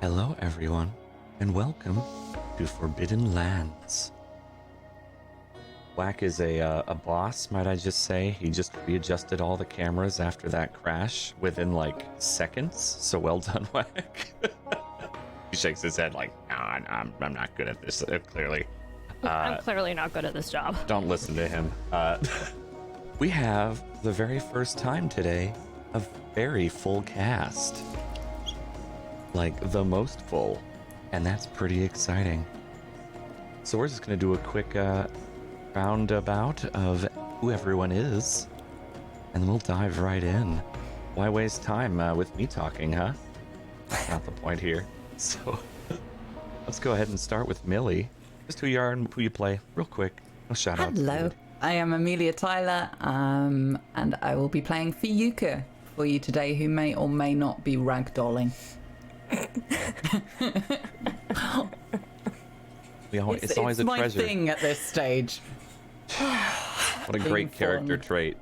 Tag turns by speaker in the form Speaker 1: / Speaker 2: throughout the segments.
Speaker 1: Hello, everyone, and welcome to Forbidden Lands. Whack is a boss, might I just say. He just readjusted all the cameras after that crash within, like, seconds. So well done, Whack. He shakes his head like, no, I'm not good at this, clearly.
Speaker 2: I'm clearly not good at this job.
Speaker 1: Don't listen to him. We have, the very first time today, a very full cast. Like, the most full. And that's pretty exciting. So we're just going to do a quick roundabout of who everyone is. And then we'll dive right in. Why waste time with me talking, huh? That's not the point here. So let's go ahead and start with Millie. Just who you are and who you play, real quick. No shout outs.
Speaker 3: Hello, I am Amelia Tyler, and I will be playing Fiyuka for you today, who may or may not be ragdolling.
Speaker 1: It's always a
Speaker 3: my
Speaker 1: treasure.
Speaker 3: thing at this stage.
Speaker 1: What a great character trait.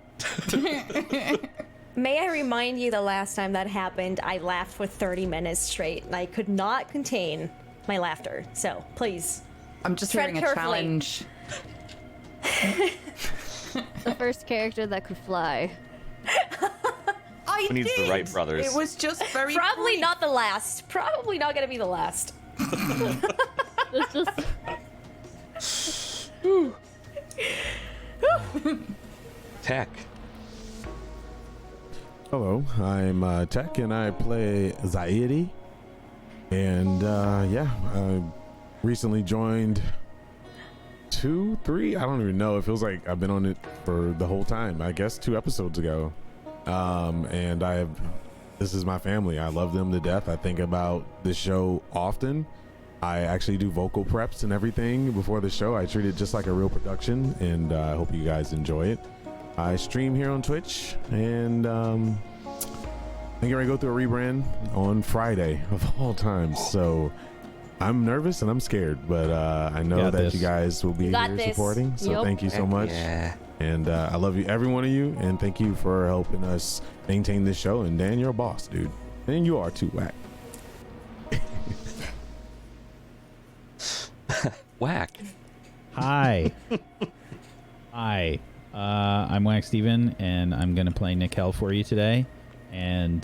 Speaker 2: May I remind you the last time that happened, I laughed for 30 minutes straight, and I could not contain my laughter. So, please.
Speaker 3: I'm just
Speaker 2: tread
Speaker 3: hearing a
Speaker 2: carefully.
Speaker 3: challenge.
Speaker 4: The first character that could fly.
Speaker 3: I
Speaker 1: Who needs the
Speaker 3: did.
Speaker 1: Wright brothers?
Speaker 3: It was just very
Speaker 2: Probably
Speaker 3: brief.
Speaker 2: not the last. Probably not gonna be the last.
Speaker 4: It's just
Speaker 1: Tech.
Speaker 5: Hello, I'm Tech and I play Zaidi. And I recently joined 2, 3, I don't even know. It feels like I've been on it for the whole time. I guess 2 episodes ago. And this is my family. I love them to death. I think about this show often. I actually do vocal preps and everything before the show. I treat it just like a real production, and I hope you guys enjoy it. I stream here on Twitch, and I think I'm gonna go through a rebrand on Friday of all times. So I'm nervous and I'm scared, but I know that you guys will be here supporting. So thank you so much.
Speaker 1: Yeah.
Speaker 5: And I love you, every one of you, and thank you for helping us maintain this show. And Dan, you're a boss, dude. And you are too, Whack.
Speaker 1: Whack.
Speaker 6: Hi. Hi. I'm Whack Steven, and I'm going to play Nickel for you today. And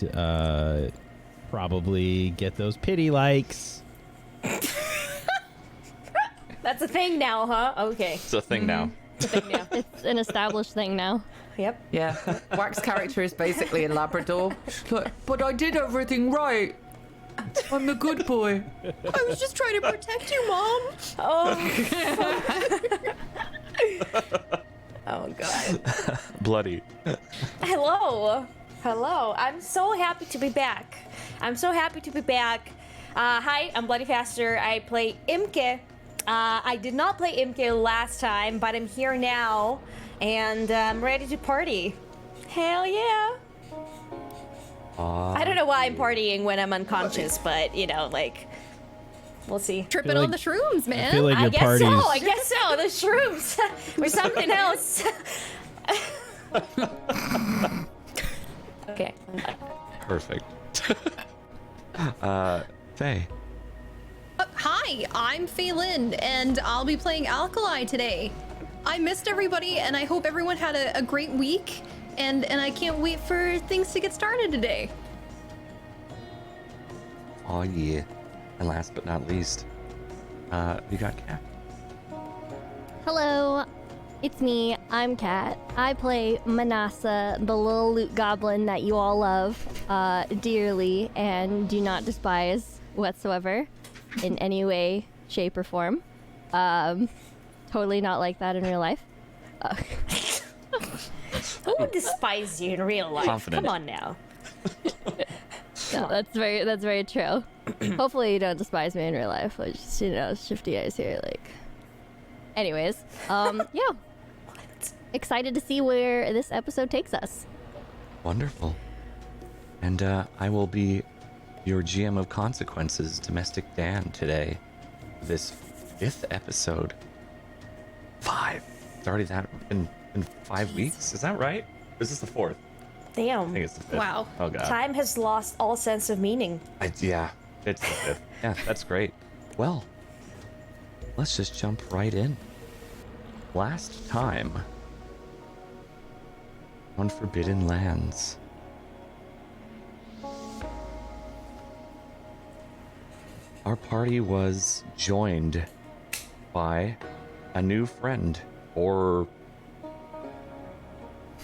Speaker 6: probably get those pity likes.
Speaker 2: That's a thing now, huh? Okay.
Speaker 1: It's a thing now.
Speaker 2: It's a thing now.
Speaker 4: it's an established thing now.
Speaker 2: Yep.
Speaker 3: Yeah, Wack's character is basically a Labrador. Like, but I did everything right. I'm a good boy.
Speaker 7: I was just trying to protect you, Mom.
Speaker 2: Oh. Oh God.
Speaker 1: Bloody.
Speaker 2: Hello. Hello. I'm so happy to be back. Hi, I'm Bloody Faster. I play Imke. I did not play Imke last time, but I'm here now, and I'm ready to party. Hell yeah. I don't know why I'm partying when I'm unconscious, but, you know, like, we'll see.
Speaker 7: Tripping on the shrooms, man.
Speaker 6: I feel like your
Speaker 2: I guess so. The shrooms. Or something else. Okay.
Speaker 1: Perfect. Faye.
Speaker 7: Hi, I'm Faye Lynn, and I'll be playing Alkali today. I missed everybody, and I hope everyone had a great week, and I can't wait for things to get started today.
Speaker 1: Oh yeah. And last but not least, we got Kat.
Speaker 4: Hello, it's me. I'm Kat. I play Manasa, the little loot goblin that you all love dearly and do not despise whatsoever in any way, shape, or form. Totally not like that in real life.
Speaker 2: Who would despise you in real life?
Speaker 1: Confident.
Speaker 2: Come on now.
Speaker 4: No, that's very true. Hopefully you don't despise me in real life. I just, shifty eyes here, like. Anyways, yeah. Excited to see where this episode takes us.
Speaker 1: Wonderful. And I will be your GM of Consequences, Domestic Dan, today. This 5th episode. 5. It's already been 5 weeks? Is that right? Or is this the 4th? I
Speaker 2: Damn.
Speaker 1: think it's the 5th.
Speaker 7: Wow.
Speaker 1: Oh god.
Speaker 2: Time has lost all sense of meaning.
Speaker 1: Yeah. It's the 5th. Yeah, that's great. Well, let's just jump right in. Last time on Forbidden Lands, our party was joined by a new friend or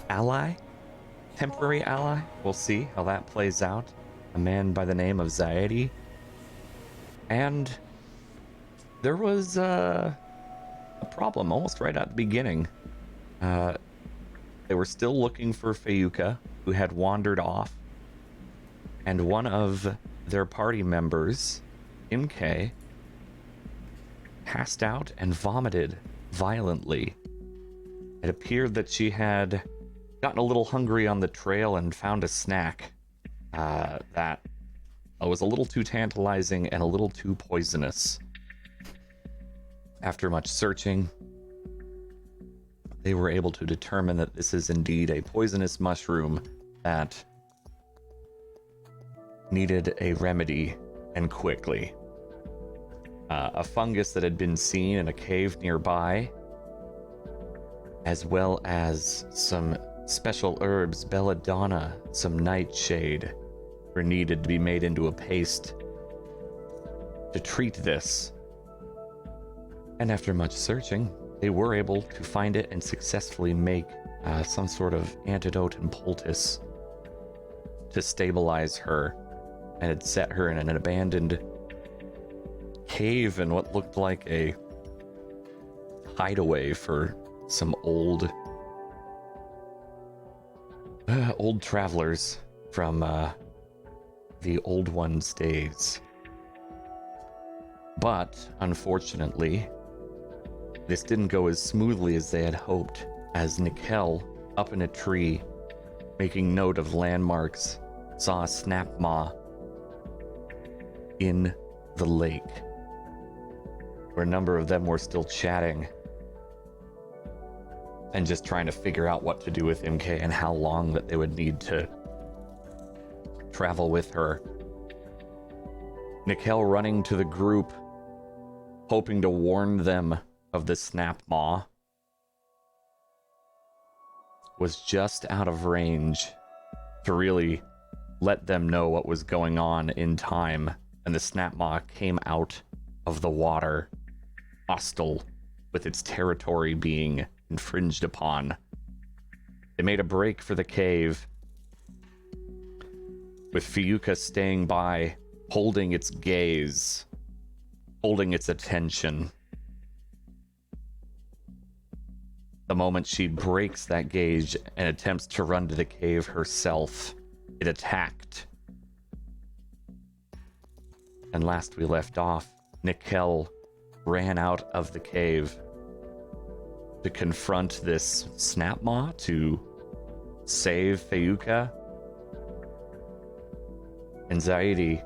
Speaker 1: ally, temporary ally. We'll see how that plays out. A man by the name of Zaidi. And there was a problem almost right at the beginning. They were still looking for Fayuka, who had wandered off. And one of their party members, Imke, passed out and vomited violently. It appeared that she had gotten a little hungry on the trail and found a snack that was a little too tantalizing and a little too poisonous. After much searching, they were able to determine that this is indeed a poisonous mushroom that needed a remedy, and quickly. A fungus that had been seen in a cave nearby, as well as some special herbs, belladonna, some nightshade, were needed to be made into a paste to treat this. And after much searching, they were able to find it and successfully make some sort of antidote and poultice to stabilize her, and had set her in an abandoned cave in what looked like a hideaway for some old travelers from the Old One's days. But unfortunately, this didn't go as smoothly as they had hoped, as Nickel, up in a tree, making note of landmarks, saw a snap maw in the lake, where a number of them were still chatting and just trying to figure out what to do with Imke and how long that they would need to travel with her. Nickel running to the group, hoping to warn them of the snap maw, was just out of range to really let them know what was going on in time, and the snap maw came out of the water, hostile, with its territory being infringed upon. They made a break for the cave, with Fayuka staying by, holding its gaze, holding its attention. The moment she breaks that gaze and attempts to run to the cave herself, it attacked. And last we left off, Nickel ran out of the cave to confront this snap maw, to save Fayuka. And Zaidi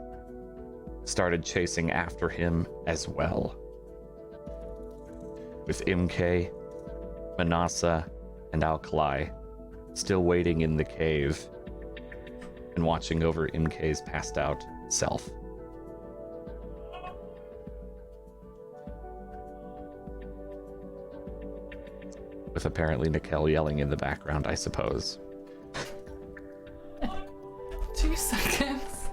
Speaker 1: started chasing after him as well, with Imke, Manasa, and Alkali still waiting in the cave and watching over Imke's passed out self. With apparently Nickel yelling in the background, I suppose.
Speaker 3: 2 seconds.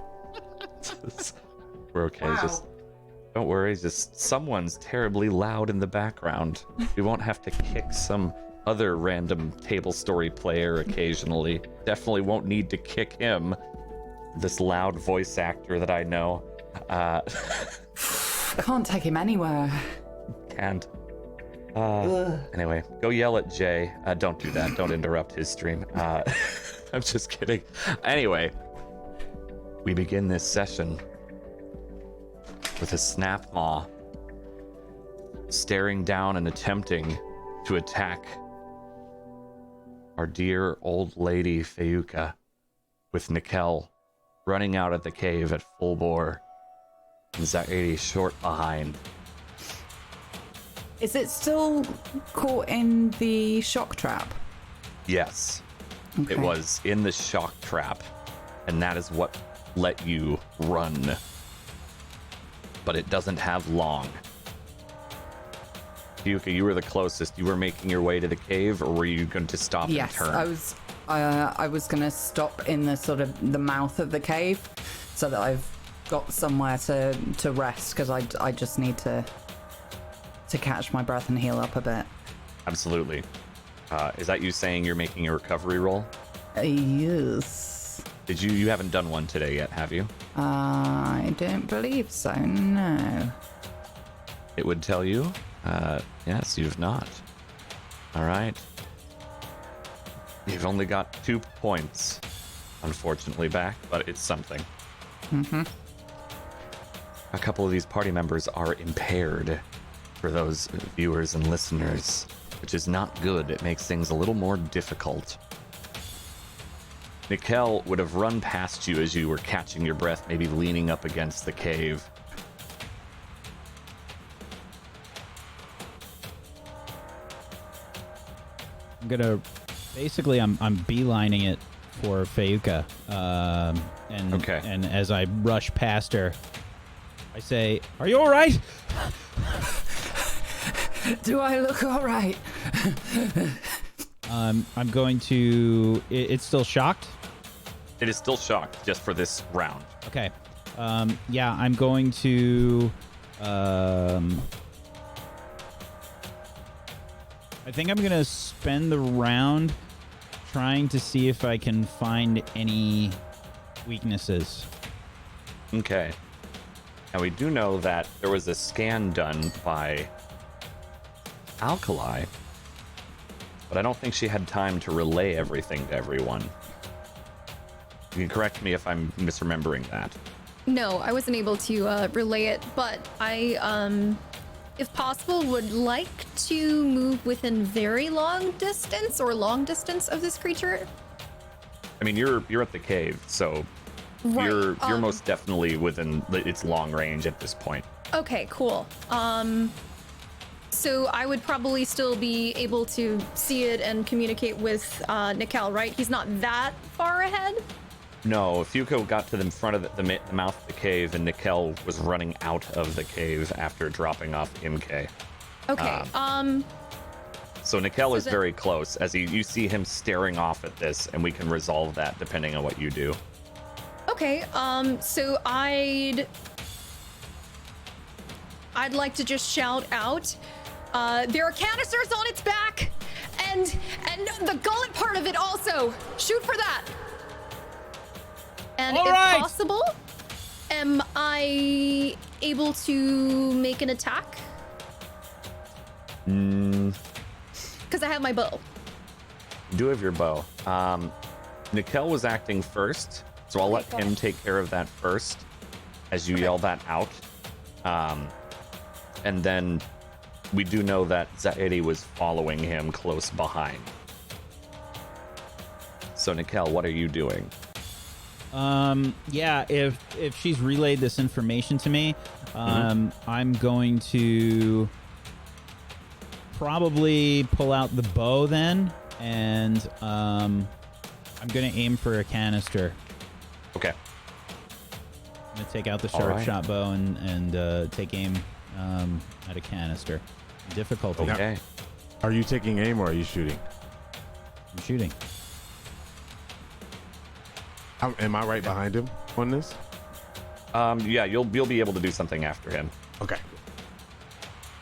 Speaker 1: We're okay.
Speaker 3: Wow.
Speaker 1: Just don't worry. Just someone's terribly loud in the background. We won't have to kick some other random Tablestory player occasionally. Definitely won't need to kick him. This loud voice actor that I know.
Speaker 3: Can't take him anywhere.
Speaker 1: Can't. Anyway, go yell at Jay. Don't do that. Don't interrupt his stream. I'm just kidding. Anyway, we begin this session with a snap maw staring down and attempting to attack our dear old lady Fayuka, with Nickel running out of the cave at full bore and Zaidi short behind.
Speaker 3: Is it still caught in the shock trap?
Speaker 1: Yes,
Speaker 3: Okay.
Speaker 1: it was in the shock trap, and that is what let you run. but it doesn't have long. Yuka, you were the closest. You were making your way to the cave, or were you going to stop
Speaker 3: Yes,
Speaker 1: and turn?
Speaker 3: I was gonna stop in the sort of the mouth of the cave, so that I've got somewhere to rest, because I just need to catch my breath and heal up a bit.
Speaker 1: Absolutely. Is that you saying you're making a recovery roll?
Speaker 3: Yes.
Speaker 1: You haven't done one today yet, have you?
Speaker 3: I don't believe so, no.
Speaker 1: It would tell you. Yes, you've not. All right. You've only got 2 points, unfortunately, back, but it's something.
Speaker 3: Mm-hmm.
Speaker 1: A couple of these party members are impaired for those viewers and listeners, which is not good. It makes things a little more difficult. Nickel would have run past you as you were catching your breath, maybe leaning up against the cave.
Speaker 6: I'm beelining it for Fayuka. And as I rush past her, I say, "Are you all right?"
Speaker 3: Do I look all right?
Speaker 6: I'm going to. It's still shocked.
Speaker 1: It is still shocked just for this round.
Speaker 6: Okay. Yeah, I'm going to. I think I'm gonna spend the round trying to see if I can find any weaknesses.
Speaker 1: Okay. Now we do know that there was a scan done by Alkali, but I don't think she had time to relay everything to everyone. You can correct me if I'm misremembering that.
Speaker 7: No, I wasn't able to relay it, but I, if possible, would like to move within very long distance or long distance of this creature.
Speaker 1: I mean, you're at the cave, so
Speaker 7: Right,
Speaker 1: you're most definitely within its long range at this point.
Speaker 7: Okay, cool. So I would probably still be able to see it and communicate with Nickel, right? He's not that far ahead?
Speaker 1: No, Fuko got to the front of the mouth of the cave, and Nickel was running out of the cave after dropping off Imke.
Speaker 7: Okay,
Speaker 1: So Nickel is
Speaker 7: then-
Speaker 1: very close, as you see him staring off at this, and we can resolve that depending on what you do.
Speaker 7: Okay, so I'd like to just shout out, there are canisters on its back, and the gullet part of it also. Shoot for that. And
Speaker 6: All
Speaker 7: if
Speaker 6: right.
Speaker 7: possible, am I able to make an attack? Because I have my bow.
Speaker 1: You do have your bow. Nickel was acting first, so I'll let him take care of that first as you yell that out. And then we do know that Zaidi was following him close behind. So Nickel, what are you doing?
Speaker 6: Yeah, if she's relayed this information to me, I'm going to probably pull out the bow then, and I'm going to aim for a canister.
Speaker 1: Okay.
Speaker 6: I'm going to take out the
Speaker 1: All
Speaker 6: sharp
Speaker 1: right.
Speaker 6: shot bow and take aim at a canister. Difficulty.
Speaker 1: Okay.
Speaker 5: Are you taking aim or are you shooting?
Speaker 6: I'm shooting.
Speaker 5: Am I right behind him on this?
Speaker 1: Yeah, you'll be able to do something after him.
Speaker 5: Okay.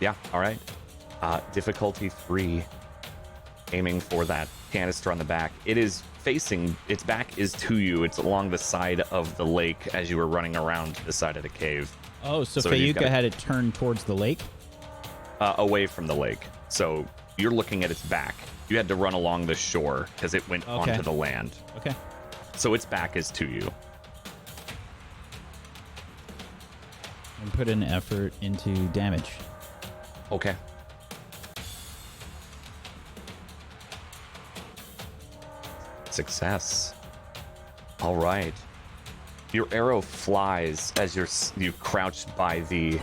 Speaker 1: Yeah, all right. Difficulty 3. Aiming for that canister on the back. It is facing, its back is to you. It's along the side of the lake as you were running around to the side of the cave.
Speaker 6: Oh, so
Speaker 1: you've
Speaker 6: Fayuka
Speaker 1: got-
Speaker 6: had it turned towards the lake?
Speaker 1: Away from the lake. So you're looking at its back. You had to run along the shore because it went
Speaker 6: Okay.
Speaker 1: onto the land.
Speaker 6: Okay.
Speaker 1: So its back is to you.
Speaker 6: And put an effort into damage.
Speaker 1: Okay. Success. All right. Your arrow flies as you crouch by the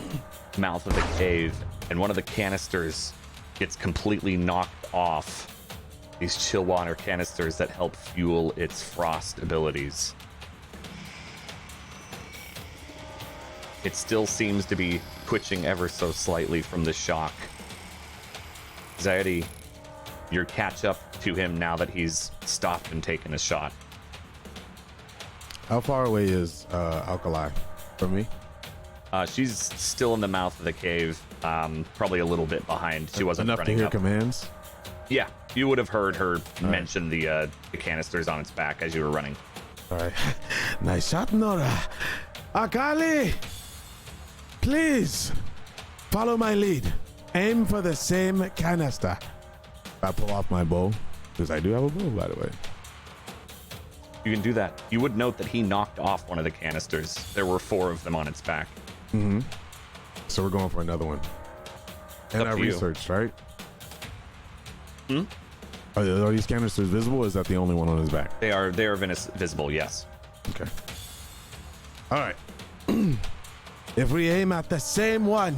Speaker 1: mouth of the cave, and one of the canisters gets completely knocked off. These chill water canisters that help fuel its frost abilities. it still seems to be twitching ever so slightly from the shock. Anxiety, your catch up to him now that he's stopped and taken a shot.
Speaker 5: How far away is Alkali from me?
Speaker 1: She's still in the mouth of the cave, probably a little bit behind. She wasn't
Speaker 5: enough to
Speaker 1: running
Speaker 5: hear
Speaker 1: up.
Speaker 5: commands.
Speaker 1: Yeah, you would have heard her mention the canisters on its back as you were running.
Speaker 5: All right. Nice shot, Nora. Akali, please follow my lead. Aim for the same canister. I pull off my bow, because I do have a bow, by the way.
Speaker 1: You can do that. You would note that he knocked off one of the canisters. There were 4 of them on its back.
Speaker 5: Mm-hmm. So we're going for another one. And
Speaker 1: Up
Speaker 5: I
Speaker 1: to you.
Speaker 5: researched, right?
Speaker 1: Hmm?
Speaker 5: Are these canisters visible, or is that the only one on his back?
Speaker 1: They are visible, yes.
Speaker 5: Okay. All right. If we aim at the same one,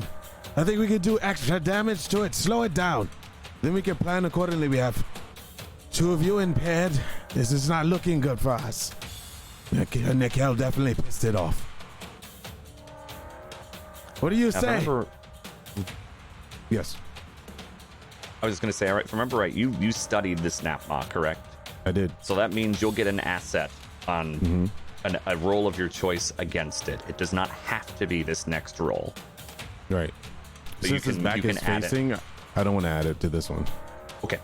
Speaker 5: I think we could do extra damage to it. Slow it down. Then we can plan accordingly. We have 2 of you impaired. This is not looking good for us. Nikhil definitely pissed it off. What do you
Speaker 1: Now,
Speaker 5: say?
Speaker 1: remember,
Speaker 5: Yes,
Speaker 1: I was just going to say, all right, remember, right, you studied the snap maw, correct?
Speaker 5: I did.
Speaker 1: So that means you'll get an asset on a roll of your choice against it. It does not have to be this next roll.
Speaker 5: Right.
Speaker 1: So
Speaker 5: Since his back is
Speaker 1: add it.
Speaker 5: facing, I don't want to add it to this one.
Speaker 1: Okay.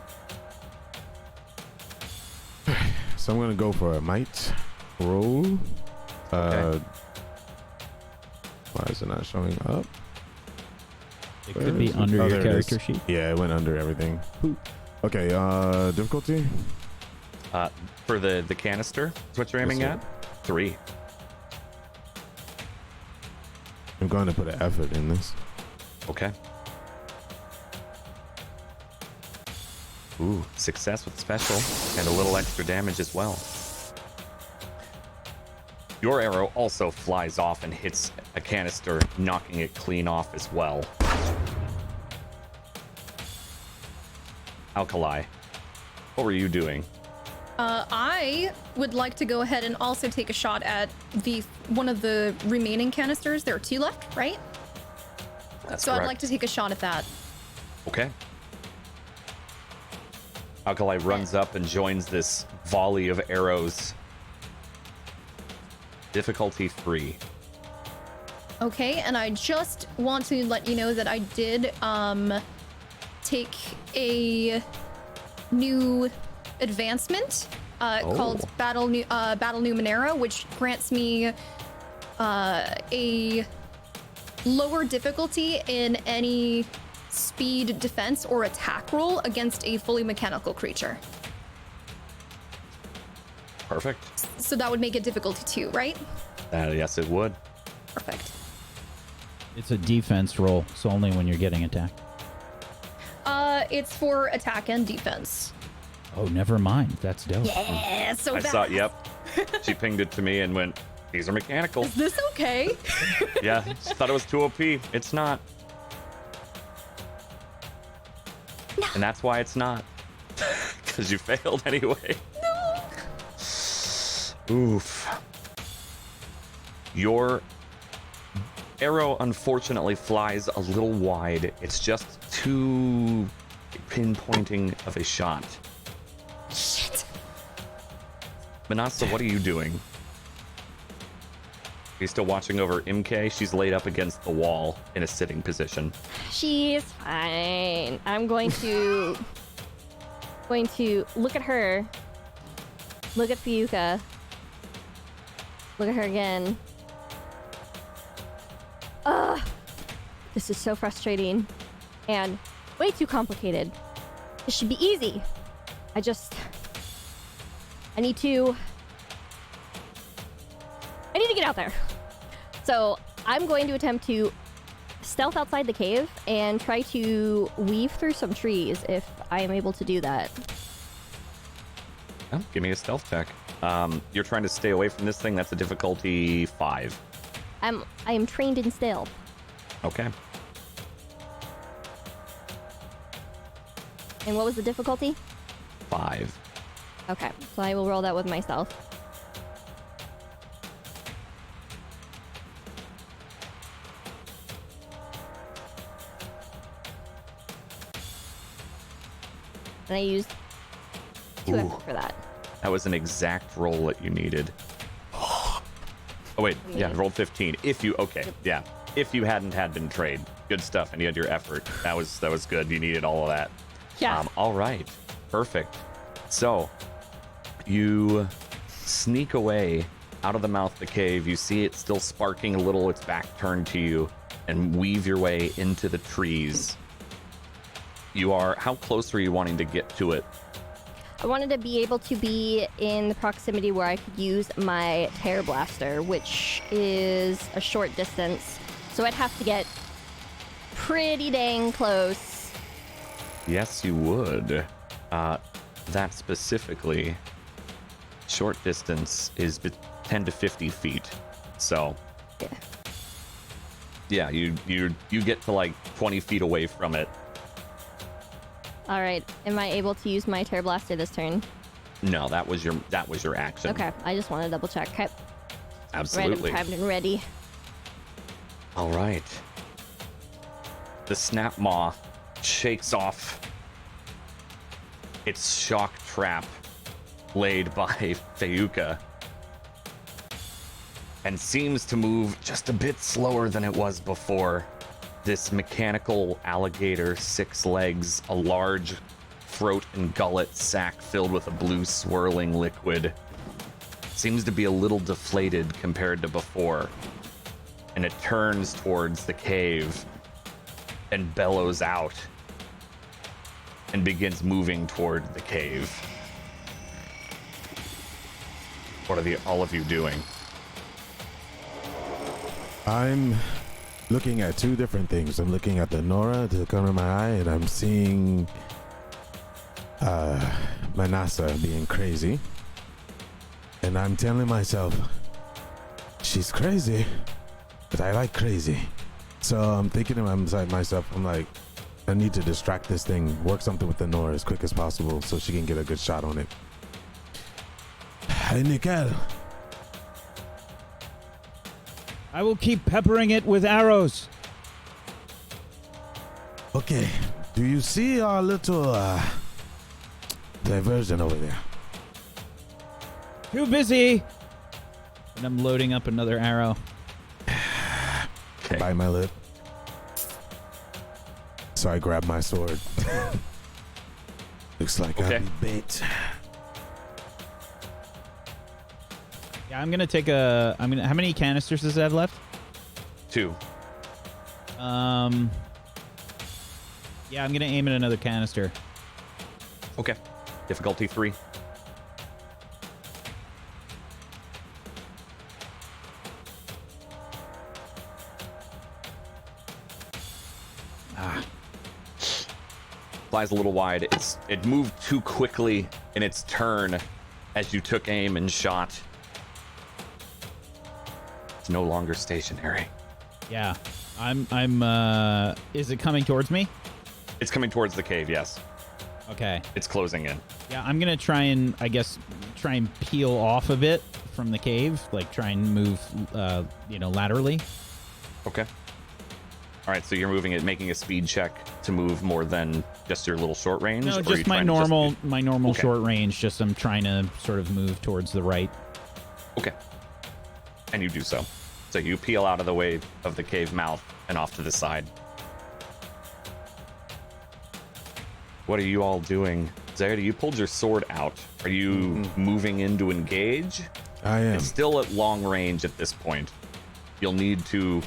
Speaker 5: So I'm going to go for a might roll.
Speaker 1: Okay.
Speaker 5: Why is it not showing up?
Speaker 6: It could be under
Speaker 5: Oh,
Speaker 6: your
Speaker 5: there it is.
Speaker 6: character sheet.
Speaker 5: Yeah, it went under everything. Okay, difficulty?
Speaker 1: For the canister, is what you're aiming
Speaker 5: Yes,
Speaker 1: at? 3.
Speaker 5: I'm going to put an effort in this.
Speaker 1: Okay. Ooh, success with special and a little extra damage as well. Your arrow also flies off and hits a canister, knocking it clean off as well. Alkali, what were you doing?
Speaker 7: I would like to go ahead and also take a shot at one of the remaining canisters. There are 2 left, right?
Speaker 1: That's
Speaker 7: So
Speaker 1: correct.
Speaker 7: I'd like to take a shot at that.
Speaker 1: Okay. Alkali runs up and joins this volley of arrows. Difficulty 3.
Speaker 7: Okay, and I just want to let you know that I did take a new advancement called Battle Numenera, which grants me a lower difficulty in any speed, defense, or attack roll against a fully mechanical creature.
Speaker 1: Perfect.
Speaker 7: So that would make it difficulty 2, right?
Speaker 1: Yes, it would.
Speaker 7: Perfect.
Speaker 6: It's a defense roll, so only when you're getting attacked.
Speaker 7: It's for attack and defense.
Speaker 6: Oh, never mind. That's dope.
Speaker 7: Yeah, so
Speaker 1: I
Speaker 7: bad.
Speaker 1: saw, yep. She pinged it to me and went, these are mechanical.
Speaker 7: Is this okay?
Speaker 1: Yeah, she thought it was too OP. It's not.
Speaker 7: No.
Speaker 1: And that's why it's not. Because you failed anyway.
Speaker 7: No.
Speaker 1: Oof. Your arrow unfortunately flies a little wide. It's just too pinpointing of a shot.
Speaker 7: Shit.
Speaker 1: Manasa, what are you doing? Are you still watching over Imke? She's laid up against the wall in a sitting position.
Speaker 4: She's fine. I'm going to look at her. Look at Fiuka. Look at her again. Ugh. This is so frustrating and way too complicated. This should be easy. I need to get out there. So I'm going to attempt to stealth outside the cave and try to weave through some trees if I am able to do that.
Speaker 1: Oh, give me a stealth check. You're trying to stay away from this thing. That's a difficulty 5.
Speaker 4: I am trained in stealth.
Speaker 1: Okay.
Speaker 4: And what was the difficulty?
Speaker 1: 5.
Speaker 4: Okay, so I will roll that with myself. And I used 2
Speaker 1: Ooh.
Speaker 4: effort for that.
Speaker 1: That was an exact roll that you needed. Oh wait, yeah, rolled 15. If you yeah. If you hadn't had been trade, good stuff, and you had your effort. That was good. You needed all of that.
Speaker 4: Yeah.
Speaker 1: All right, perfect. So you sneak away out of the mouth of the cave. You see it still sparking a little. Its back turned to you, and weave your way into the trees. How close are you wanting to get to it?
Speaker 4: I wanted to be able to be in the proximity where I could use my Terror Blaster, which is a short distance. So I'd have to get pretty dang close.
Speaker 1: Yes, you would. That specifically, short distance is 10 to 50 feet. So, yeah, you get to like 20 feet away from it.
Speaker 4: All right. Am I able to use my Terror Blaster this turn?
Speaker 1: No, that was your action.
Speaker 4: Okay. I just want to double check. Okay.
Speaker 1: Absolutely.
Speaker 4: Right, I'm primed and ready.
Speaker 1: All right. The snap maw shakes off its shock trap laid by Feyuka and seems to move just a bit slower than it was before. This mechanical alligator, 6 legs, a large throat and gullet sack filled with a blue swirling liquid, seems to be a little deflated compared to before. And it turns towards the cave and bellows out and begins moving toward the cave. What are all of you doing?
Speaker 5: I'm looking at 2 different things. I'm looking at the Nora to the corner of my eye, and I'm seeing Manasa being crazy. And I'm telling myself, she's crazy, but I like crazy. So I'm thinking to myself, I'm like, I need to distract this thing, work something with the Nora as quick as possible so she can get a good shot on it. Hey, Nickel.
Speaker 6: I will keep peppering it with arrows.
Speaker 5: Okay, do you see our little diversion over there?
Speaker 6: Too busy. And I'm loading up another arrow.
Speaker 1: Okay.
Speaker 5: Bite my lip. So I grab my sword. Looks like
Speaker 1: Okay.
Speaker 5: I'm bait.
Speaker 6: Yeah, I'm gonna take a. How many canisters does it have left?
Speaker 1: 2.
Speaker 6: Yeah, I'm gonna aim at another canister.
Speaker 1: Okay. Difficulty 3. Flies a little wide. It moved too quickly in its turn as you took aim and shot. It's no longer stationary.
Speaker 6: Yeah, I'm. Is it coming towards me?
Speaker 1: It's coming towards the cave, yes.
Speaker 6: Okay.
Speaker 1: It's closing in.
Speaker 6: Yeah, I'm gonna try and peel off a bit from the cave, like try and move, laterally.
Speaker 1: Okay. All right, so you're making a speed check to move more than just your little short range?
Speaker 6: No,
Speaker 1: or are
Speaker 6: just
Speaker 1: you
Speaker 6: my
Speaker 1: trying to
Speaker 6: normal
Speaker 1: Okay.
Speaker 6: short range. Just I'm trying to sort of move towards the right.
Speaker 1: Okay. And you do so. So you peel out of the way of the cave mouth and off to the side. What are you all doing? Zayda, you pulled your sword out. Are you moving in to engage?
Speaker 5: I am.
Speaker 1: It's still at long range at this point. You'll need to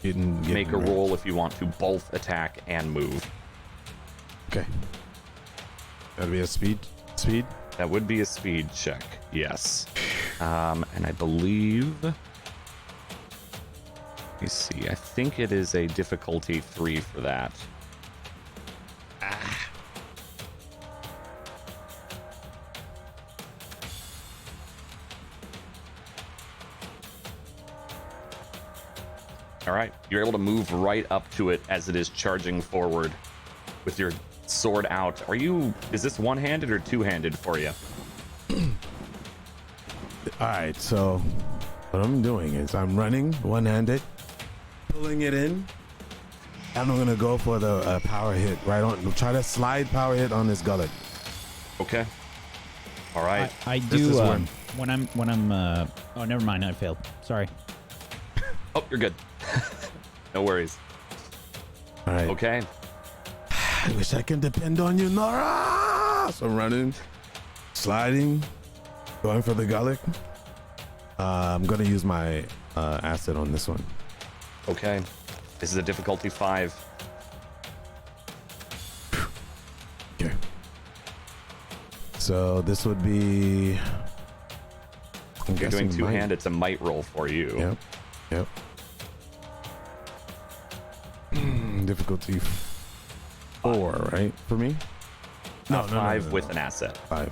Speaker 5: Getting
Speaker 1: make a
Speaker 5: ready.
Speaker 1: roll if you want to both attack and move.
Speaker 5: Okay. That'll be a speed. Speed?
Speaker 1: That would be a speed check, yes. And I believe... Let me see. I think it is a difficulty 3 for that. All right, you're able to move right up to it as it is charging forward with your sword out. Is this one-handed or two-handed for you?
Speaker 5: All right, so what I'm doing is I'm running one-handed, pulling it in, and I'm gonna go for the power hit right on. Try to slide power hit on this gullet.
Speaker 1: Okay. All right.
Speaker 6: I
Speaker 5: This
Speaker 6: do
Speaker 5: is
Speaker 6: when I'm oh, never mind. I failed. Sorry.
Speaker 1: Oh, you're good. No worries.
Speaker 5: All right.
Speaker 1: Okay.
Speaker 5: I wish I can depend on you, Nora. So I'm running, sliding, going for the gullet. I'm gonna use my asset on this one.
Speaker 1: Okay. This is a difficulty 5.
Speaker 5: Okay. So this would be. I'm
Speaker 1: You're doing
Speaker 5: guessing might.
Speaker 1: two-hand. It's a might roll for you.
Speaker 5: Yep. Yep. Difficulty 4, right? For me? No,
Speaker 1: 5 with an asset.
Speaker 5: 5.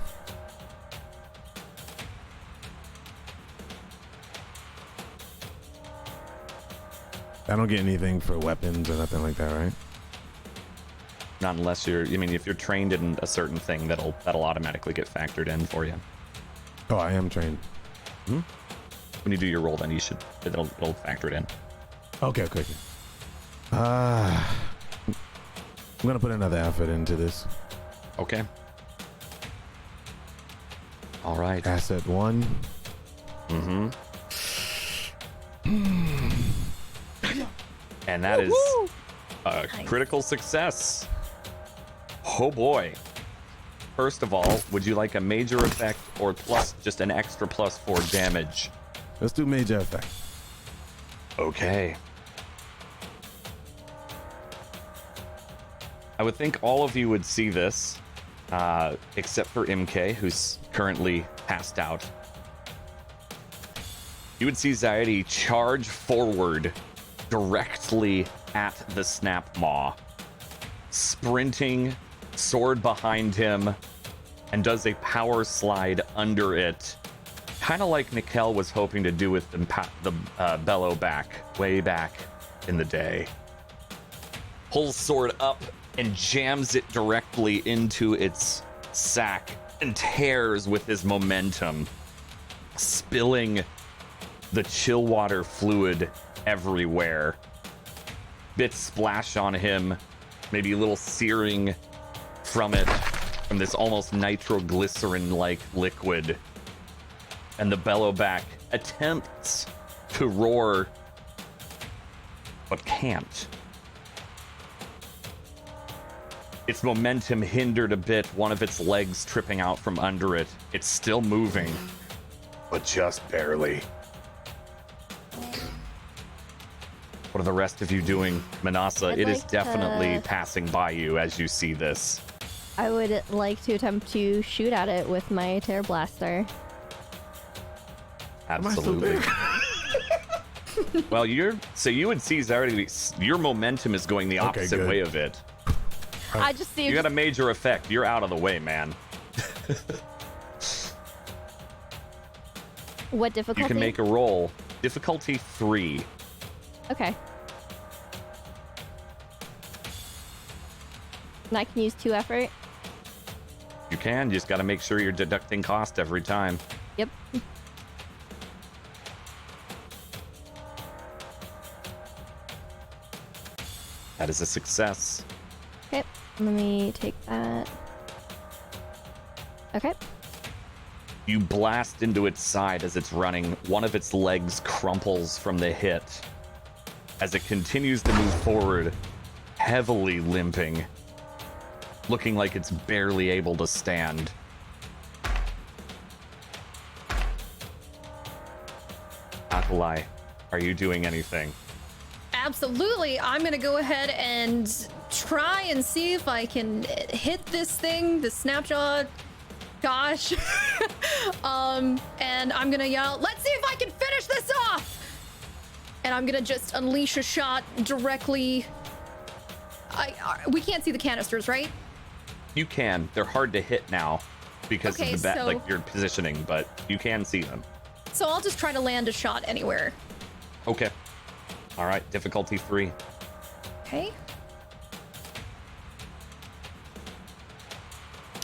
Speaker 5: I don't get anything for weapons or nothing like that, right?
Speaker 1: Not unless you're. I mean, if you're trained in a certain thing, that'll automatically get factored in for you.
Speaker 5: Oh, I am trained.
Speaker 1: When you do your roll, then it'll factor it in.
Speaker 5: Okay. I'm gonna put another effort into this.
Speaker 1: Okay. All right.
Speaker 5: Asset 1.
Speaker 1: And that is a critical success. Oh boy. First of all, would you like a major effect or plus just an extra +4 damage?
Speaker 5: Let's do major effect.
Speaker 1: Okay. I would think all of you would see this, except for Imke, who's currently passed out. You would see Zaidi charge forward directly at the snap maw, sprinting, sword behind him, and does a power slide under it, kind of like Nickel was hoping to do with the bellow back, way back in the day. Pulls sword up and jams it directly into its sack and tears with his momentum, spilling the chill water fluid everywhere. Bits splash on him, maybe a little searing from it, from this almost nitroglycerin-like liquid. And the bellowback attempts to roar, but can't. Its momentum hindered a bit, one of its legs tripping out from under it. It's still moving, but just barely. What are the rest of you doing? Manasa,
Speaker 4: I'd
Speaker 1: it is
Speaker 4: like
Speaker 1: definitely
Speaker 4: to-
Speaker 1: passing by you as you see this.
Speaker 4: I would like to attempt to shoot at it with my Terror Blaster.
Speaker 1: Absolutely. Well, you would see Zardy, your momentum is going the
Speaker 5: Okay,
Speaker 1: opposite
Speaker 5: good.
Speaker 1: way of it.
Speaker 4: I just see
Speaker 1: You got a major effect. You're out of the way, man.
Speaker 4: what difficulty?
Speaker 1: You can make a roll. Difficulty 3.
Speaker 4: Okay. And I can use 2 effort.
Speaker 1: You can. You just got to make sure you're deducting cost every time.
Speaker 4: Yep.
Speaker 1: That is a success.
Speaker 4: Okay. Let me take that. Okay.
Speaker 1: You blast into its side as it's running. One of its legs crumples from the hit. As it continues to move forward, heavily limping, looking like it's barely able to stand. Akalai, are you doing anything?
Speaker 7: Absolutely. I'm going to go ahead and try and see if I can hit this thing, the snapshot. Gosh. And I'm going to yell, "Let's see if I can finish this off." And I'm going to just unleash a shot directly. We can't see the canisters, right?
Speaker 1: You can. They're hard to hit now because
Speaker 7: Okay,
Speaker 1: of the
Speaker 7: so-
Speaker 1: like your positioning, but you can see them.
Speaker 7: So I'll just try to land a shot anywhere.
Speaker 1: Okay. All right. Difficulty 3.
Speaker 7: Okay.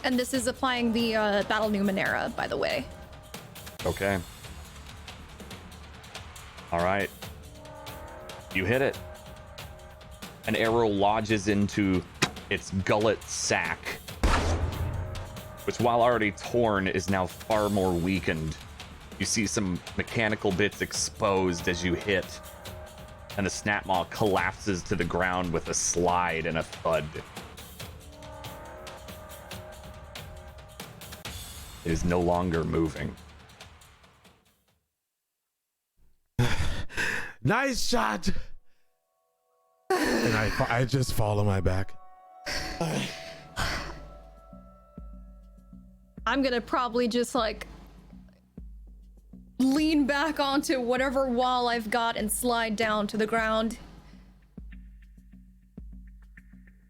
Speaker 7: And this is applying the Battle Numenera, by the way.
Speaker 1: Okay. All right. You hit it. An arrow lodges into its gullet sac, which, while already torn, is now far more weakened. You see some mechanical bits exposed as you hit, and the snap maw collapses to the ground with a slide and a thud. It is no longer moving.
Speaker 5: Nice shot. And I just fall on my back.
Speaker 7: I'm gonna probably just like lean back onto whatever wall I've got and slide down to the ground.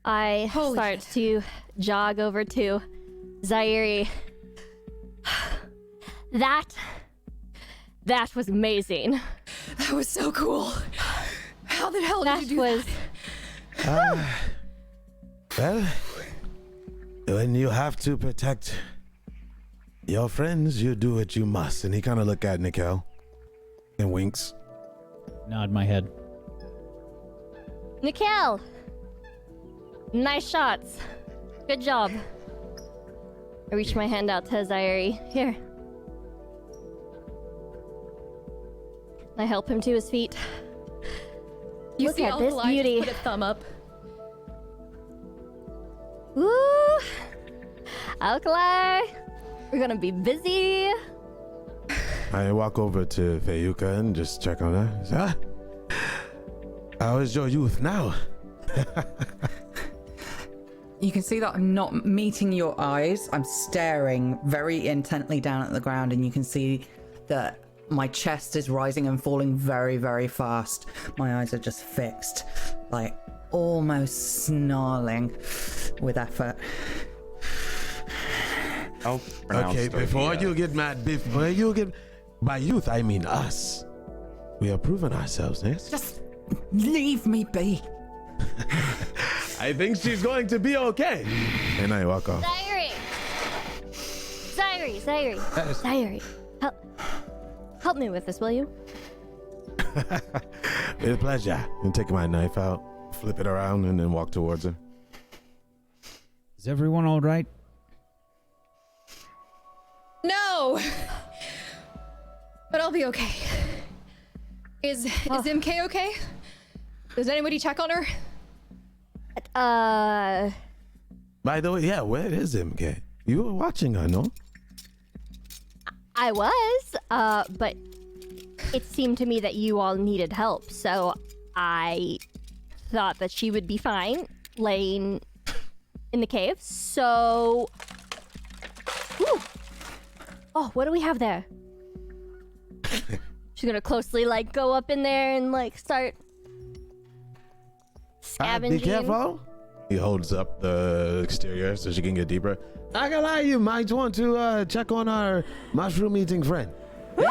Speaker 4: I
Speaker 7: Holy
Speaker 4: start
Speaker 7: shit.
Speaker 4: to jog over to Zaire. That was amazing.
Speaker 7: That was so cool. How the hell
Speaker 4: That
Speaker 7: did you do
Speaker 4: was
Speaker 7: that?
Speaker 5: Well, when you have to protect your friends, you do what you must. And he kind of look at Nickel and winks.
Speaker 6: Nod my head.
Speaker 4: Nikhil. Nice shots. Good job. I reach my hand out to Zaire. Here. I help him to his feet.
Speaker 7: You
Speaker 4: Look
Speaker 7: see
Speaker 4: at this
Speaker 7: Alkali
Speaker 4: beauty.
Speaker 7: just put a thumb up.
Speaker 4: Woo! Alkali! We're gonna be busy.
Speaker 5: I walk over to Fayuka and just check on her. Say, how is your youth now?
Speaker 3: You can see that I'm not meeting your eyes. I'm staring very intently down at the ground, and you can see that my chest is rising and falling very, very fast. My eyes are just fixed, like almost snarling with effort.
Speaker 1: Oh, pronounced
Speaker 5: Okay, before you get mad, by youth, I mean us. We have proven ourselves, yes?
Speaker 3: Just leave me be.
Speaker 5: I think she's going to be okay. And I walk off.
Speaker 4: Zaire. Help me with this, will you?
Speaker 5: With pleasure. And take my knife out, flip it around, and then walk towards her.
Speaker 6: Is everyone all right?
Speaker 7: No! But I'll be okay. Is Imke okay? Does anybody check on her?
Speaker 5: By the way, yeah, where is Imke? You were watching her, no?
Speaker 4: I was, but it seemed to me that you all needed help, so I thought that she would be fine laying in the cave, so... Whew. Oh, what do we have there? She's gonna closely, like, go up in there and, like, start scavenging.
Speaker 5: Be careful. He holds up the exterior so she can get deeper. Not gonna lie, you might want to check on our mushroom-eating friend.
Speaker 7: I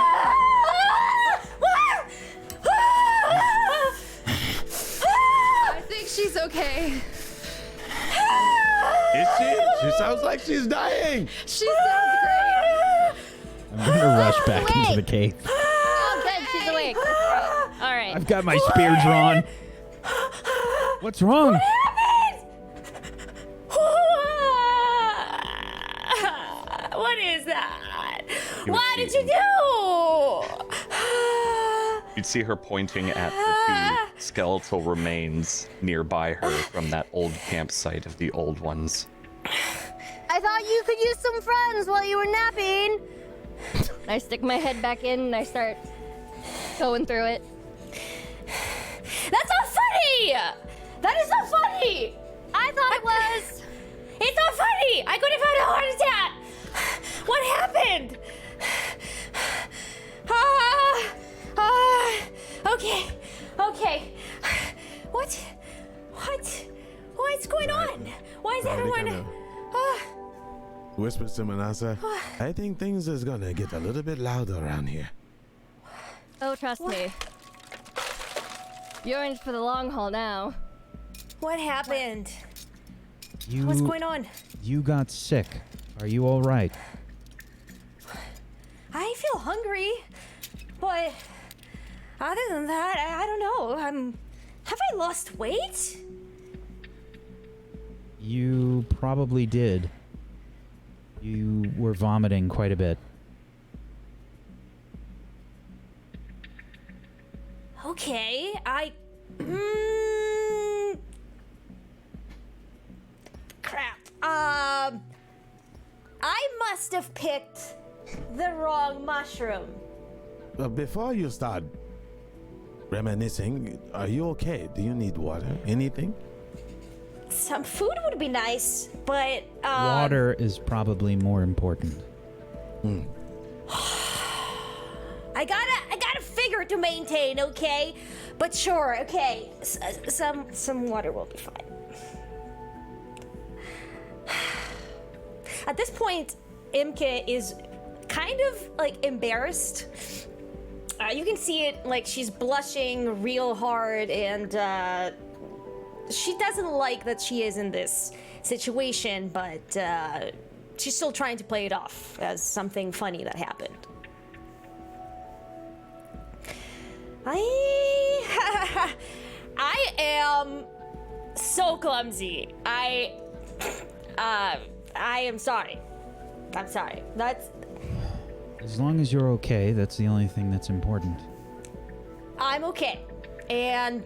Speaker 7: think she's okay.
Speaker 5: Is she? She sounds like she's dying.
Speaker 7: She sounds great.
Speaker 6: I'm gonna rush back into the cave.
Speaker 4: Oh, good, she's awake. All right.
Speaker 6: I've got my spear drawn. What's wrong?
Speaker 2: What is that?
Speaker 1: You
Speaker 2: What
Speaker 1: would
Speaker 2: did
Speaker 1: see-
Speaker 2: you do?
Speaker 1: You'd see her pointing at the two skeletal remains nearby her from that old campsite of the old ones.
Speaker 4: I thought you could use some friends while you were napping. I stick my head back in and I start going through it.
Speaker 2: That's not funny! That is not funny!
Speaker 4: I thought it was.
Speaker 2: It's not funny! I could have had a heart attack! What happened? Okay. What's going on? Why is everyone...
Speaker 5: Whispers to Manasa, I think things is gonna get a little bit louder around here.
Speaker 4: Oh, trust me. You're in for the long haul now.
Speaker 2: What happened?
Speaker 6: You,
Speaker 2: What's going on?
Speaker 6: You got sick. Are you all right?
Speaker 2: I feel hungry, but other than that, I don't know. Have I lost weight?
Speaker 6: You probably did. You were vomiting quite a bit.
Speaker 2: Okay, crap. I must have picked the wrong mushroom.
Speaker 5: Before you start reminiscing, are you okay? Do you need water? Anything?
Speaker 2: Some food would be nice, but
Speaker 6: Water is probably more important.
Speaker 2: I gotta figure to maintain, okay? But sure, okay. Some water will be fine. At this point, Imke is kind of like embarrassed. You can see it, like she's blushing real hard, and she doesn't like that she is in this situation, but she's still trying to play it off as something funny that happened. I am so clumsy. I am sorry. I'm sorry. That's.
Speaker 6: As long as you're okay, that's the only thing that's important.
Speaker 2: I'm okay, and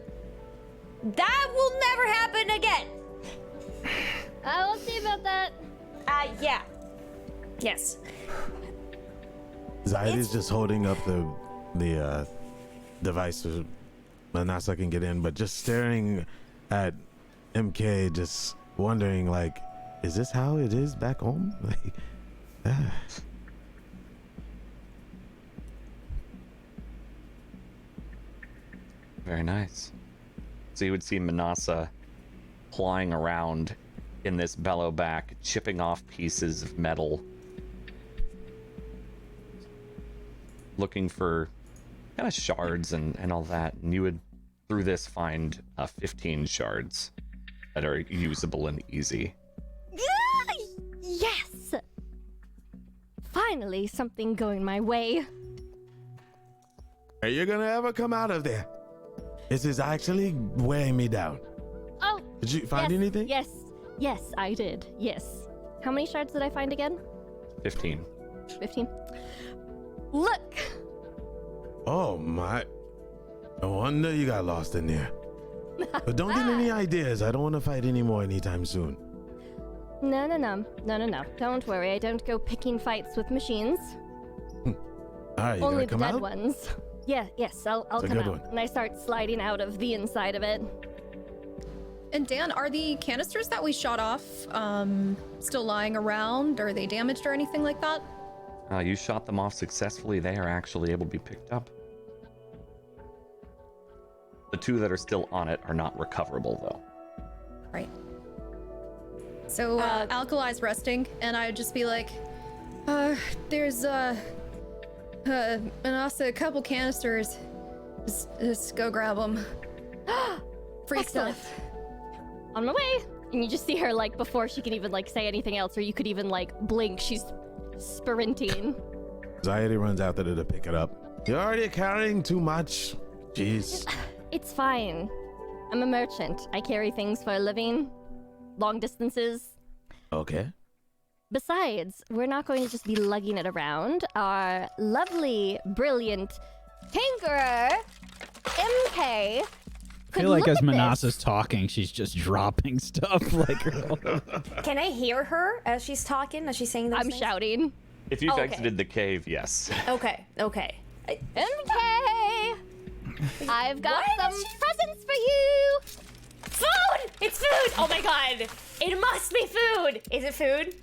Speaker 2: that will never happen again.
Speaker 4: I will see about that.
Speaker 2: Yeah. Yes.
Speaker 5: Zaidi's just holding up the device so Manasa can get in, but just staring at MK, just wondering, like, is this how it is back home? Like,
Speaker 1: Very nice. So you would see Manasa clawing around in this bellow back, chipping off pieces of metal, looking for kind of shards and all that. And you would, through this, find 15 shards that are usable and easy.
Speaker 4: Yes! Finally, something going my way.
Speaker 5: are you gonna ever come out of there? This is actually weighing me down.
Speaker 4: Oh!
Speaker 5: Did you find
Speaker 4: yes,
Speaker 5: anything?
Speaker 4: Yes, I did. Yes. How many shards did I find again?
Speaker 1: 15.
Speaker 4: 15. Look!
Speaker 5: Oh my. No wonder you got lost in there. But don't get any ideas. I don't want to fight anymore anytime soon.
Speaker 4: No. Don't worry, I don't go picking fights with machines.
Speaker 5: All right, you
Speaker 4: Only
Speaker 5: gonna come
Speaker 4: the dead
Speaker 5: out?
Speaker 4: ones. Yes, I'll
Speaker 5: It's a
Speaker 4: come
Speaker 5: good
Speaker 4: out.
Speaker 5: one.
Speaker 4: And I start sliding out of the inside of it.
Speaker 7: And Dan, are the canisters that we shot off still lying around? Are they damaged or anything like that?
Speaker 1: You shot them off successfully. They are actually able to be picked up. The two that are still on it are not recoverable, though.
Speaker 7: Right. So Alkali's resting, and I'd just be like, there's Manasa, a couple canisters. Just go grab them. Free
Speaker 4: Excellent.
Speaker 7: stuff.
Speaker 4: On my way. And you just see her, like, before she can even, like, say anything else, or you could even, like, blink. She's sprinting.
Speaker 5: Zaidi runs out there to pick it up. You're already carrying too much. Jeez.
Speaker 4: It's fine. I'm a merchant. I carry things for a living. Long distances.
Speaker 5: Okay.
Speaker 4: Besides, we're not going to just be lugging it around. Our lovely, brilliant tinkerer, Imke,
Speaker 6: I
Speaker 4: could
Speaker 6: feel like
Speaker 4: look
Speaker 6: as
Speaker 4: at this.
Speaker 6: Manasa's talking, she's just dropping stuff like
Speaker 2: Can I hear her as she's talking? As she's saying those
Speaker 4: I'm
Speaker 2: things?
Speaker 4: shouting,
Speaker 1: If you've
Speaker 2: Okay.
Speaker 1: exited the cave, yes.
Speaker 2: Okay.
Speaker 4: Imke! I've got
Speaker 2: What?
Speaker 4: some presents for you!
Speaker 2: Food! It's food! Oh my god! It must be food! Is it food?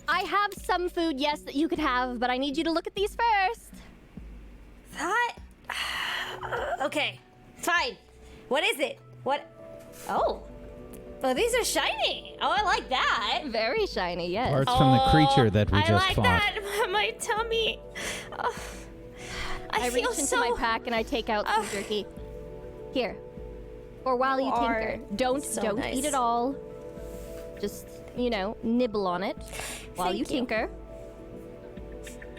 Speaker 4: I have some food, yes, that you could have, but I need you to look at these first.
Speaker 2: That... Okay. Fine. What is it? What... Oh. Oh, these are shiny. Oh, I like that.
Speaker 4: Very shiny, yes.
Speaker 6: parts from the creature that we
Speaker 2: I
Speaker 6: just
Speaker 2: like
Speaker 6: fought.
Speaker 2: that. My tummy. Oh, I
Speaker 4: reach
Speaker 2: feel
Speaker 4: into
Speaker 2: so...
Speaker 4: my pack and I take out some jerky. Here. Or while you
Speaker 2: are
Speaker 4: tinker. Don't
Speaker 2: so nice.
Speaker 4: eat it all. Just, nibble on it while you
Speaker 2: Thank you.
Speaker 4: tinker.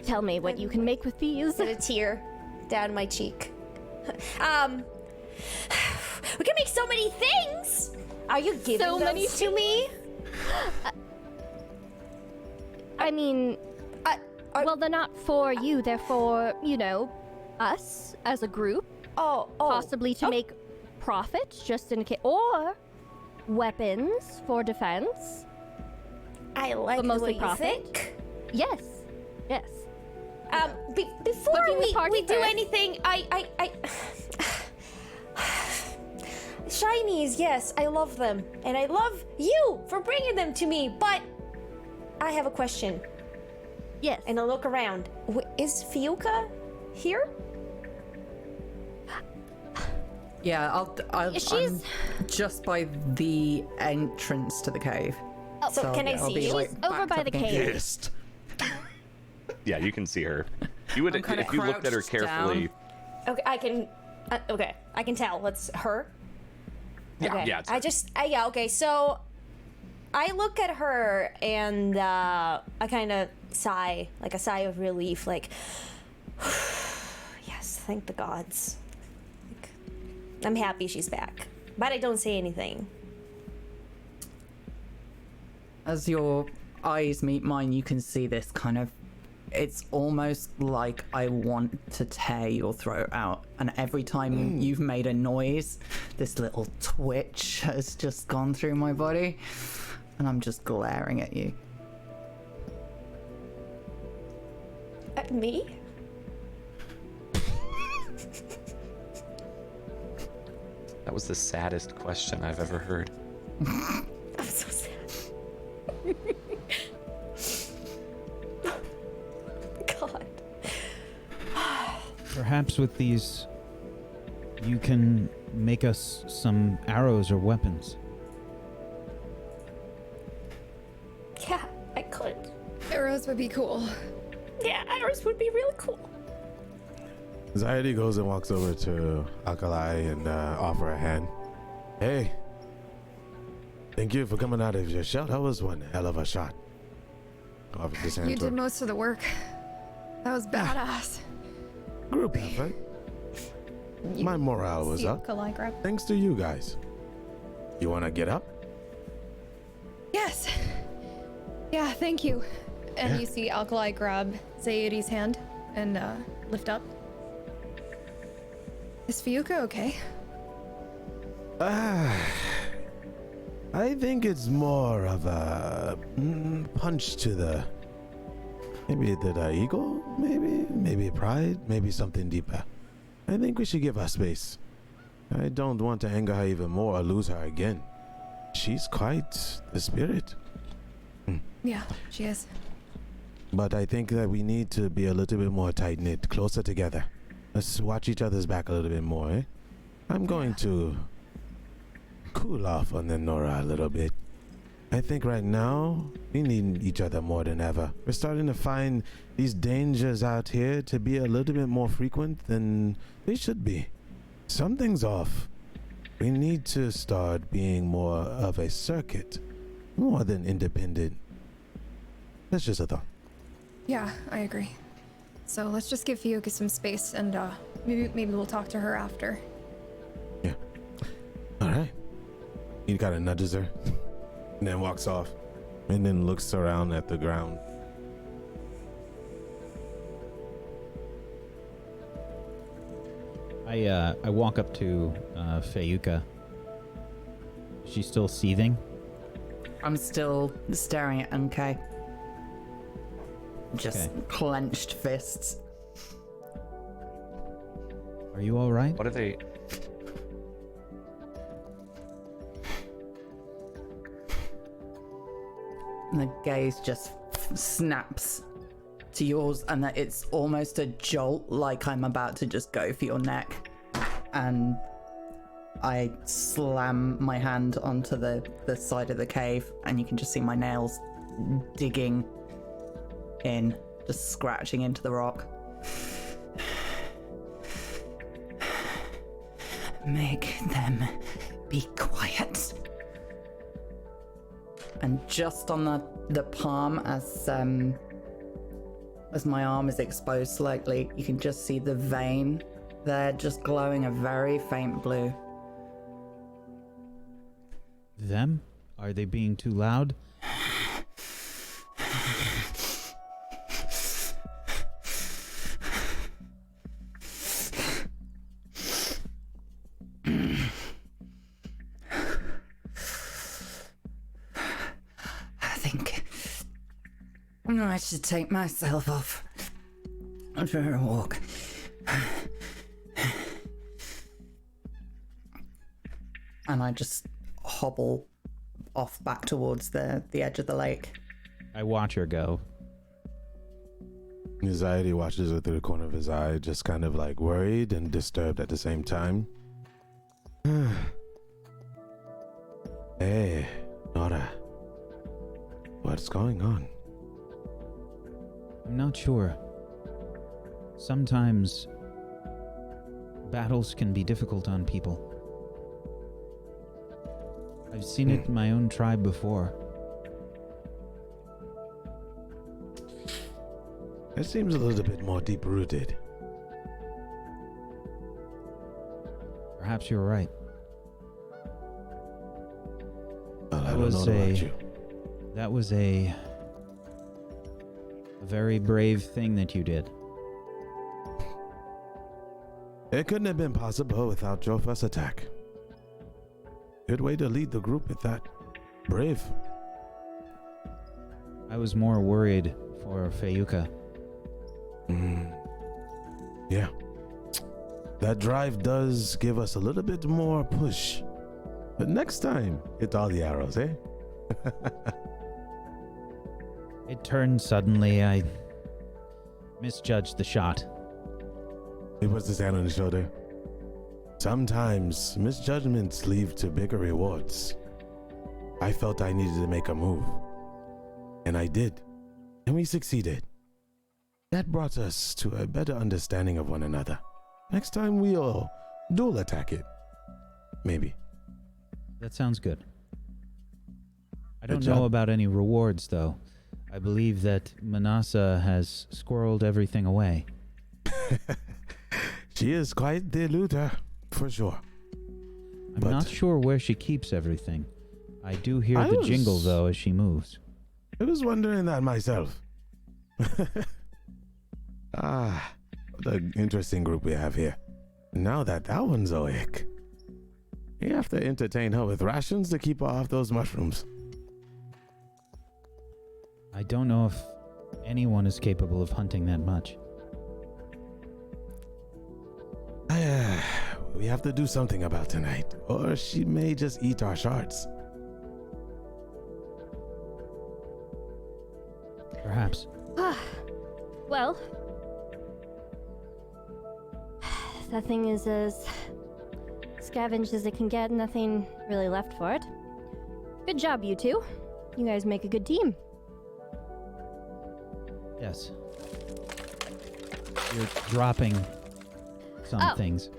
Speaker 4: Tell me what you can make with these.
Speaker 2: Get a tear down my cheek. We can make so many things. Are you giving
Speaker 4: So
Speaker 2: those
Speaker 4: many
Speaker 2: to me?
Speaker 4: I mean, well, they're not for you. They're for, us as a group. Possibly to make profit, just in case, or weapons for defense.
Speaker 2: I like
Speaker 4: But
Speaker 2: the
Speaker 4: mostly
Speaker 2: way you
Speaker 4: profit?
Speaker 2: think.
Speaker 4: Yes.
Speaker 2: Before
Speaker 4: Looking the party
Speaker 2: we do
Speaker 4: first.
Speaker 2: anything, Shinies, yes, I love them. And I love you for bringing them to me, but I have a question.
Speaker 4: Yes.
Speaker 2: And I look around. Is Fiuka here?
Speaker 3: Yeah, I'm
Speaker 4: She's-
Speaker 3: just by the entrance to the cave.
Speaker 2: So can I
Speaker 3: I'll
Speaker 2: see
Speaker 3: be,
Speaker 2: you?
Speaker 3: like,
Speaker 4: She's over
Speaker 3: back
Speaker 4: by
Speaker 3: up
Speaker 4: the
Speaker 3: against
Speaker 4: cave.
Speaker 3: you.
Speaker 5: Pissed.
Speaker 1: Yeah, you can see her. You would
Speaker 3: I'm kinda
Speaker 1: if you looked at her
Speaker 3: crouched
Speaker 1: carefully.
Speaker 3: down.
Speaker 2: Okay, I can tell. That's her.
Speaker 1: Yeah,
Speaker 2: Okay.
Speaker 1: yeah. It's her.
Speaker 2: Yeah, okay. So I look at her and I kind of sigh, like a sigh of relief, like, yes, thank the gods. Like, I'm happy she's back, but I don't say anything.
Speaker 3: As your eyes meet mine, you can see this kind of. It's almost like I want to tear your throat out. And every time you've made a noise, this little twitch has just gone through my body. And I'm just glaring at you.
Speaker 2: At me?
Speaker 1: That was the saddest question I've ever heard.
Speaker 2: I'm so sad. God.
Speaker 6: Perhaps with these, you can make us some arrows or weapons.
Speaker 2: Yeah, I could.
Speaker 7: Arrows would be cool.
Speaker 2: Yeah, Iris would be really cool.
Speaker 5: Anxiety goes and walks over to Alkali and offer a hand. Hey, thank you for coming out of your shell. That was one hell of a shot. Offers his hand
Speaker 7: You
Speaker 5: to
Speaker 7: did
Speaker 5: her.
Speaker 7: most of the work. That was badass.
Speaker 5: Group effort. My morale was up.
Speaker 7: Grab.
Speaker 5: Thanks to you guys. You want to get up?
Speaker 7: Yes. Yeah, thank you. And
Speaker 5: Yeah.
Speaker 7: you see Alkali grab Zayidi's hand and lift up. Is Fiuka okay?
Speaker 5: I think it's more of a punch to the. Maybe the ego? Maybe pride? Maybe something deeper. I think we should give her space. I don't want to anger her even more or lose her again. She's quite the spirit.
Speaker 7: Yeah, she is.
Speaker 5: But I think that we need to be a little bit more tight-knit, closer together. Let's watch each other's back a little bit more, eh? I'm going to cool off on the Nora a little bit. I think right now, we need each other more than ever. We're starting to find these dangers out here to be a little bit more frequent than they should be. Something's off. We need to start being more of a circuit, more than independent. That's just a thought.
Speaker 7: Yeah, I agree. So let's just give Fiuka some space and maybe we'll talk to her after.
Speaker 5: Yeah. All right. He kind of nudges her and then walks off and then looks around at the ground.
Speaker 6: I walk up to Fayuka. She's still seething.
Speaker 3: I'm still staring at Imke. Just
Speaker 6: Okay.
Speaker 3: clenched fists.
Speaker 6: Are you all right?
Speaker 1: What are they?
Speaker 3: And the gaze just snaps to yours, and that it's almost a jolt, like I'm about to just go for your neck. And I slam my hand onto the side of the cave, and you can just see my nails digging in, just scratching into the rock. Make them be quiet. And just on the palm, as my arm is exposed slightly, you can just see the vein there, just glowing a very faint blue.
Speaker 6: Them? Are they being too loud?
Speaker 3: I think I should take myself off for a walk. And I just hobble off back towards the edge of the lake.
Speaker 6: I watch her go.
Speaker 5: Anxiety watches her through the corner of his eye, just kind of like worried and disturbed at the same time. Hey, Nora. What's going on?
Speaker 6: I'm not sure. Sometimes battles can be difficult on people. I've seen it in my own tribe before.
Speaker 5: It seems a little bit more deep-rooted.
Speaker 6: Perhaps you're right.
Speaker 5: Well, I don't know about you.
Speaker 6: That was a very brave thing that you did.
Speaker 5: It couldn't have been possible without your first attack. Good way to lead the group with that. Brave.
Speaker 6: I was more worried for Fayuka.
Speaker 5: Yeah. That drive does give us a little bit more push. But next time, hit all the arrows, eh?
Speaker 6: It turned suddenly. I misjudged the shot.
Speaker 5: He puts his hand on his shoulder. Sometimes misjudgments lead to bigger rewards. I felt I needed to make a move. And I did. And we succeeded. That brought us to a better understanding of one another. Next time we'll dual attack it. Maybe.
Speaker 6: That sounds good. I
Speaker 5: Good
Speaker 6: don't
Speaker 5: job.
Speaker 6: know about any rewards, though. I believe that Manasa has squirreled everything away.
Speaker 5: She is quite the looter, for sure.
Speaker 6: I'm
Speaker 5: But-
Speaker 6: not sure where she keeps everything. I do hear
Speaker 5: I
Speaker 6: the
Speaker 5: was-
Speaker 6: jingle, though, as she moves.
Speaker 5: I was wondering that myself. What an interesting group we have here. Now that one's awake, you have to entertain her with rations to keep her off those mushrooms.
Speaker 6: I don't know if anyone is capable of hunting that much.
Speaker 5: We have to do something about tonight, or she may just eat our shards.
Speaker 6: Perhaps.
Speaker 4: Well, that thing is as scavenged as it can get. Nothing really left for it. Good job, you two. You guys make a good team.
Speaker 6: Yes. You're dropping some
Speaker 4: Oh.
Speaker 6: things.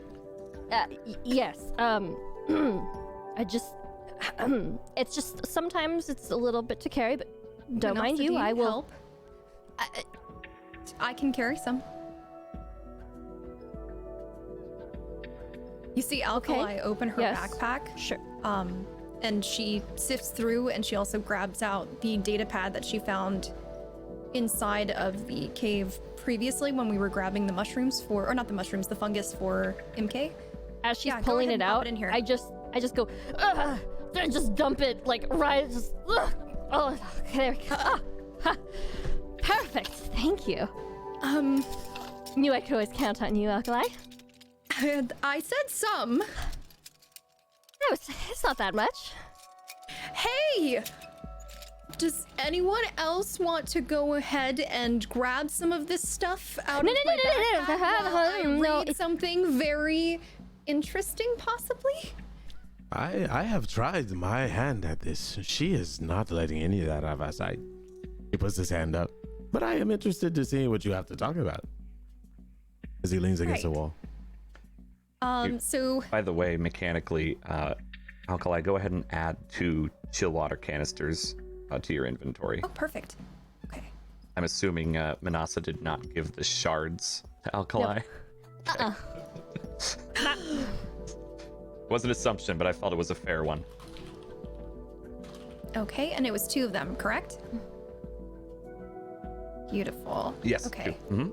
Speaker 4: Yes. I just, it's just sometimes it's a little bit to carry, but don't mind
Speaker 7: Manasa,
Speaker 4: you.
Speaker 7: do
Speaker 4: I will.
Speaker 7: help? I can carry some. You see Alkali open her
Speaker 4: Yes.
Speaker 7: backpack,
Speaker 4: Sure.
Speaker 7: and she sifts through, and she also grabs out the data pad that she found inside of the cave previously when we were grabbing the mushrooms for, or not the mushrooms, the fungus for Imke.
Speaker 4: As she's
Speaker 7: Yeah, go
Speaker 4: pulling
Speaker 7: ahead
Speaker 4: it
Speaker 7: and pop
Speaker 4: out,
Speaker 7: it in here.
Speaker 4: I just go, ugh, then just dump it like right, just, ugh. Oh, okay, there we go. Ah, ha. Perfect. Thank you. Knew I could always count on you, Alkali.
Speaker 7: I said some.
Speaker 4: No, it's not that much.
Speaker 7: Hey! Does anyone else want to go ahead and grab some of this stuff out
Speaker 4: No,
Speaker 7: of
Speaker 4: no,
Speaker 7: my
Speaker 4: no, no, no,
Speaker 7: backpack
Speaker 4: no,
Speaker 7: while I
Speaker 4: no,
Speaker 7: read
Speaker 4: it's-
Speaker 7: something very interesting, possibly?
Speaker 5: I have tried my hand at this. She is not letting any of that out of our sight. He puts his hand up. But I am interested to see what you have to talk about. As he leans against the
Speaker 7: Right.
Speaker 5: wall.
Speaker 7: So
Speaker 1: By the way, mechanically, Alkali, go ahead and add 2 chill water canisters to your inventory.
Speaker 7: oh, perfect. Okay.
Speaker 1: I'm assuming Manasa did not give the shards to Alkali. Was an assumption, but I felt it was a fair one.
Speaker 7: Okay, and it was 2 of them, correct? Beautiful.
Speaker 1: Yes.
Speaker 7: Okay.
Speaker 1: Mm-hmm.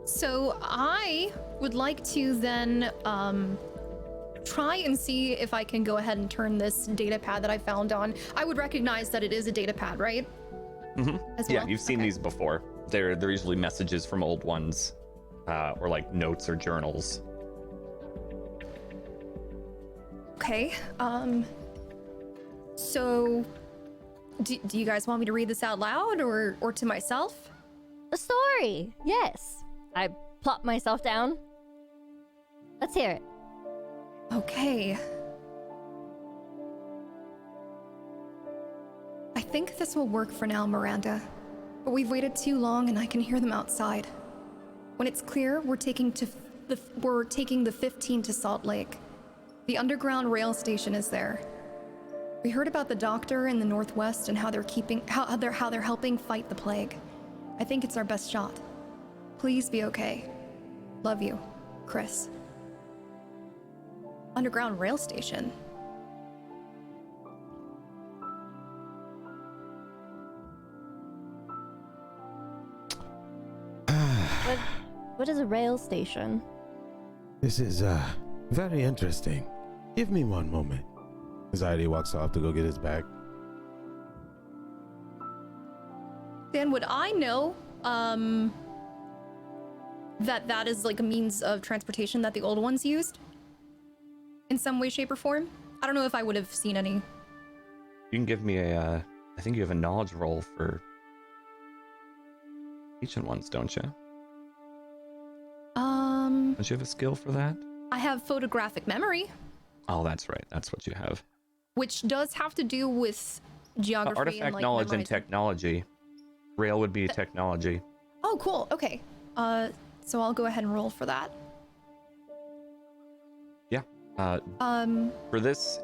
Speaker 7: So I would like to then try and see if I can go ahead and turn this data pad that I found on. I would recognize that it is a data pad, right?
Speaker 1: Mm-hmm.
Speaker 7: As
Speaker 1: Yeah,
Speaker 7: well?
Speaker 1: you've seen
Speaker 7: Okay.
Speaker 1: these before. They're usually messages from old ones, or like notes or journals.
Speaker 7: Okay. So do you guys want me to read this out loud or to myself?
Speaker 4: A story. Yes. I plop myself down. Let's hear it.
Speaker 7: Okay. I think this will work for now, Miranda. But we've waited too long and I can hear them outside. When it's clear, we're taking the 15 to Salt Lake. The underground rail station is there. We heard about the doctor in the Northwest and how they're helping fight the plague. I think it's our best shot. Please be okay. Love you, Chris. Underground rail station.
Speaker 4: What is a rail station?
Speaker 5: This is very interesting. Give me one moment. Anxiety walks off to go get his bag.
Speaker 7: Dan, would I know that is like a means of transportation that the old ones used? In some way, shape, or form? I don't know if I would have seen any.
Speaker 1: You can give me a, I think you have a knowledge roll for ancient ones, don't you? Don't you have a skill for that?
Speaker 7: I have photographic memory,
Speaker 1: Oh, that's right. That's what you have.
Speaker 7: which does have to do with geography
Speaker 1: Artifact
Speaker 7: and like
Speaker 1: knowledge and
Speaker 7: memorizing.
Speaker 1: technology. Rail would be technology.
Speaker 7: Oh, cool. Okay. So I'll go ahead and roll for that.
Speaker 1: Yeah. For this,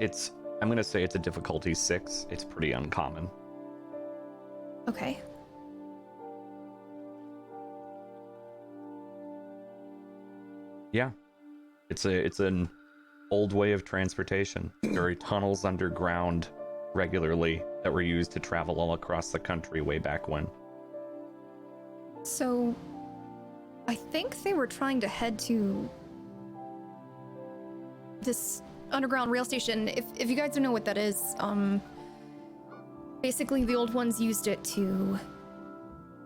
Speaker 1: I'm gonna say it's a difficulty 6. It's pretty uncommon.
Speaker 7: Okay.
Speaker 1: Yeah. It's an old way of transportation. There are tunnels underground regularly that were used to travel all across the country way back when.
Speaker 7: So, I think they were trying to head to this underground rail station. If you guys don't know what that is, basically the old ones used it to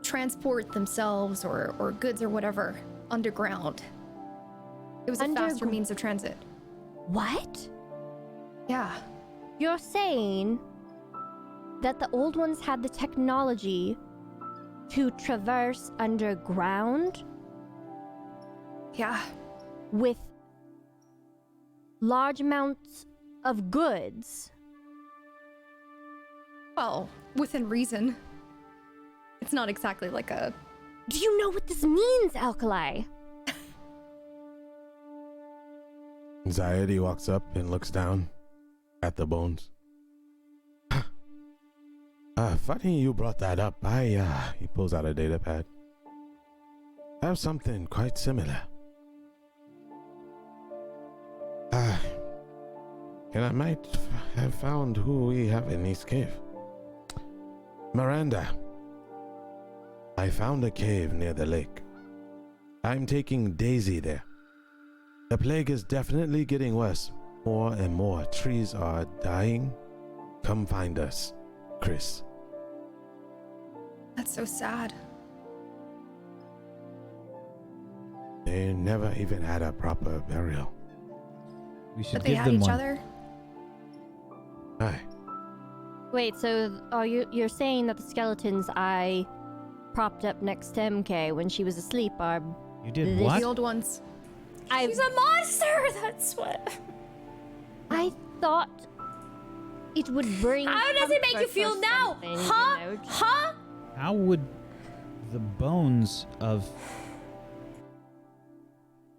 Speaker 7: transport themselves or goods or whatever underground. It was a faster means of transit.
Speaker 4: What?
Speaker 7: Yeah.
Speaker 4: You're saying that the old ones had the technology to traverse underground
Speaker 7: Yeah.
Speaker 4: with large amounts of goods?
Speaker 7: Well, within reason. It's not exactly like a...
Speaker 4: Do you know what this means, Alkali?
Speaker 5: Anxiety walks up and looks down at the bones. Funny you brought that up. He pulls out a data pad. I have something quite similar. And I might have found who we have in this cave. Miranda, I found a cave near the lake. I'm taking Daisy there. The plague is definitely getting worse. More and more trees are dying. Come find us, Chris.
Speaker 7: That's so sad.
Speaker 5: They never even had a proper burial.
Speaker 6: We should
Speaker 7: But they
Speaker 6: give
Speaker 7: had
Speaker 6: them
Speaker 7: each
Speaker 6: one.
Speaker 7: other?
Speaker 5: Aye.
Speaker 4: Wait, so you're saying that the skeletons I propped up next to MK when she was asleep are...
Speaker 6: You did
Speaker 4: This-
Speaker 6: what?
Speaker 7: The old ones.
Speaker 2: She's a monster. That's what.
Speaker 4: I thought it would bring...
Speaker 2: How does it make you
Speaker 4: comfort
Speaker 2: feel
Speaker 4: or
Speaker 2: now?
Speaker 4: something,
Speaker 2: Huh?
Speaker 4: you know?
Speaker 2: Huh?
Speaker 6: How would the bones of...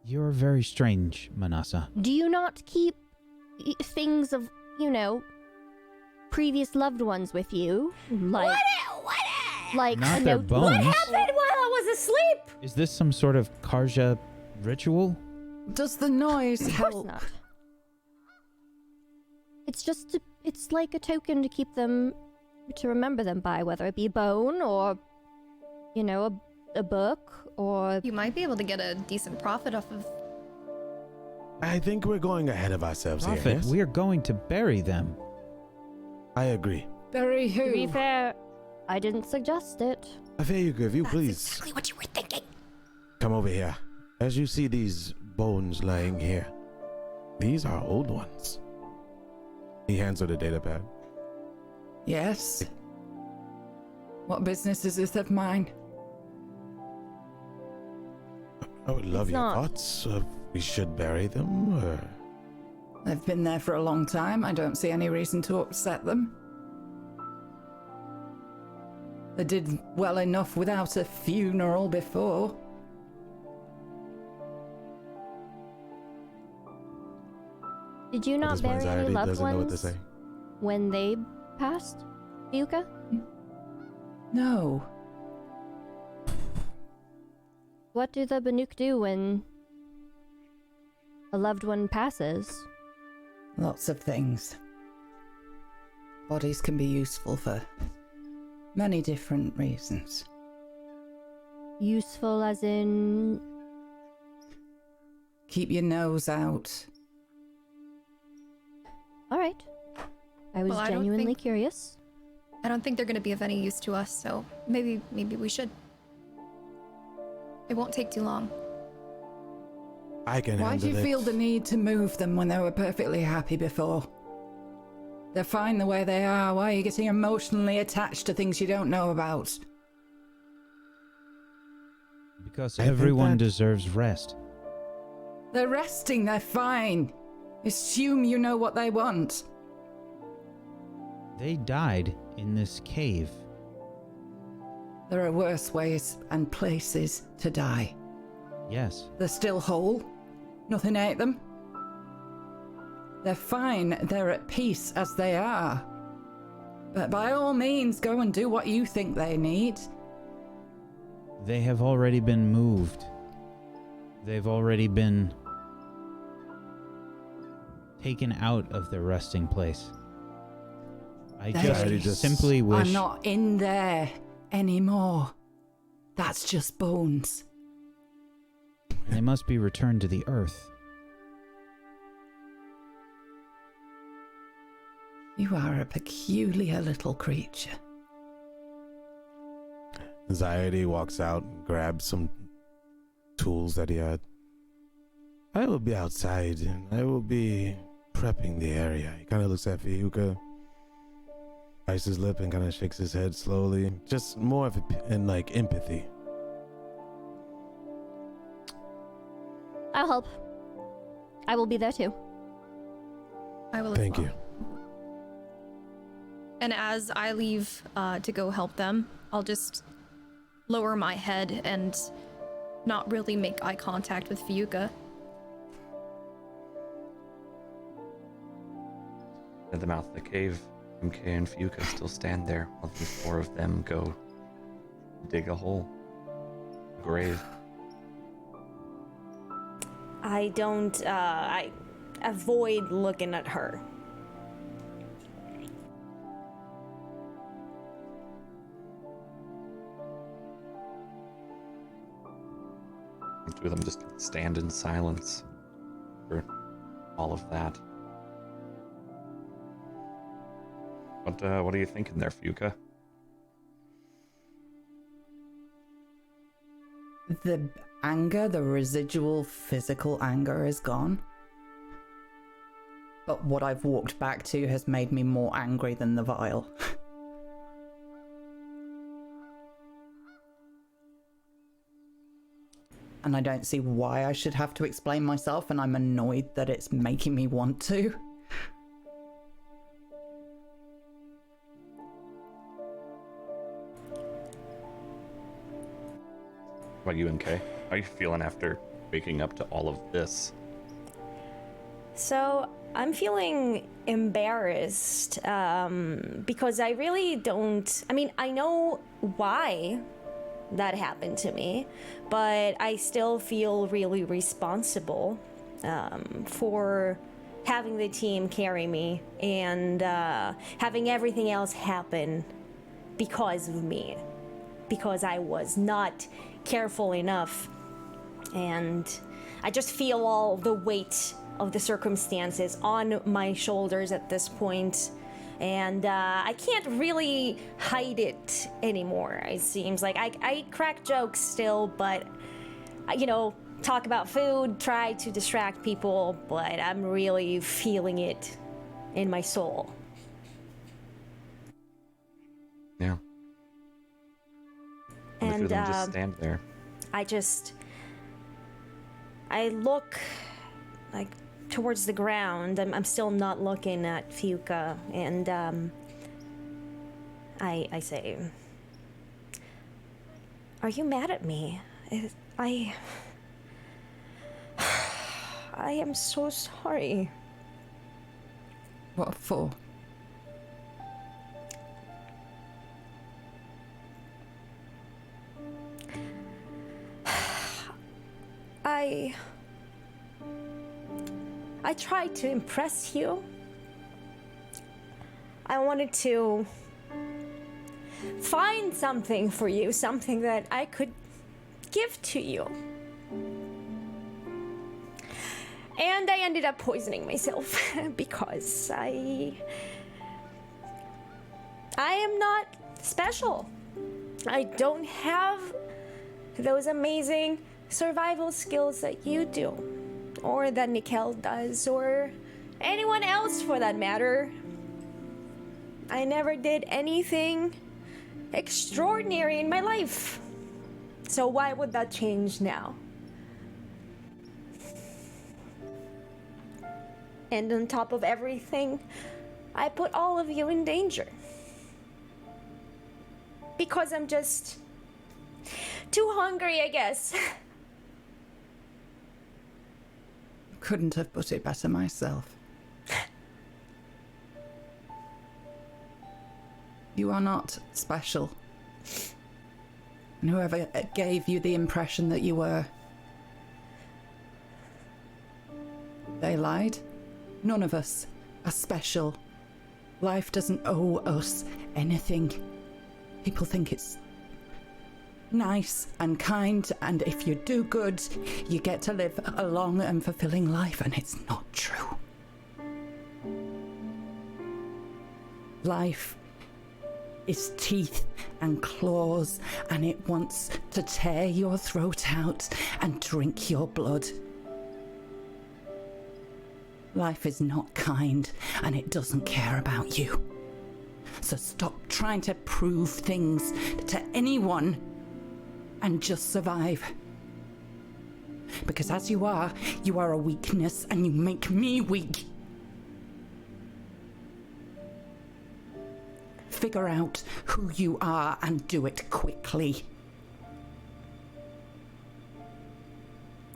Speaker 6: You're very strange, Manasa.
Speaker 4: Do you not keep things of, previous loved ones with you? Like, like
Speaker 6: Not
Speaker 4: a
Speaker 6: their
Speaker 4: notebook?
Speaker 6: bones.
Speaker 2: What happened while I was asleep?
Speaker 6: Is this some sort of Karja ritual?
Speaker 3: Does the noise
Speaker 4: Of course
Speaker 3: help?
Speaker 4: not. It's just It's like a token to keep them, to remember them by, whether it be bone or, you know, a book or...
Speaker 7: You might be able to get a decent profit off of...
Speaker 5: I think we're going ahead of ourselves here.
Speaker 6: Prophet,
Speaker 5: Yes?
Speaker 6: we're going to bury them.
Speaker 5: I agree.
Speaker 3: Bury
Speaker 4: To be
Speaker 3: who?
Speaker 4: fair, I didn't suggest it.
Speaker 5: Afeyuka, if you
Speaker 2: That's
Speaker 5: please
Speaker 2: exactly what you were thinking.
Speaker 5: come over here. As you see these bones lying here, these are old ones. He hands her the data pad.
Speaker 3: Yes. What business is this of mine?
Speaker 5: I would love
Speaker 4: It's
Speaker 5: your
Speaker 4: not.
Speaker 5: thoughts. We should bury them, or...
Speaker 3: They've been there for a long time. I don't see any reason to upset them. They did well enough without a funeral before.
Speaker 4: Did you
Speaker 5: At
Speaker 4: not
Speaker 5: this point,
Speaker 4: bury any
Speaker 5: Anxiety
Speaker 4: loved
Speaker 5: doesn't know what to
Speaker 4: ones
Speaker 5: say.
Speaker 4: when they passed, Yuka?
Speaker 3: No.
Speaker 4: What do the Banuk do when a loved one passes?
Speaker 3: Lots of things. Bodies can be useful for many different reasons.
Speaker 4: Useful as in...
Speaker 3: Keep your nose out.
Speaker 4: Alright. I was
Speaker 7: Well, I don't
Speaker 4: genuinely
Speaker 7: think-
Speaker 4: curious.
Speaker 7: I don't think they're going to be of any use to us, so maybe we should. It won't take too long.
Speaker 5: I can
Speaker 3: Why do
Speaker 5: handle
Speaker 3: you
Speaker 5: it.
Speaker 3: feel the need to move them when they were perfectly happy before? They're fine the way they are. Why are you getting emotionally attached to things you don't know about?
Speaker 6: Because
Speaker 5: I think
Speaker 6: everyone
Speaker 5: that-
Speaker 6: deserves rest.
Speaker 3: They're resting, they're fine. Assume you know what they want.
Speaker 6: They died in this cave.
Speaker 3: There are worse ways and places to die.
Speaker 6: Yes.
Speaker 3: They're still whole. Nothing ate them. They're fine. They're at peace as they are. But by all means, go and do what you think they need.
Speaker 6: They have already been moved. They've already been taken out of their resting place. I
Speaker 3: They
Speaker 6: just simply wish...
Speaker 3: are not in there anymore. That's just bones.
Speaker 6: They must be returned to the earth.
Speaker 3: You are a peculiar little creature.
Speaker 5: Anxiety walks out and grabs some tools that he had. I will be outside and I will be prepping the area. He kind of looks at Fiyuka, bites his lip and kind of shakes his head slowly. Just more of like empathy.
Speaker 4: I'll help. I will be there too.
Speaker 7: I will as
Speaker 5: Thank
Speaker 7: well.
Speaker 5: you.
Speaker 7: And as I leave to go help them, I'll just lower my head and not really make eye contact with Fiyuka.
Speaker 1: At the mouth of the cave, Imke and Fuka still stand there while the four of them go dig a hole. A grave.
Speaker 2: I don't, I avoid looking at her.
Speaker 1: The two of them just stand in silence for all of that. What are you thinking there, Fuka?
Speaker 3: The anger, the residual physical anger is gone. But what I've walked back to has made me more angry than the vial. And I don't see why I should have to explain myself, and I'm annoyed that it's making me want to.
Speaker 1: What about you, Imke? How are you feeling after waking up to all of this?
Speaker 2: So I'm feeling embarrassed because I really don't. I mean, I know why that happened to me, but I still feel really responsible for having the team carry me and having everything else happen because of me, because I was not careful enough. And I just feel all the weight of the circumstances on my shoulders at this point. And I can't really hide it anymore. It seems like I crack jokes still, but, talk about food, try to distract people, but I'm really feeling it in my soul.
Speaker 1: Yeah.
Speaker 2: And
Speaker 1: the feeling just stand there.
Speaker 2: I look like towards the ground. I'm still not looking at Fuka, and I say, "Are you mad at me? I am so sorry."
Speaker 3: What for?
Speaker 2: I tried to impress you. I wanted to find something for you, something that I could give to you. And I ended up poisoning myself because I am not special. I don't have those amazing survival skills that you do, or that Nickel does, or anyone else for that matter. I never did anything extraordinary in my life. So why would that change now? And on top of everything, I put all of you in danger. Because I'm just too hungry, I guess.
Speaker 3: Couldn't have put it better myself. You are not special. And whoever gave you the impression that you were, they lied. None of us are special. Life doesn't owe us anything. People think it's nice and kind, and if you do good, you get to live a long and fulfilling life, and it's not true. Life is teeth and claws, and it wants to tear your throat out and drink your blood. Life is not kind, and it doesn't care about you. So stop trying to prove things to anyone and just survive. Because as you are a weakness, and you make me weak. Figure out who you are and do it quickly.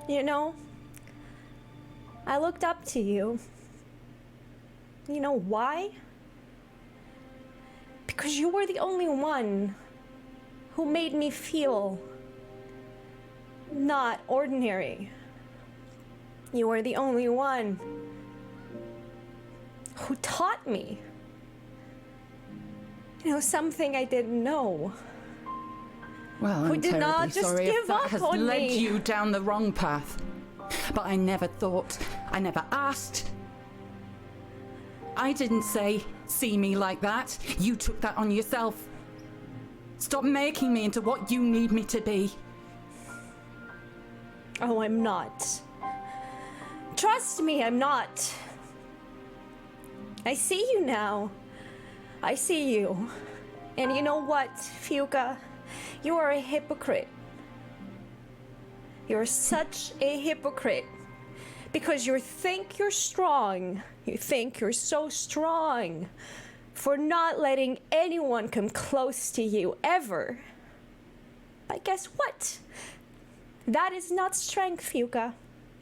Speaker 2: You know, I looked up to you. You know why? Because you were the only one who made me feel not ordinary. You were the only one who taught me, something I didn't know.
Speaker 3: Well,
Speaker 2: Who
Speaker 3: I'm
Speaker 2: did not
Speaker 3: terribly
Speaker 2: just
Speaker 3: sorry
Speaker 2: give
Speaker 3: if that
Speaker 2: up
Speaker 3: has
Speaker 2: on
Speaker 3: led
Speaker 2: me.
Speaker 3: you down the wrong path. But I never thought, I never asked. I didn't say, see me like that. You took that on yourself. Stop making me into what you need me to be.
Speaker 2: Oh, I'm not. Trust me, I'm not. I see you now. I see you. And you know what, Fuka? You are a hypocrite. You're such a hypocrite. Because you think you're strong. You think you're so strong for not letting anyone come close to you ever. But guess what? That is not strength, Fuka.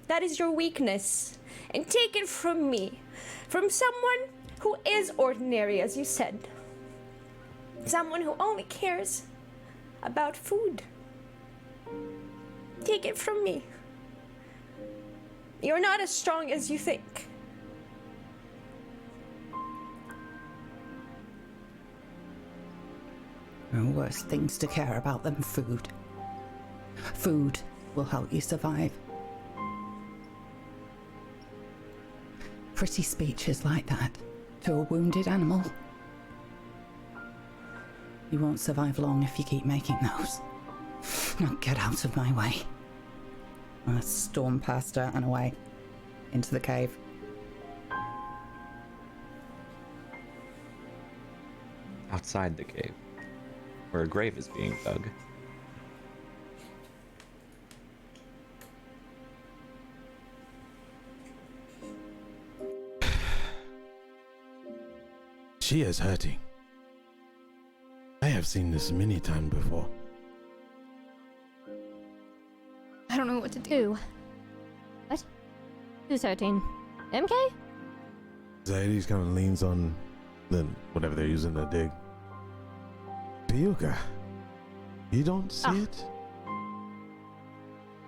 Speaker 2: That is your weakness. And take it from me. From someone who is ordinary, as you said. Someone who only cares about food. Take it from me. You're not as strong as you think.
Speaker 3: There are worse things to care about than food. Food will help you survive. Pretty speech is like that to a wounded animal. You won't survive long if you keep making those. Now get out of my way. I storm past her and away into the cave.
Speaker 1: Outside the cave, where a grave is being dug.
Speaker 5: She is hurting. I have seen this many times before.
Speaker 7: I don't know what to do.
Speaker 4: Who? What? Who's hurting? MK?
Speaker 5: Zaides kind of leans on the whatever they're using to dig. Piyuka, you don't see it?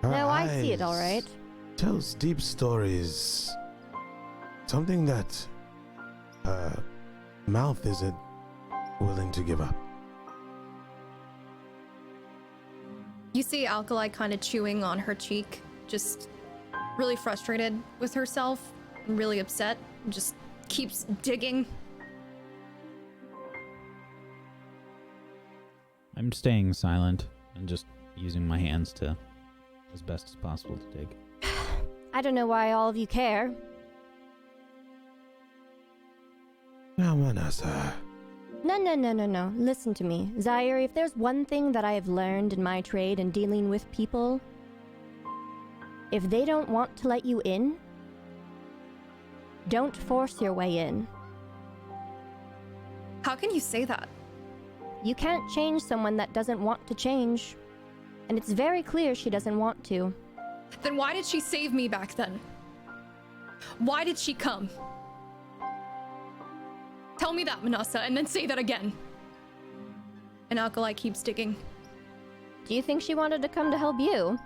Speaker 5: Her
Speaker 4: No, I see it all
Speaker 5: eyes
Speaker 4: right.
Speaker 5: Tells deep stories. Something that her mouth isn't willing to give up.
Speaker 7: You see Alkali kind of chewing on her cheek, just really frustrated with herself, and really upset, and just keeps digging.
Speaker 6: I'm staying silent and just using my hands to, as best as possible, to dig.
Speaker 4: I don't know why all of you care.
Speaker 5: Now, Manasa.
Speaker 4: No. Listen to me. Zaire, if there's one thing that I have learned in my trade and dealing with people, if they don't want to let you in, don't force your way in.
Speaker 7: How can you say that?
Speaker 4: You can't change someone that doesn't want to change. And it's very clear she doesn't want to.
Speaker 7: Then why did she save me back then? Why did she come? Tell me that, Manasa, and then say that again. And Alkali keeps digging.
Speaker 4: Do you think she wanted to come to help you?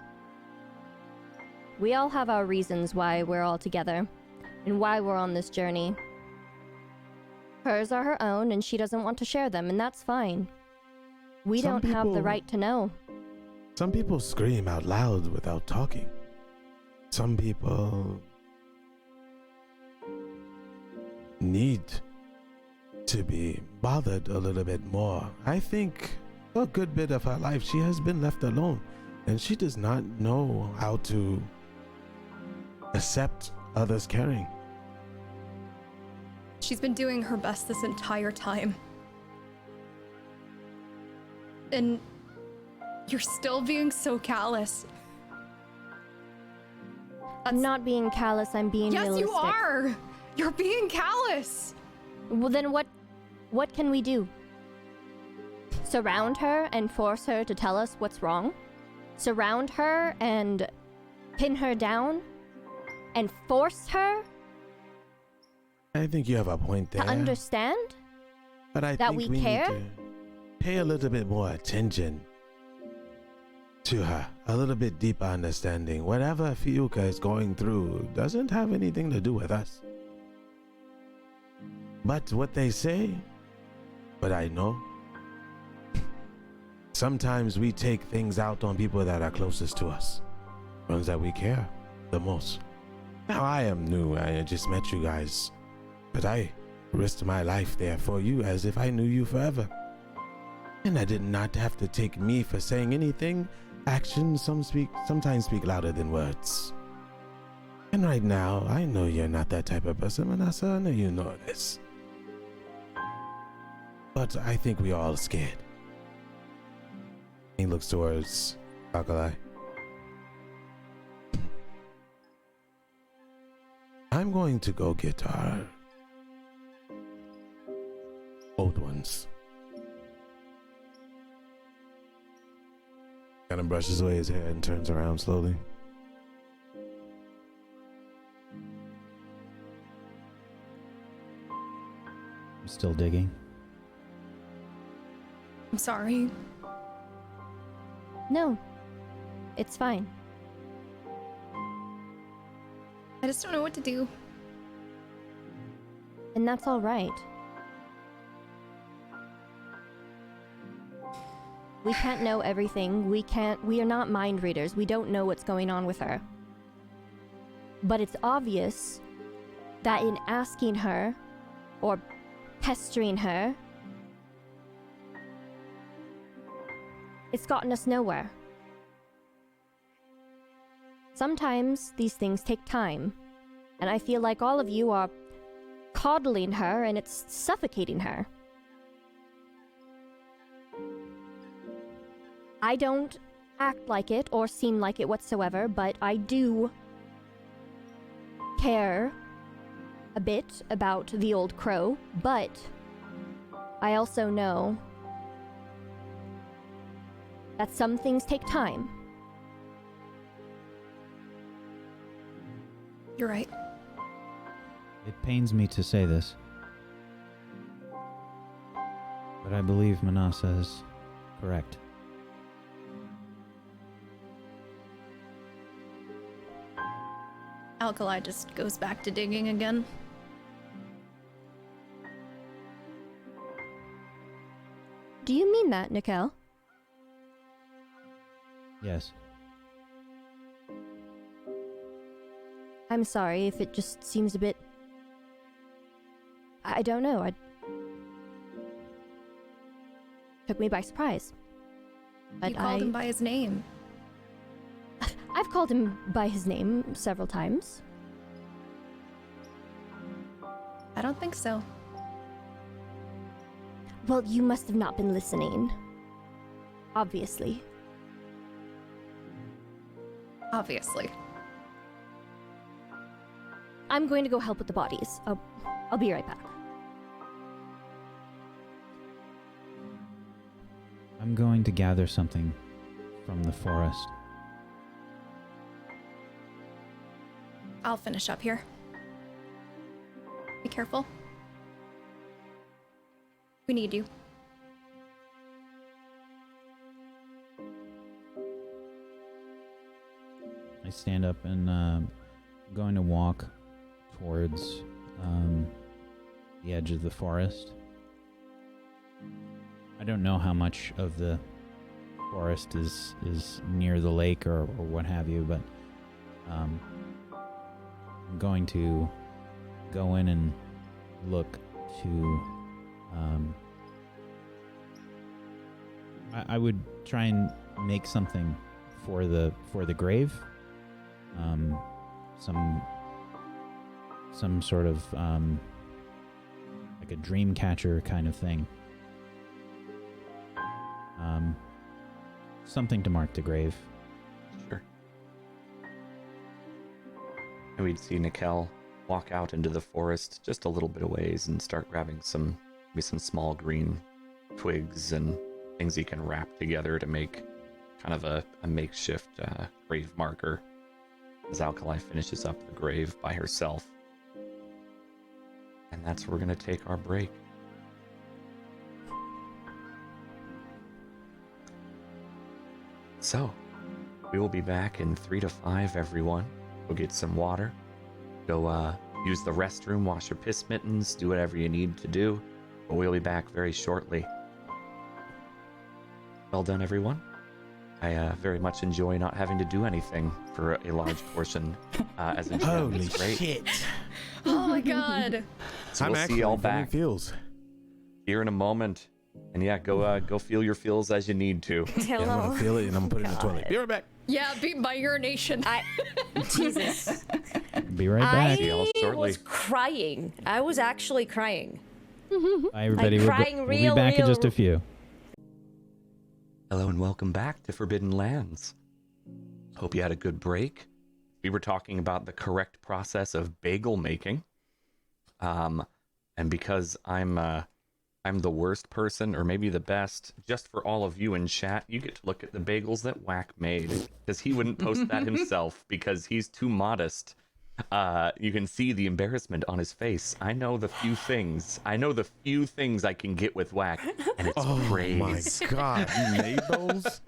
Speaker 4: We all have our reasons why we're all together, and why we're on this journey. Hers are her own, and she doesn't want to share them, and that's fine. We
Speaker 5: Some
Speaker 4: don't have the
Speaker 5: people-
Speaker 4: right to know.
Speaker 5: Some people scream out loud without talking. Some people need to be bothered a little bit more. I think a good bit of her life she has been left alone, and she does not know how to accept others caring.
Speaker 7: She's been doing her best this entire time. And you're still being so callous.
Speaker 4: I'm not being callous, I'm being
Speaker 7: Yes,
Speaker 4: realistic.
Speaker 7: you are! You're being callous!
Speaker 4: Well, then what can we do? Surround her and force her to tell us what's wrong? Surround her and pin her down? And force her
Speaker 5: I think you have a point there.
Speaker 4: to understand?
Speaker 5: but I
Speaker 4: that
Speaker 5: think
Speaker 4: we care?
Speaker 5: need to pay a little bit more attention to her, a little bit deeper understanding. Whatever Fiuka is going through doesn't have anything to do with us. But what they say, what I know, sometimes we take things out on people that are closest to us, ones that we care the most. Now, I am new, I just met you guys, but I risked my life there for you as if I knew you forever. And I did not have to take me for saying anything. Actions sometimes speak louder than words. And right now, I know you're not that type of person, Manasa. I know you know this. But I think we are all scared. He looks towards Alkali. I'm going to go get our old ones. Kind of brushes away his hair and turns around slowly.
Speaker 6: I'm still digging.
Speaker 7: I'm sorry.
Speaker 4: No. It's fine.
Speaker 7: I just don't know what to do.
Speaker 4: And that's all right. We can't know everything. We are not mind readers. We don't know what's going on with her. But it's obvious that in asking her or pestering her, it's gotten us nowhere. Sometimes these things take time, and I feel like all of you are coddling her and it's suffocating her. I don't act like it or seem like it whatsoever, but I do care a bit about the old crow, but I also know that some things take time.
Speaker 7: You're right.
Speaker 6: It pains me to say this, but I believe Manasa is correct.
Speaker 7: Alkali just goes back to digging again.
Speaker 4: Do you mean that, Nickel?
Speaker 6: Yes.
Speaker 4: I'm sorry if it just seems a bit... I don't know, took me by surprise. But
Speaker 7: You called him by his name.
Speaker 4: I've called him by his name several times.
Speaker 7: I don't think so.
Speaker 4: Well, you must have not been listening. Obviously.
Speaker 7: Obviously.
Speaker 4: I'm going to go help with the bodies. I'll be right back.
Speaker 6: I'm going to gather something from the forest.
Speaker 7: I'll finish up here. Be careful. We need you.
Speaker 6: I stand up and I'm going to walk towards the edge of the forest. I don't know how much of the forest is near the lake or what have you, but I'm going to go in and look to I would try and make something for the grave, some sort of like a dream catcher kind of thing, something to mark the grave.
Speaker 1: Sure. And we'd see Nickel walk out into the forest just a little bit of ways and start grabbing some small green twigs and things he can wrap together to make kind of a makeshift grave marker as Alkali finishes up the grave by herself. And that's where we're going to take our break. So, we will be back in 3 to 5, everyone. Go get some water. Go use the restroom, wash your piss mittens, do whatever you need to do. But we'll be back very shortly. Well done, everyone. I very much enjoy not having to do anything for a large portion as a GM.
Speaker 5: Holy
Speaker 1: It's great.
Speaker 5: shit!
Speaker 7: Oh my god.
Speaker 1: So
Speaker 5: I'm
Speaker 1: we'll see
Speaker 5: actually
Speaker 1: y'all
Speaker 5: feeling
Speaker 1: back
Speaker 5: feels.
Speaker 1: here in a moment. And yeah, go feel your feels as you need to.
Speaker 5: Yeah, I'm gonna feel it and I'm gonna put it in the toilet. Be right back.
Speaker 7: Yeah, beat by urination.
Speaker 2: Jesus.
Speaker 6: Be right back.
Speaker 1: See y'all
Speaker 2: I
Speaker 1: shortly.
Speaker 2: was crying. I was actually crying.
Speaker 6: Bye, everybody.
Speaker 2: Like
Speaker 6: We'll
Speaker 2: crying
Speaker 6: be back in
Speaker 2: real-
Speaker 6: just a few.
Speaker 1: Hello and welcome back to Forbidden Lands. Hope you had a good break. We were talking about the correct process of bagel making. And because I'm the worst person, or maybe the best, just for all of you in chat, you get to look at the bagels that Whack made, because he wouldn't post that himself because he's too modest. You can see the embarrassment on his face. I know the few things I can get with Whack, and it's praise.
Speaker 5: My God, you made those?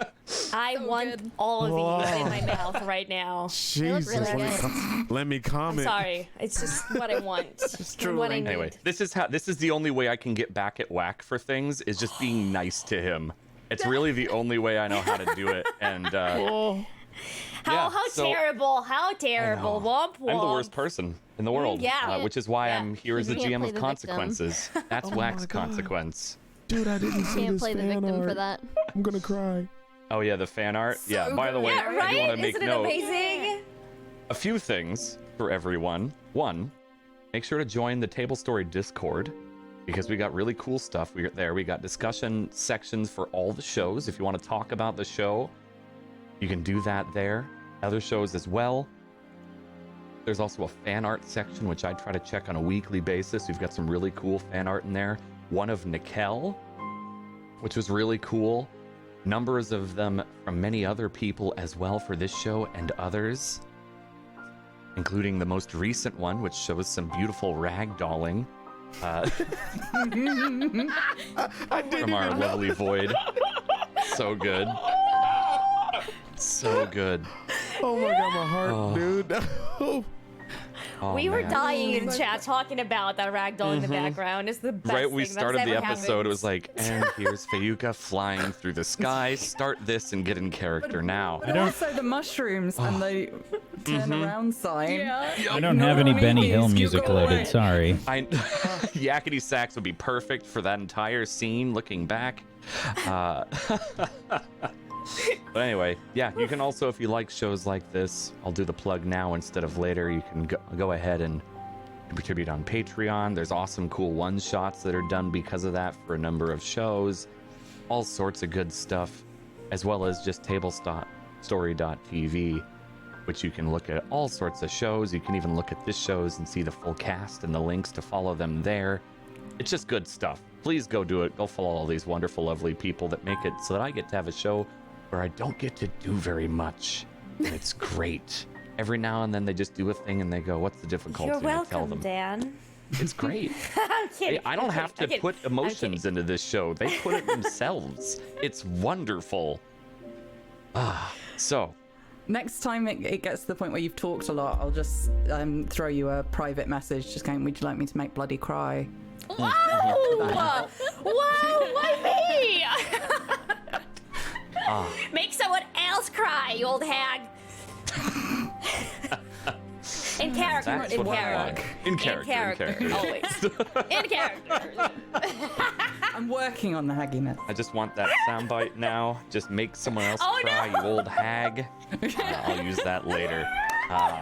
Speaker 2: I
Speaker 7: So
Speaker 2: want
Speaker 7: good.
Speaker 2: all of these
Speaker 5: Whoa.
Speaker 2: in my mouth right now.
Speaker 5: Jesus,
Speaker 2: really
Speaker 5: let me
Speaker 2: good.
Speaker 5: let me
Speaker 2: I'm
Speaker 5: comment.
Speaker 2: sorry. It's just what I want. It's
Speaker 5: true.
Speaker 2: what I need.
Speaker 1: Anyway, this is the only way I can get back at Whack for things, is just being nice to him. It's really the only way I know how to do it. And
Speaker 2: How
Speaker 1: so-
Speaker 2: terrible! How terrible! Womp womp.
Speaker 1: I'm the worst person in the world.
Speaker 2: yeah.
Speaker 1: Which is why
Speaker 4: Yeah.
Speaker 1: I'm here as the
Speaker 4: You can't
Speaker 1: GM
Speaker 4: play
Speaker 1: of
Speaker 4: the victim.
Speaker 1: Consequences. That's Wax Consequence.
Speaker 5: Dude, I didn't see
Speaker 4: Can't
Speaker 5: this
Speaker 4: play the
Speaker 5: fan
Speaker 4: victim for
Speaker 5: art.
Speaker 4: that.
Speaker 5: I'm gonna cry.
Speaker 1: Oh yeah, the fan art. Yeah. By the way,
Speaker 2: Yeah,
Speaker 1: I do
Speaker 2: right?
Speaker 1: want to make
Speaker 2: Isn't it
Speaker 1: note.
Speaker 2: amazing?
Speaker 1: A few things for everyone. One, make sure to join the Tablestory Discord because we got really cool stuff. We got discussion sections for all the shows. If you want to talk about the show, you can do that there. Other shows as well. There's also a fan art section, which I try to check on a weekly basis. We've got some really cool fan art in there. One of Nickel, which was really cool. Numbers of them from many other people as well for this show and others, including the most recent one, which shows some beautiful ragdolling from our lovely Void. So good. So good.
Speaker 5: Oh my god, my heart,
Speaker 1: Oh.
Speaker 5: dude.
Speaker 1: Oh,
Speaker 2: We were
Speaker 1: man.
Speaker 2: dying in chat talking about that ragdoll in the background. It's the best
Speaker 1: Right,
Speaker 2: thing
Speaker 1: we
Speaker 2: that's
Speaker 1: started the
Speaker 2: ever
Speaker 1: episode. It was
Speaker 2: happened.
Speaker 1: like, and here's Fayuka flying through the sky. Start this and get in character now.
Speaker 3: But also the mushrooms and the turn around sign.
Speaker 6: I don't have any Benny Hill
Speaker 3: Please, you
Speaker 6: music
Speaker 3: go
Speaker 6: loaded.
Speaker 3: away.
Speaker 6: Sorry.
Speaker 1: Yakety sax would be perfect for that entire scene. Looking back, but anyway, yeah, you can also, if you like shows like this, I'll do the plug now instead of later. You can go ahead and contribute on Patreon. There's awesome, cool one-shots that are done because of that for a number of shows. All sorts of good stuff, as well as just Tablestory.tv, which you can look at all sorts of shows. You can even look at this shows and see the full cast and the links to follow them there. It's just good stuff. Please go do it. Go follow all these wonderful, lovely people that make it so that I get to have a show where I don't get to do very much. And it's great. Every now and then they just do a thing and they go, what's the difficulty?
Speaker 2: You're
Speaker 1: And I tell
Speaker 2: welcome,
Speaker 1: them.
Speaker 2: Dan.
Speaker 1: It's great.
Speaker 2: I'm kidding.
Speaker 1: I don't have to
Speaker 2: I'm kidding.
Speaker 1: put
Speaker 2: I'm
Speaker 1: emotions
Speaker 2: kidding.
Speaker 1: into this show. They put it themselves. It's wonderful. So,
Speaker 3: Next time it gets to the point where you've talked a lot, I'll just throw you a private message just going, would you like me to make Bloody cry?
Speaker 2: Wow! Wow! Why me? Make someone else cry, you old hag. In character.
Speaker 1: that's
Speaker 2: In
Speaker 1: what I
Speaker 2: character.
Speaker 1: want. In character.
Speaker 2: Always. In character.
Speaker 3: I'm working on the hagginess.
Speaker 1: I just want that soundbite now. Just make someone else
Speaker 2: Oh,
Speaker 1: cry,
Speaker 2: no.
Speaker 1: you old hag. I'll use that later.
Speaker 2: Oh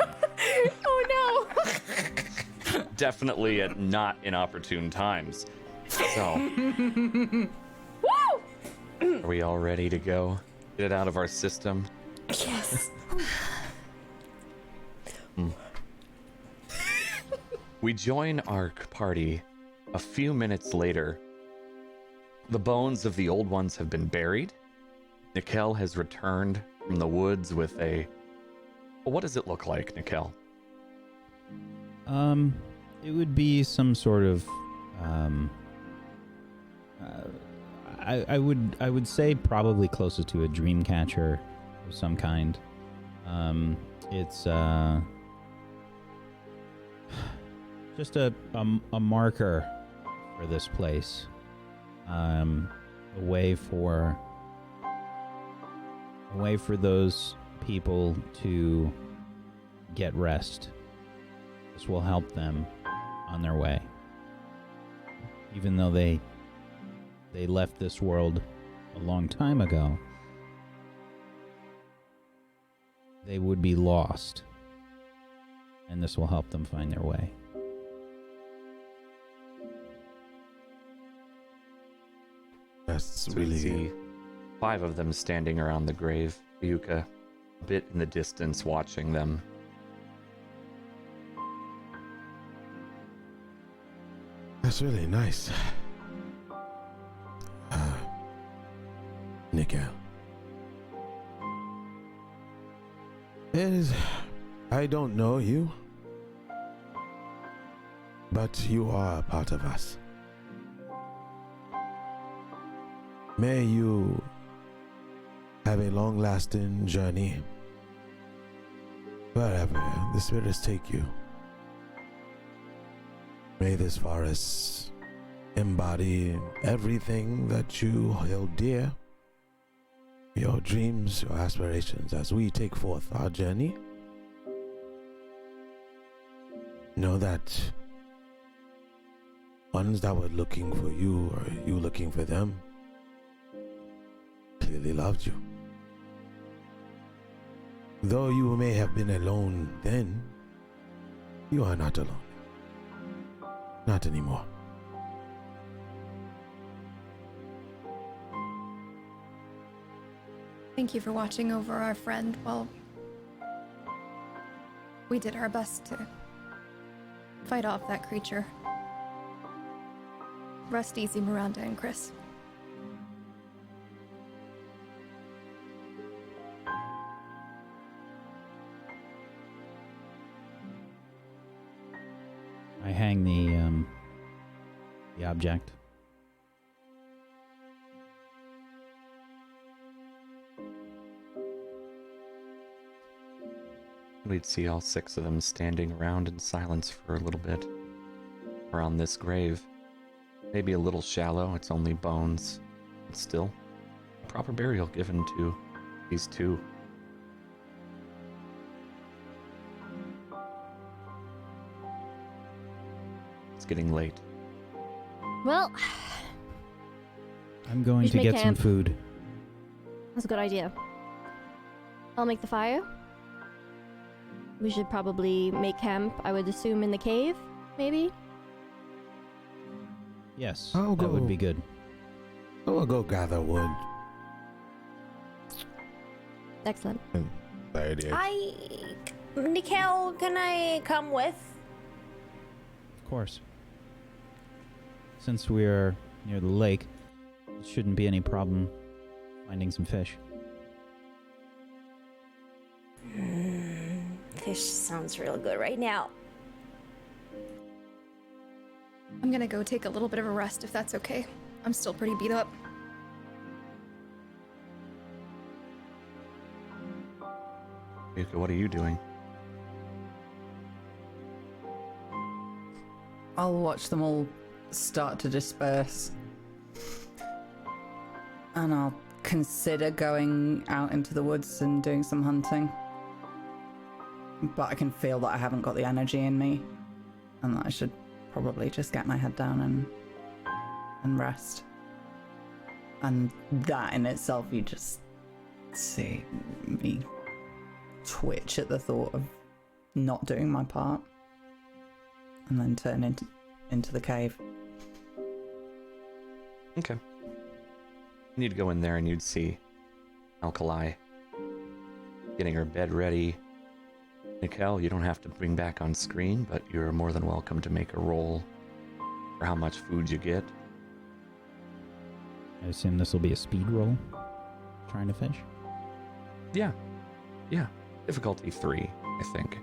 Speaker 2: no.
Speaker 1: Definitely at not inopportune times. So,
Speaker 2: Woo!
Speaker 1: are we all ready to go? Get it out of our system?
Speaker 2: Yes.
Speaker 1: We join our party a few minutes later. The bones of the old ones have been buried. Nickel has returned from the woods with a... Well, what does it look like, Nickel?
Speaker 6: It would be some sort of I would say probably closest to a dream catcher of some kind. It's just a marker for this place. A way for those people to get rest. This will help them on their way. Even though they left this world a long time ago, they would be lost. And this will help them find their way.
Speaker 5: That's
Speaker 1: So we
Speaker 5: really
Speaker 1: see
Speaker 5: good.
Speaker 1: 5 of them standing around the grave. Yuka, a bit in the distance, watching them.
Speaker 5: That's really nice. Nickel. I don't know you, but you are a part of us. May you have a long-lasting journey wherever the spirits take you. May this forest embody everything that you held dear your dreams, your aspirations as we take forth our journey. Know that ones that were looking for you or you looking for them clearly loved you. Though you may have been alone then, you are not alone. Not anymore.
Speaker 7: Thank you for watching over our friend while we did our best to fight off that creature. Rest easy, Miranda and Chris.
Speaker 6: I hang the object.
Speaker 1: We'd see all 6 of them standing around in silence for a little bit. Around this grave. Maybe a little shallow, it's only bones. But still, a proper burial given to these 2. It's getting late.
Speaker 4: Well,
Speaker 6: I'm going
Speaker 4: We
Speaker 6: to
Speaker 4: should make
Speaker 6: get some
Speaker 4: camp.
Speaker 6: food.
Speaker 4: that's a good idea. I'll make the fire. We should probably make camp, I would assume, in the cave, maybe?
Speaker 6: Yes,
Speaker 5: I'll
Speaker 6: that would
Speaker 5: go.
Speaker 6: be good.
Speaker 5: I will go gather wood.
Speaker 4: Excellent.
Speaker 5: And Zaidi.
Speaker 2: Nicole, can I come with?
Speaker 6: Of course. Since we're near the lake, it shouldn't be any problem finding some fish.
Speaker 2: Fish sounds real good right now.
Speaker 7: I'm gonna go take a little bit of a rest if that's okay. I'm still pretty beat up.
Speaker 1: Yuka, what are you doing?
Speaker 3: I'll watch them all start to disperse. And I'll consider going out into the woods and doing some hunting. But I can feel that I haven't got the energy in me. And that I should probably just get my head down and rest. And that in itself, you just see me twitch at the thought of not doing my part. And then turn into the cave.
Speaker 1: Okay. You'd go in there and you'd see Alkali getting her bed ready. Nicole, you don't have to bring back on screen, but you're more than welcome to make a roll for how much food you get.
Speaker 6: I assume this will be a speed roll. Trying to fish.
Speaker 1: Yeah. Difficulty 3, I think.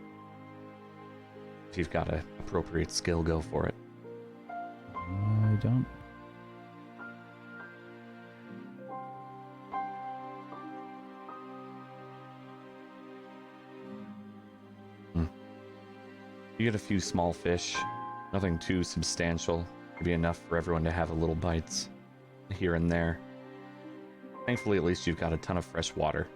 Speaker 1: If you've got an appropriate skill, go for it.
Speaker 6: I don't.
Speaker 1: You get a few small fish, nothing too substantial. Could be enough for everyone to have a little bites here and there. Thankfully, at least you've got a ton of fresh water.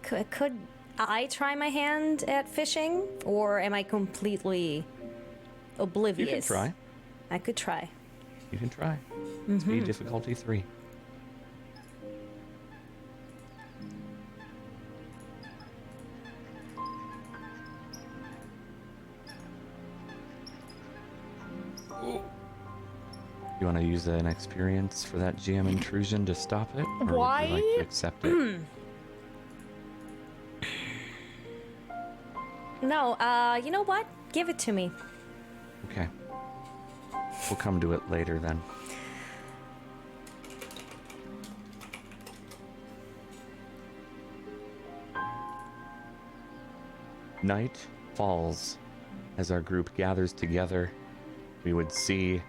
Speaker 2: Could I try my hand at fishing, or am I completely oblivious?
Speaker 1: You can try.
Speaker 2: I could try.
Speaker 1: You can try. Speed difficulty 3. You want to use an experience for that GM intrusion to stop it? Or
Speaker 2: Why?
Speaker 1: would you like to accept it?
Speaker 2: No, you know what? Give it to me.
Speaker 1: Okay. We'll come to it later then. Night falls. As our group gathers together, we would see...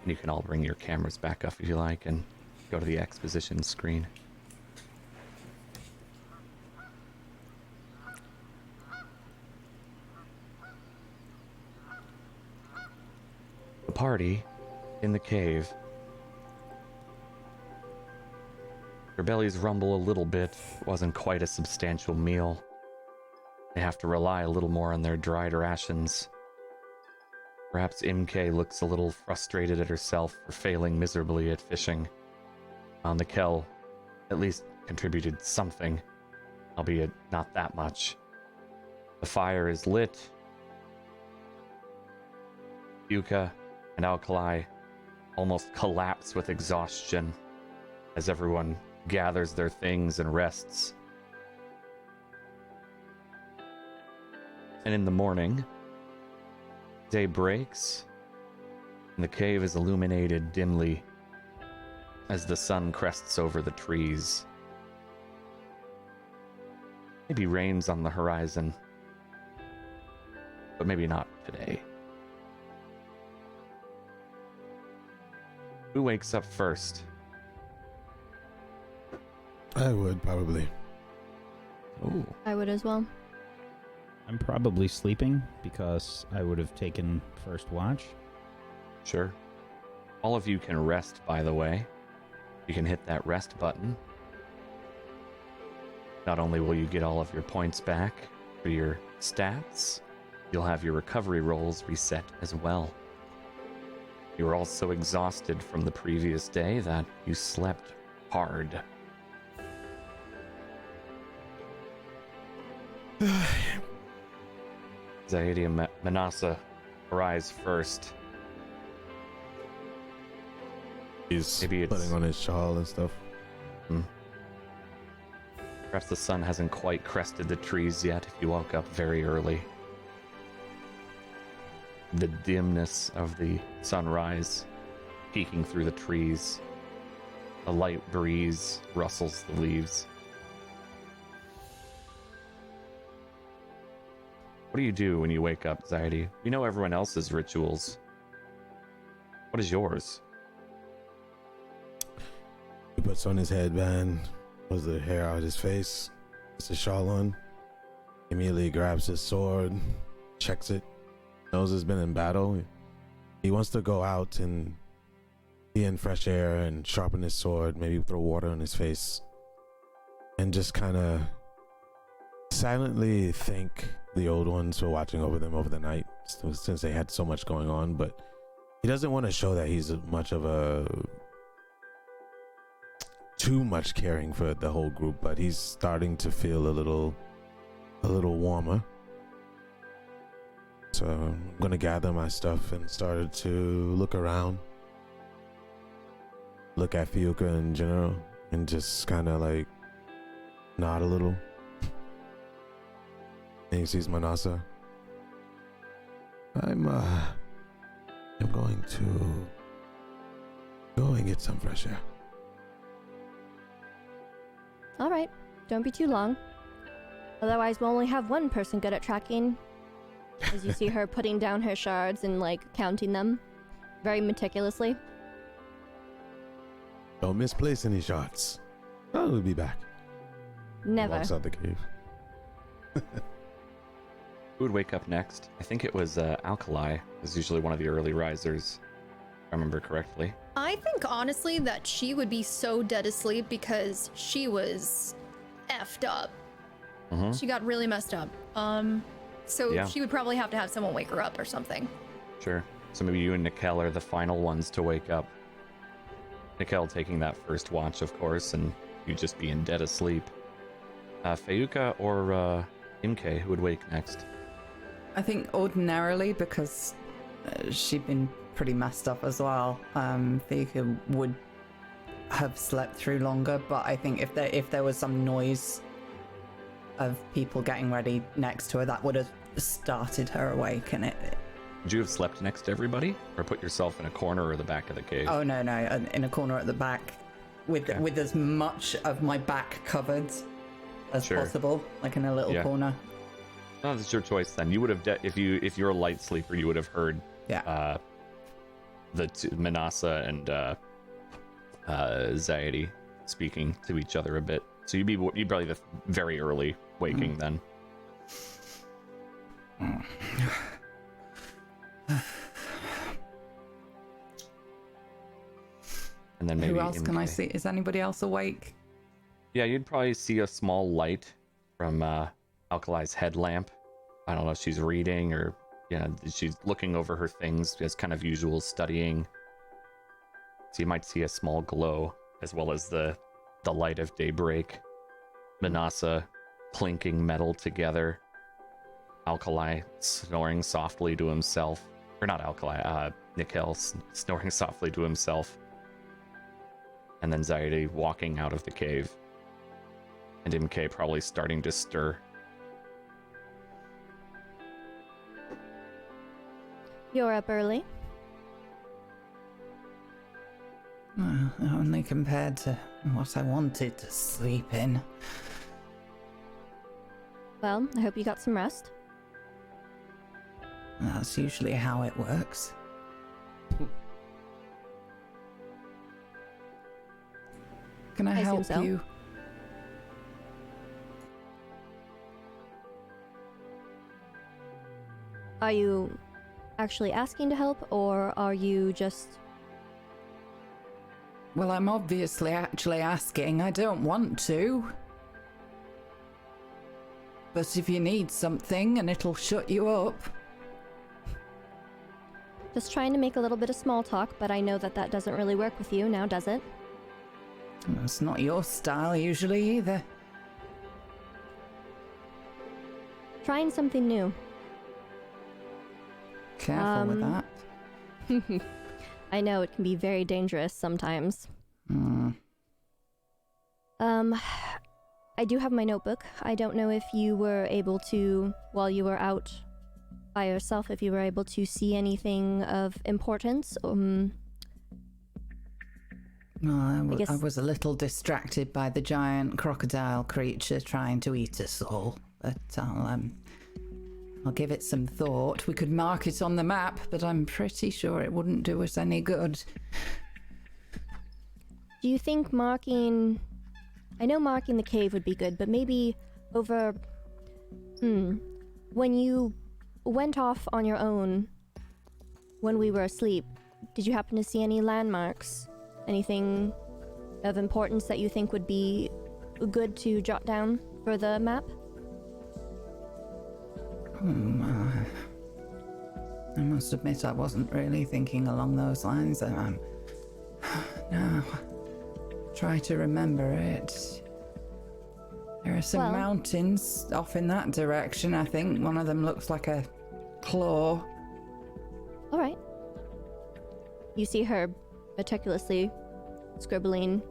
Speaker 1: And you can all bring your cameras back up if you like and go to the exposition screen. The party in the cave Their bellies rumble a little bit. It wasn't quite a substantial meal. They have to rely a little more on their dried rations. Perhaps Imke looks a little frustrated at herself for failing miserably at fishing. Nikel at least contributed something, albeit not that much. The fire is lit. Yuka and Alkali almost collapse with exhaustion as everyone gathers their things and rests. And in the morning, day breaks, and the cave is illuminated dimly as the sun crests over the trees. Maybe rain's on the horizon, but maybe not today. Who wakes up first?
Speaker 5: I would probably.
Speaker 1: Ooh.
Speaker 4: I would as well.
Speaker 6: I'm probably sleeping because I would have taken first watch.
Speaker 1: Sure. All of you can rest, by the way. You can hit that rest button. Not only will you get all of your points back for your stats, you'll have your recovery rolls reset as well. You were all so exhausted from the previous day that you slept hard. Zaidi and Manasa arise first.
Speaker 5: He's
Speaker 1: Maybe it's-
Speaker 5: putting on his shawl and stuff.
Speaker 1: Perhaps the sun hasn't quite crested the trees yet if you woke up very early. The dimness of the sunrise peeking through the trees. A light breeze rustles the leaves. What do you do when you wake up, Zaidi? We know everyone else's rituals. What is yours?
Speaker 5: He puts on his headband, pulls the hair out of his face, puts the shawl on, immediately grabs his sword, checks it, knows he's been in battle. He wants to go out and be in fresh air and sharpen his sword, maybe throw water on his face, and just kind of silently thank the old ones for watching over them over the night, since they had so much going on. But he doesn't want to show that he's much of a too much caring for the whole group, but he's starting to feel a little warmer. So I'm gonna gather my stuff and started to look around, look at Fiuka in general, and just kind of like nod a little. And he sees Manasa. I'm going to go and get some fresh air.
Speaker 4: All right, don't be too long. Otherwise, we'll only have one person good at tracking. As you see her putting down her shards and like counting them very meticulously.
Speaker 5: Don't misplace any shots. I'll be back.
Speaker 4: Never.
Speaker 5: Walks out the cave.
Speaker 1: Who would wake up next? I think it was Alkali. Was usually one of the early risers, if I remember correctly.
Speaker 7: I think honestly that she would be so dead asleep because she was effed up. She got really messed up. So
Speaker 1: Yeah.
Speaker 7: she would probably have to have someone wake her up or something.
Speaker 1: Sure. So maybe you and Nikel are the final ones to wake up. Nikel taking that first watch, of course, and you just being dead asleep. Fayuka or Imke, who would wake next?
Speaker 3: I think ordinarily, because she'd been pretty messed up as well, Theka would have slept through longer, but I think if there was some noise of people getting ready next to her, that would have started her awake, and it...
Speaker 1: Would you have slept next to everybody? Or put yourself in a corner or the back of the cave?
Speaker 3: Oh, no, in a corner at the back, with as much of my back covered as
Speaker 1: Sure.
Speaker 3: possible, like in a little
Speaker 1: Yeah.
Speaker 3: corner.
Speaker 1: No, that's your choice then. You would have, if you're a light sleeper, you would have heard
Speaker 3: Yeah.
Speaker 1: Manasa and Zaidi speaking to each other a bit. So you'd probably the very early waking then. And then maybe
Speaker 3: Who else can I
Speaker 1: Imke.
Speaker 3: see? Is anybody else awake?
Speaker 1: Yeah, you'd probably see a small light from Alkali's headlamp. I don't know if she's reading or, she's looking over her things as kind of usual, studying. So you might see a small glow, as well as the light of daybreak. Manasa clinking metal together. Alkali snoring softly to himself. Or not Alkali, Nikel snoring softly to himself. And then Zaidi walking out of the cave. And Imke probably starting to stir.
Speaker 4: You're up early.
Speaker 3: Only compared to what I wanted to sleep in.
Speaker 4: Well, I hope you got some rest.
Speaker 3: That's usually how it works. Can I
Speaker 4: I assume
Speaker 3: help
Speaker 4: so.
Speaker 3: you?
Speaker 4: Are you actually asking to help, or are you just...
Speaker 3: Well, I'm obviously actually asking. I don't want to. But if you need something and it'll shut you up.
Speaker 4: Just trying to make a little bit of small talk, but I know that that doesn't really work with you now, does it?
Speaker 3: It's not your style usually either.
Speaker 4: Trying something new.
Speaker 3: Careful with that.
Speaker 4: I know it can be very dangerous sometimes. I do have my notebook. I don't know if you were able to, while you were out by yourself, if you were able to see anything of importance.
Speaker 3: No, I
Speaker 4: guess-
Speaker 3: was a little distracted by the giant crocodile creature trying to eat us all. But I'll give it some thought. We could mark it on the map, but I'm pretty sure it wouldn't do us any good.
Speaker 4: Do you think marking... I know marking the cave would be good, but maybe over... When you went off on your own when we were asleep, did you happen to see any landmarks? Anything of importance that you think would be good to jot down for the map?
Speaker 3: I must admit I wasn't really thinking along those lines. No. Try to remember it. There are some
Speaker 4: Well-
Speaker 3: mountains off in that direction, I think. One of them looks like a claw.
Speaker 4: All right. You see her meticulously scribbling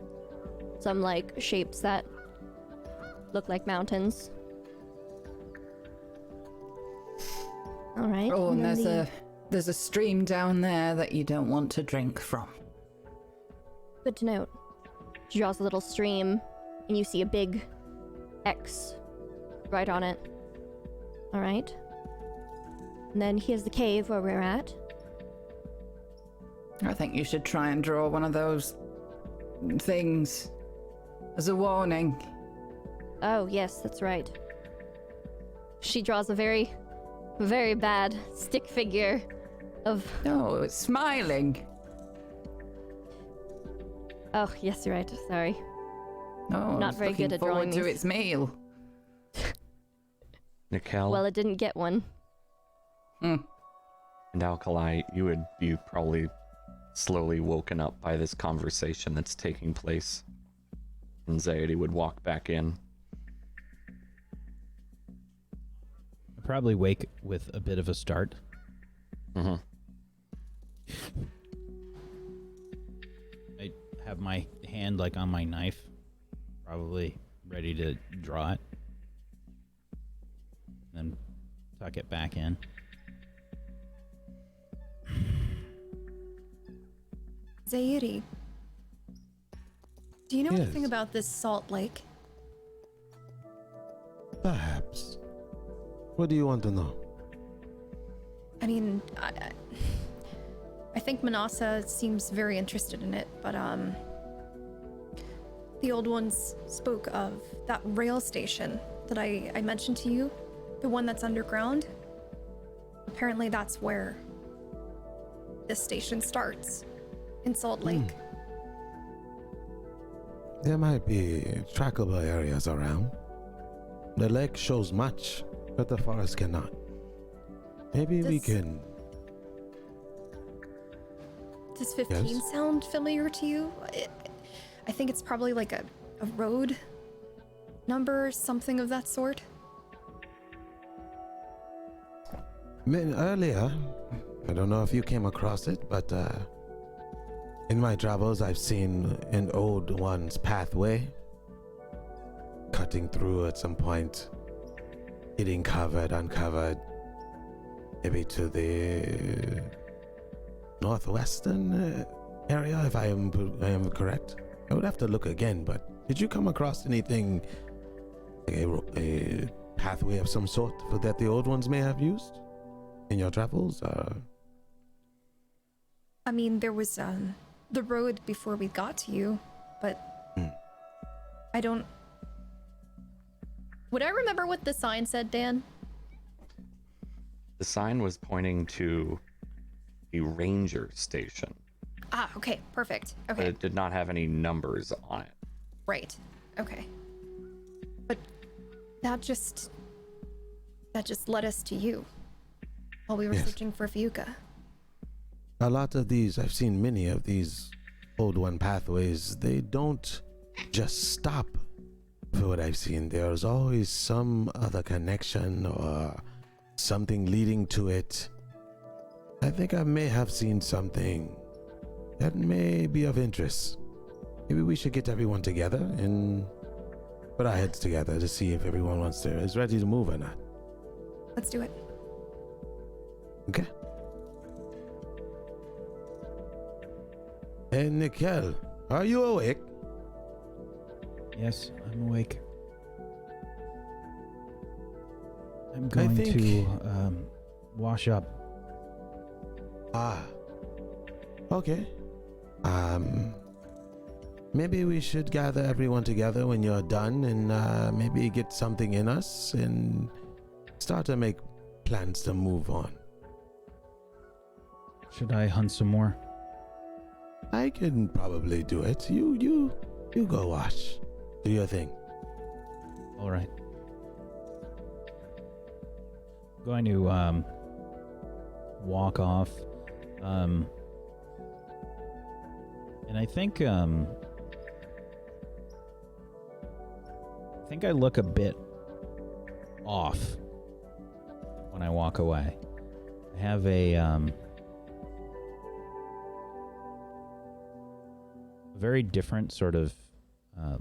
Speaker 4: some like shapes that look like mountains. All right.
Speaker 3: Oh, and
Speaker 4: then
Speaker 3: there's a stream down there that you don't want to drink from.
Speaker 4: Good to note. She draws a little stream, and you see a big X right on it. All right. And then here's the cave where we're at.
Speaker 3: I think you should try and draw one of those things as a warning.
Speaker 4: Oh, yes, that's right. She draws a very, very bad stick figure of...
Speaker 3: No, it's smiling.
Speaker 4: Oh, yes, you're right. Sorry.
Speaker 3: No,
Speaker 4: Not very good at
Speaker 3: forward
Speaker 4: drawing
Speaker 3: to
Speaker 4: these.
Speaker 3: its meal.
Speaker 1: Nikel
Speaker 4: Well, it didn't get one.
Speaker 1: and Alkali, you would be probably slowly woken up by this conversation that's taking place. Anxiety would walk back in.
Speaker 6: I'd probably wake with a bit of a start.
Speaker 1: Mm-hmm.
Speaker 6: I have my hand like on my knife, probably ready to draw it. Then tuck it back in.
Speaker 7: Zairi, do you know
Speaker 5: Yes.
Speaker 7: anything about this salt lake?
Speaker 5: Perhaps. What do you want to know?
Speaker 7: I mean, I think Manasa seems very interested in it, but the old ones spoke of that rail station that I mentioned to you, the one that's underground. Apparently that's where this station starts, in Salt Lake.
Speaker 5: There might be trackable areas around. The lake shows much, but the forest cannot. Maybe we
Speaker 7: Does-
Speaker 5: can.
Speaker 7: Does 15
Speaker 5: Yes?
Speaker 7: sound familiar to you? I think it's probably like a road number, something of that sort.
Speaker 5: Earlier, I don't know if you came across it, but in my travels, I've seen an old one's pathway cutting through at some point, getting uncovered, maybe to the northwestern area, if I am correct. I would have to look again, but did you come across anything, like a pathway of some sort that the old ones may have used in your travels?
Speaker 7: I mean, there was the road before we got to you, but I don't. Would I remember what the sign said, Dan?
Speaker 1: The sign was pointing to the ranger station,
Speaker 7: Ah, okay, perfect.
Speaker 1: but
Speaker 7: Okay,
Speaker 1: it did not have any numbers on it.
Speaker 7: right. Okay. But that just led us to you while we were
Speaker 5: Yes.
Speaker 7: searching for Fiuka.
Speaker 5: A lot of these, I've seen many of these old one pathways, they don't just stop for what I've seen. There's always some other connection or something leading to it. I think I may have seen something that may be of interest. Maybe we should get everyone together and put our heads together to see if everyone is ready to move or not.
Speaker 7: Let's do it.
Speaker 5: Okay. Hey, Nickel, are you awake?
Speaker 6: Yes, I'm awake. I'm going
Speaker 5: think-
Speaker 6: to wash up.
Speaker 5: Ah. Okay. Maybe we should gather everyone together when you're done and maybe get something in us and start to make plans to move on.
Speaker 6: Should I hunt some more?
Speaker 5: I can probably do it. You go wash. Do your thing.
Speaker 6: All right. Going to walk off. And I think I look a bit off when I walk away. I have a very different sort of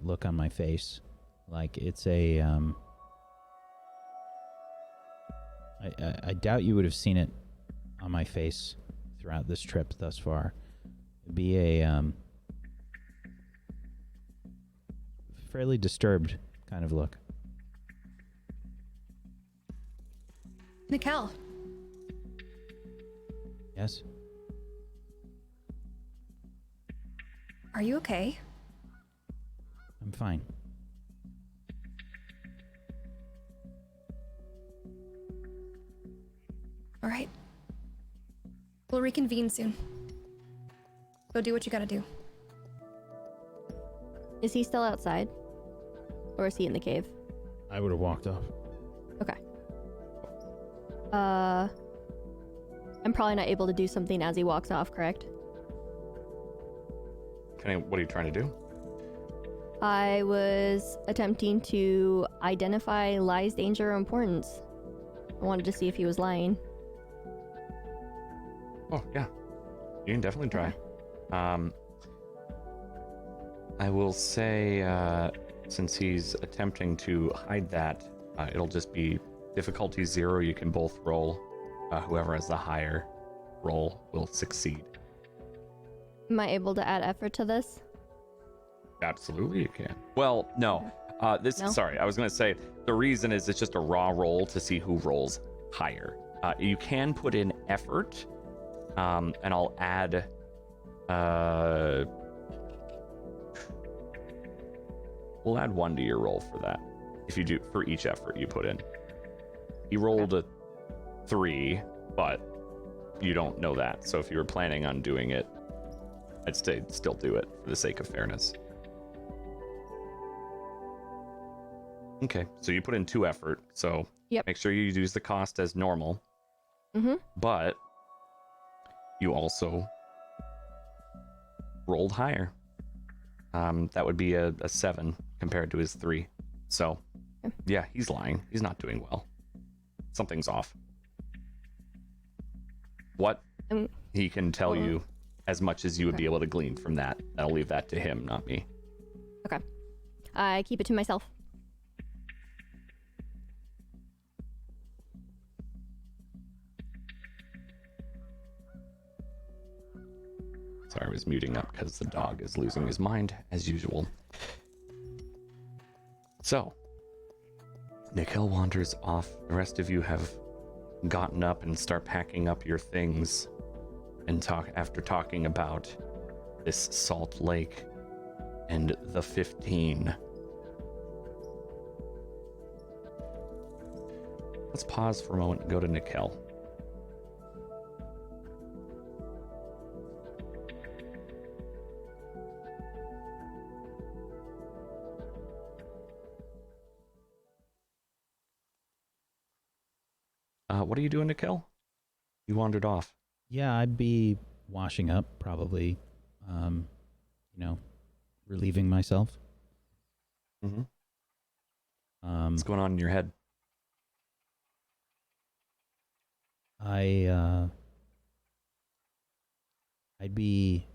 Speaker 6: look on my face. Like it's a I doubt you would have seen it on my face throughout this trip thus far. It'd be a fairly disturbed kind of look.
Speaker 7: Nikel,
Speaker 6: Yes?
Speaker 7: are you okay?
Speaker 6: I'm fine.
Speaker 7: All right. We'll reconvene soon. Go do what you gotta do.
Speaker 4: Is he still outside? Or is he in the cave?
Speaker 6: I would have walked off.
Speaker 4: Okay. I'm probably not able to do something as he walks off, correct?
Speaker 1: What are you trying to do?
Speaker 4: I was attempting to identify Lie's danger or importance. I wanted to see if he was lying.
Speaker 1: Oh, yeah. You can definitely try. I will say, since he's attempting to hide that, it'll just be difficulty 0. You can both roll. Whoever has the higher roll will succeed.
Speaker 4: Am I able to add effort to this?
Speaker 1: Absolutely, you can. Well, no.
Speaker 4: No?
Speaker 1: Sorry, I was going to say the reason is it's just a raw roll to see who rolls higher. You can put in effort, and I'll add. We'll add 1 to your roll for that. If you do for each effort you put in. He rolled a 3, but you don't know that. So if you were planning on doing it, I'd still do it for the sake of fairness. Okay, so you put in 2 effort, so
Speaker 4: Yep.
Speaker 1: make sure you use the cost as normal,
Speaker 4: Mm-hmm.
Speaker 1: but you also rolled higher. That would be a 7 compared to his 3. So, yeah, he's lying. He's not doing well. Something's off. What? He can tell you as much as you would be able to glean from that. I'll leave that to him, not me.
Speaker 4: Okay. I keep it to myself.
Speaker 1: Sorry, I was muting up because the dog is losing his mind, as usual. So, Nikhil wanders off. The rest of you have gotten up and start packing up your things. And after talking about this Salt Lake and the 15. Let's pause for a moment and go to Nikhil. What are you doing, Nikhil? You wandered off.
Speaker 6: Yeah, I'd be washing up, probably. Relieving myself.
Speaker 1: Mm-hmm. What's going on in your head?
Speaker 6: I'd be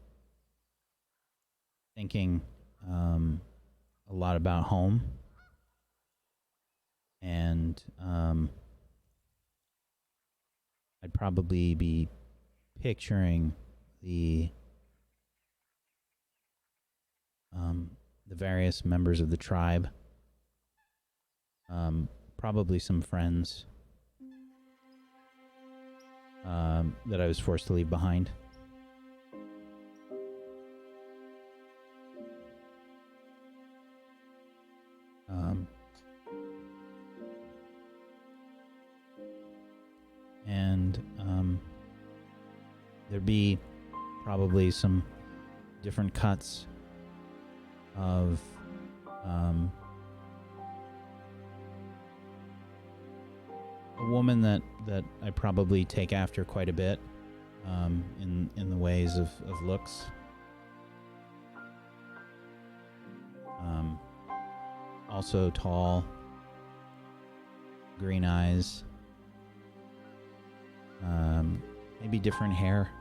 Speaker 6: thinking a lot about home, and I'd probably be picturing the various members of the tribe, probably some friends that I was forced to leave behind. And there'd be probably some different cuts of a woman that I probably take after quite a bit in the ways of looks. Also tall, green eyes, maybe different hair,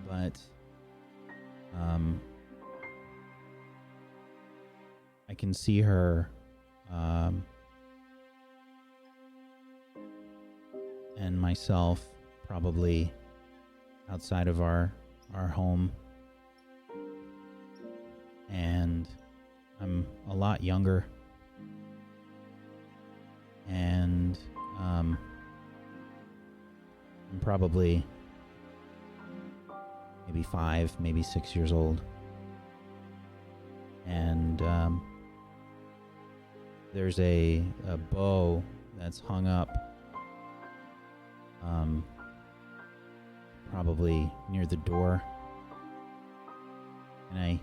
Speaker 6: but I can see her and myself probably outside of our home, and I'm a lot younger, and I'm probably maybe 5, maybe 6 years old, and there's a bow that's hung up probably near the door, and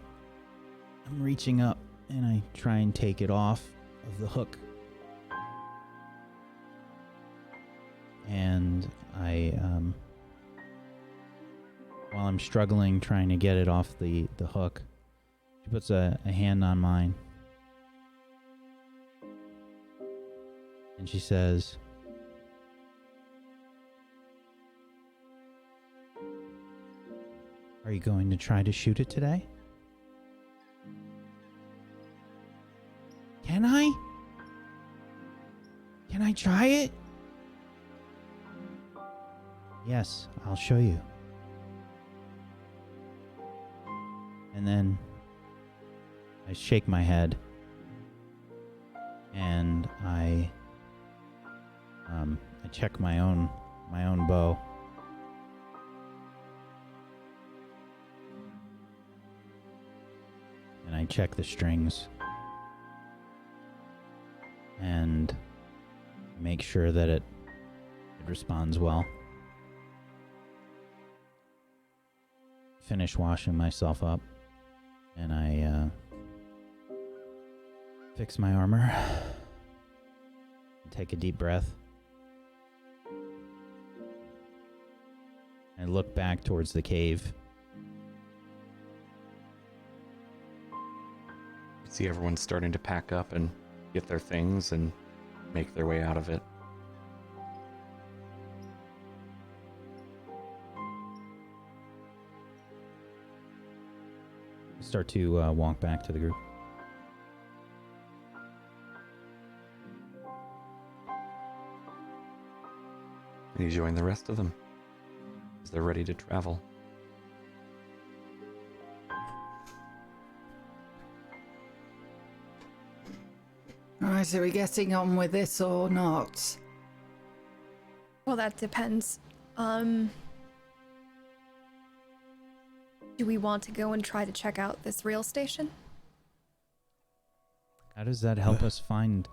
Speaker 6: I'm reaching up and I try and take it off of the hook, and while I'm struggling trying to get it off the hook, she puts a hand on mine and she says, "Are you going to try to shoot it today?" Can I? Can I try it? Yes, I'll show you. And then I shake my head and I check my own bow. And I check the strings and make sure that it responds well. Finish washing myself up, and I fix my armor. Take a deep breath. And look back towards the cave.
Speaker 1: You see everyone starting to pack up and get their things and make their way out of it.
Speaker 6: Start to walk back to the group.
Speaker 1: And you join the rest of them as they're ready to travel.
Speaker 3: Right, are we getting on with this or not?
Speaker 7: Well, that depends. Do we want to go and try to check out this rail station?
Speaker 6: How does that help us find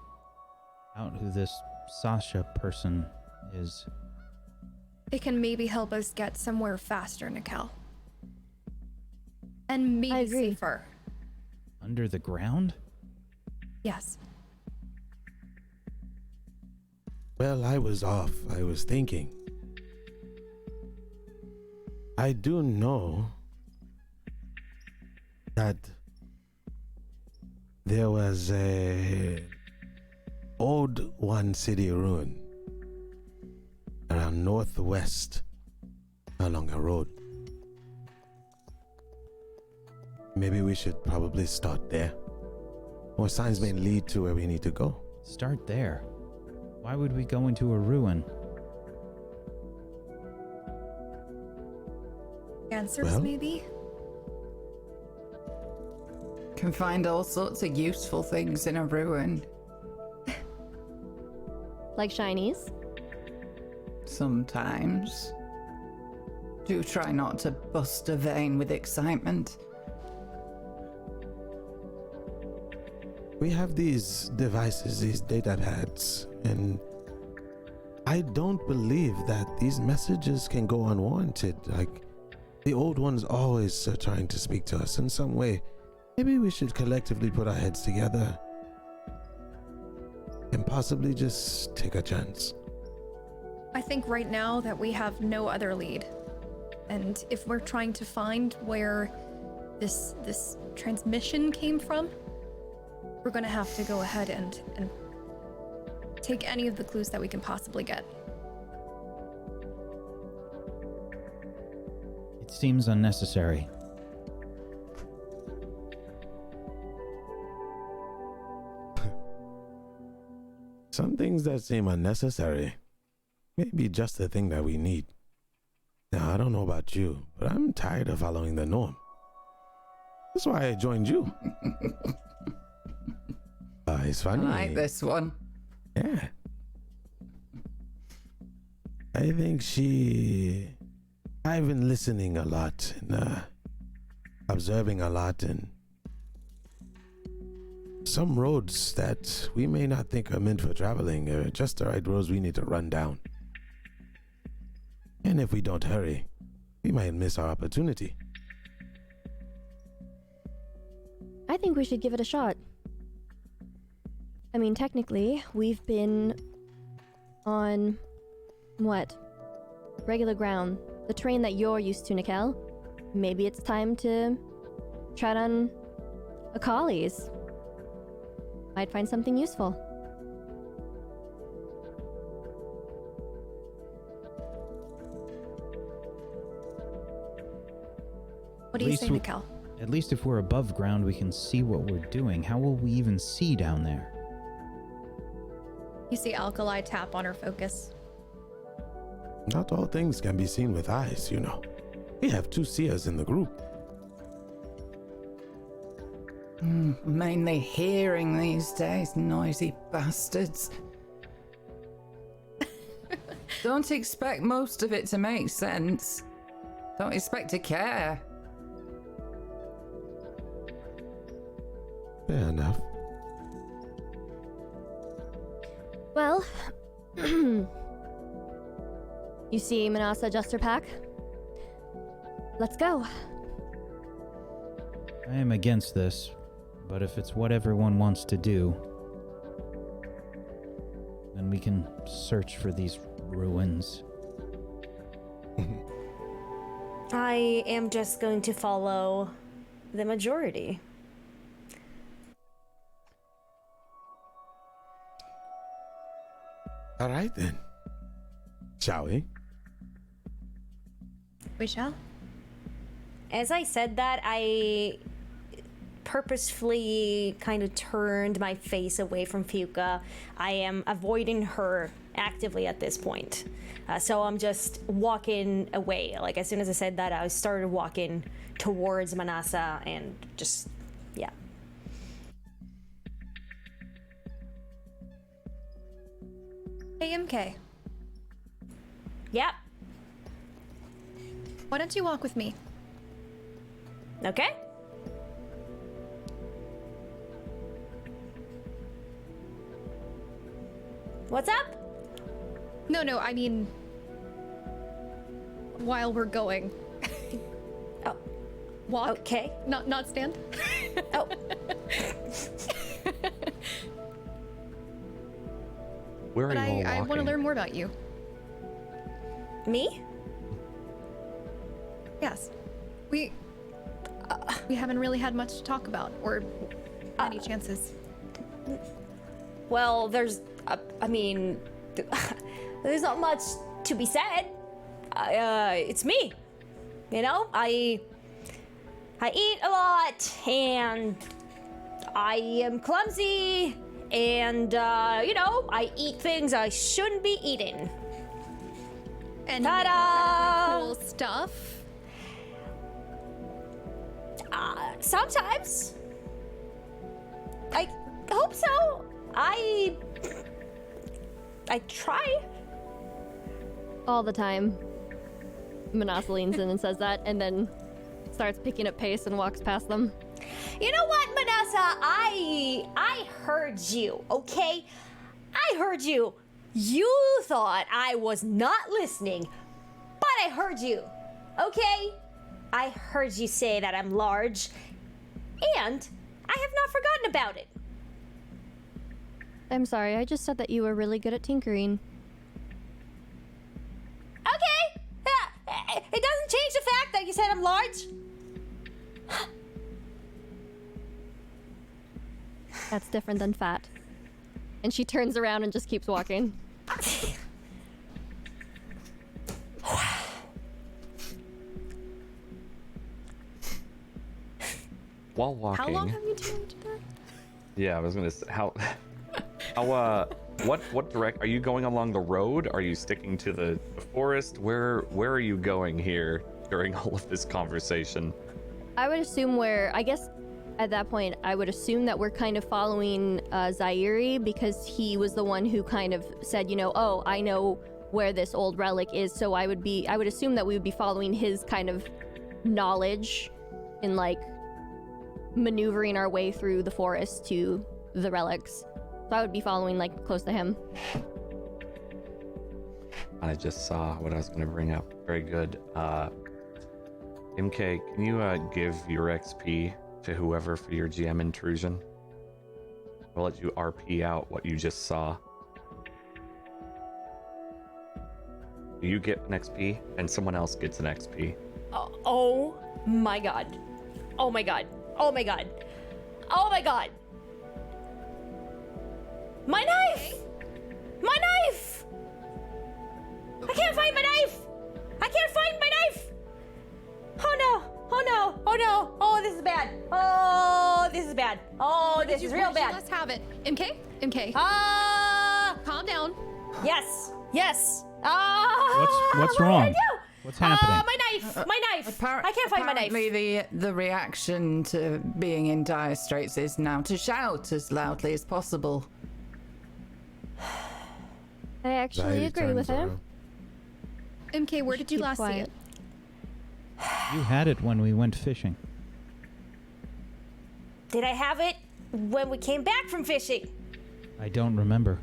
Speaker 6: out who this Sasha person is?
Speaker 7: It can maybe help us get somewhere faster, Nikel. And
Speaker 4: I
Speaker 7: maybe
Speaker 4: agree.
Speaker 7: safer.
Speaker 6: Under the ground?
Speaker 7: Yes.
Speaker 5: Well, I was off. I was thinking. I do know that there was a old one city ruin around northwest along a road. Maybe we should probably start there. More signs may lead to where we need to go.
Speaker 6: Start there. Why would we go into a ruin?
Speaker 7: Answers,
Speaker 5: Well?
Speaker 7: maybe?
Speaker 3: Can find all sorts of useful things in a ruin.
Speaker 4: Like shinies?
Speaker 3: Sometimes. Do try not to bust a vein with excitement.
Speaker 5: We have these devices, these data pads, and I don't believe that these messages can go unwarranted. Like, the old ones always are trying to speak to us in some way. Maybe we should collectively put our heads together and possibly just take a chance.
Speaker 7: I think right now that we have no other lead. And if we're trying to find where this transmission came from, we're gonna have to go ahead and take any of the clues that we can possibly get.
Speaker 6: It seems unnecessary.
Speaker 5: Some things that seem unnecessary may be just the thing that we need. Now, I don't know about you, but I'm tired of following the norm. That's why I joined you. It's
Speaker 3: I
Speaker 5: funny.
Speaker 3: like this one.
Speaker 5: Yeah. I think I've been listening a lot and observing a lot, and some roads that we may not think are meant for traveling are just the right roads we need to run down. And if we don't hurry, we might miss our opportunity.
Speaker 4: I think we should give it a shot. I mean, technically, we've been on what? Regular ground. The terrain that you're used to, Nikel. Maybe it's time to tread on Akali's. Might find something useful.
Speaker 7: What do you say, Nikel?
Speaker 6: At least if we're above ground, we can see what we're doing. How will we even see down there?
Speaker 7: You see Alkali tap on her focus.
Speaker 5: Not all things can be seen with eyes, you know. We have 2 seers in the group.
Speaker 3: Mainly hearing these days, noisy bastards. Don't expect most of it to make sense. Don't expect to care.
Speaker 5: Fair enough.
Speaker 4: Well, you see Manasa adjust her pack? Let's go.
Speaker 6: I am against this, But if it's what everyone wants to do, then we can search for these ruins.
Speaker 2: I am just going to follow the majority.
Speaker 5: All right then. Shall we?
Speaker 7: We shall.
Speaker 2: As I said that, I purposefully kind of turned my face away from Fuka. I am avoiding her actively at this point. So I'm just walking away. Like, as soon as I said that, I started walking towards Manasa and just, yeah.
Speaker 7: Hey, MK.
Speaker 2: Yep.
Speaker 7: Why don't you walk with me?
Speaker 2: Okay. What's up?
Speaker 7: No, I mean, while we're going.
Speaker 2: Oh.
Speaker 7: Walk.
Speaker 2: Okay.
Speaker 7: Not stand.
Speaker 2: Oh.
Speaker 1: Where are
Speaker 7: But
Speaker 1: you all walking?
Speaker 7: I want to learn more about you.
Speaker 2: Me?
Speaker 7: Yes. We haven't really had much to talk about, or any chances.
Speaker 2: Well, there's not much to be said. It's me. You know, I eat a lot, and I am clumsy, and I eat things I shouldn't be eating.
Speaker 7: And
Speaker 2: Ta-da!
Speaker 7: cool stuff.
Speaker 2: Sometimes. I hope so. I try.
Speaker 4: All the time. Manasa leans in and says that, and then starts picking up pace and walks past them.
Speaker 2: You know what, Manasa? I heard you, okay? I heard you. You thought I was not listening, but I heard you, okay? I heard you say that I'm large, and I have not forgotten about it.
Speaker 4: I'm sorry, I just said that you were really good at tinkering.
Speaker 2: Okay, it doesn't change the fact that you said I'm large.
Speaker 4: That's different than fat. And she turns around and just keeps walking.
Speaker 1: While walking.
Speaker 7: How long have you known each other?
Speaker 1: Yeah, I was gonna say how. What direct are you going along the road? Are you sticking to the forest? Where are you going here during all of this conversation?
Speaker 4: I would assume I guess at that point, I would assume that we're kind of following Zaire, because he was the one who kind of said, oh, I know where this old relic is. So I would assume that we would be following his kind of knowledge in like maneuvering our way through the forest to the relics. So I would be following like close to him.
Speaker 1: I just saw what I was going to bring up. Very good. Imke, can you give your XP to whoever for your GM intrusion? I'll let you RP out what you just saw. You get an XP, and someone else gets an XP.
Speaker 2: Oh my god. Oh my god. Oh my god. Oh my god. My knife! My knife! I can't find my knife! I can't find my knife! Oh no! Oh no! Oh no! Oh, this is bad! Oh, this is bad! Oh, this is real bad!
Speaker 7: Let's have it. MK? MK. Calm down.
Speaker 2: Yes! Yes!
Speaker 6: What's
Speaker 2: what
Speaker 6: wrong?
Speaker 2: Did I do?
Speaker 6: What's happening?
Speaker 2: My knife! My knife! I can't find my knife!
Speaker 3: Apparently the reaction to being in dire straits is now to shout as loudly as possible.
Speaker 4: I actually
Speaker 5: Zaire
Speaker 4: agree with
Speaker 5: turns
Speaker 4: him.
Speaker 5: around.
Speaker 7: MK, where did you
Speaker 4: Keep
Speaker 7: last see
Speaker 4: quiet.
Speaker 7: it?
Speaker 6: You had it when we went fishing.
Speaker 2: Did I have it when we came back from fishing?
Speaker 6: I don't remember.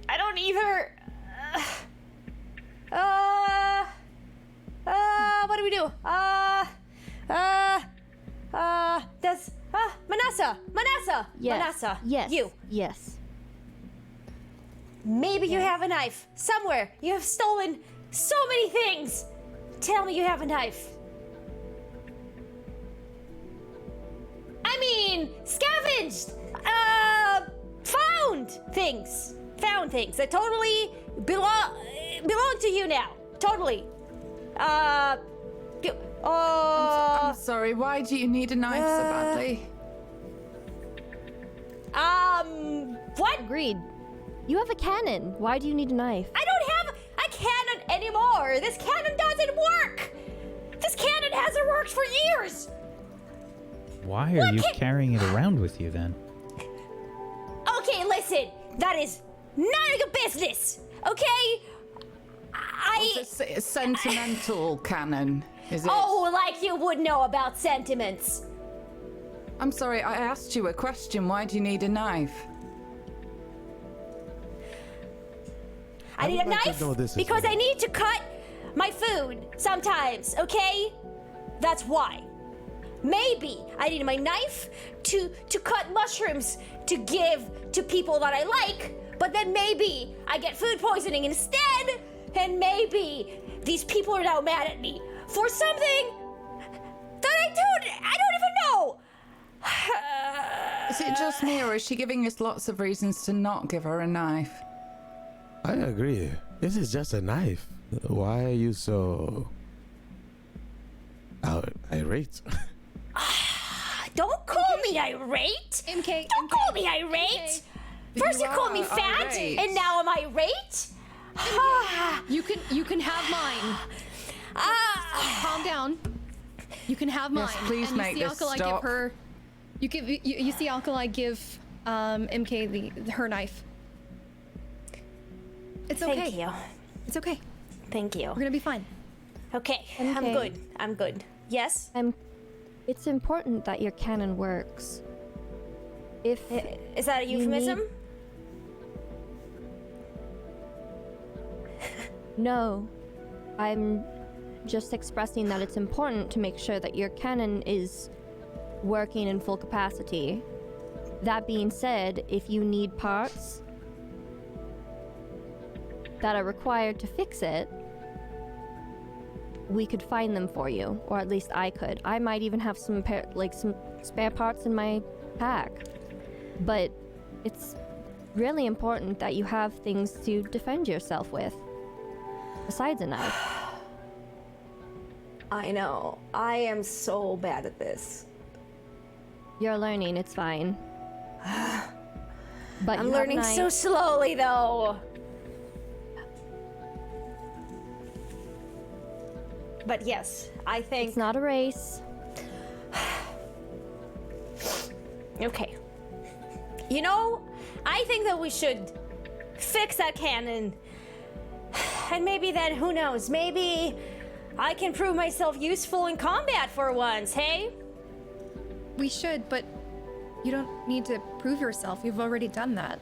Speaker 2: I don't either. What do we do? Does Manasa Manasa!
Speaker 4: Yes.
Speaker 2: Manasa!
Speaker 4: Yes.
Speaker 2: You!
Speaker 4: Yes.
Speaker 2: Maybe you have a knife somewhere. You have stolen so many things. Tell me you have a knife. I mean, scavenged, found things that totally belong to you now. Totally.
Speaker 3: I'm sorry, why do you need a knife so badly?
Speaker 2: What?
Speaker 4: Agreed. You have a cannon. Why do you need a knife?
Speaker 2: I don't have a cannon anymore. This cannon doesn't work. This cannon hasn't worked for years.
Speaker 6: Why are you carrying it around with you then?
Speaker 2: Okay, listen. That is none of your business. Okay?
Speaker 3: It's a sentimental cannon, is it?
Speaker 2: Oh, like you would know about sentiments.
Speaker 3: I'm sorry, I asked you a question. Why do you need a knife?
Speaker 2: I need a
Speaker 5: would like to
Speaker 2: knife
Speaker 5: know this as
Speaker 2: because
Speaker 5: well.
Speaker 2: I need to cut my food sometimes, okay? That's why. Maybe I need my knife to cut mushrooms to give to people that I like, but then maybe I get food poisoning instead, and maybe these people are now mad at me for something that I don't even know.
Speaker 3: Is it just me, or is she giving us lots of reasons to not give her a knife?
Speaker 5: I agree. This is just a knife. Why are you so irate?
Speaker 2: Don't call me irate.
Speaker 7: Imke,
Speaker 2: Don't call me irate. First you call me
Speaker 3: are
Speaker 2: fat,
Speaker 3: irate.
Speaker 2: and now I'm irate.
Speaker 7: you can have mine. Calm down. You can have mine.
Speaker 3: Yes, please
Speaker 7: and
Speaker 3: make
Speaker 7: you see
Speaker 3: this
Speaker 7: Alkali
Speaker 3: stop.
Speaker 7: give her. You see Alkali give Imke her knife. It's okay.
Speaker 2: Thank you.
Speaker 7: It's okay.
Speaker 2: Thank you.
Speaker 7: We're gonna be fine.
Speaker 2: Okay, I'm
Speaker 4: Okay.
Speaker 2: good. I'm good. Yes?
Speaker 4: It's important that your cannon works. If
Speaker 2: Is that a
Speaker 4: You
Speaker 2: euphemism?
Speaker 4: need- No, I'm just expressing that it's important to make sure that your cannon is working in full capacity. That being said, if you need parts that are required to fix it, we could find them for you, or at least I could. I might even have some some spare parts in my pack. But it's really important that you have things to defend yourself with, besides a knife.
Speaker 2: I know. I am so bad at this.
Speaker 4: You're learning, it's fine. But
Speaker 2: I'm
Speaker 4: you have a
Speaker 2: learning so
Speaker 4: knife.
Speaker 2: slowly, though. But yes, I think.
Speaker 4: It's not a race.
Speaker 2: Okay. You know, I think that we should fix that cannon. And maybe then, who knows, maybe I can prove myself useful in combat for once, hey?
Speaker 7: We should, but you don't need to prove yourself. You've already done that.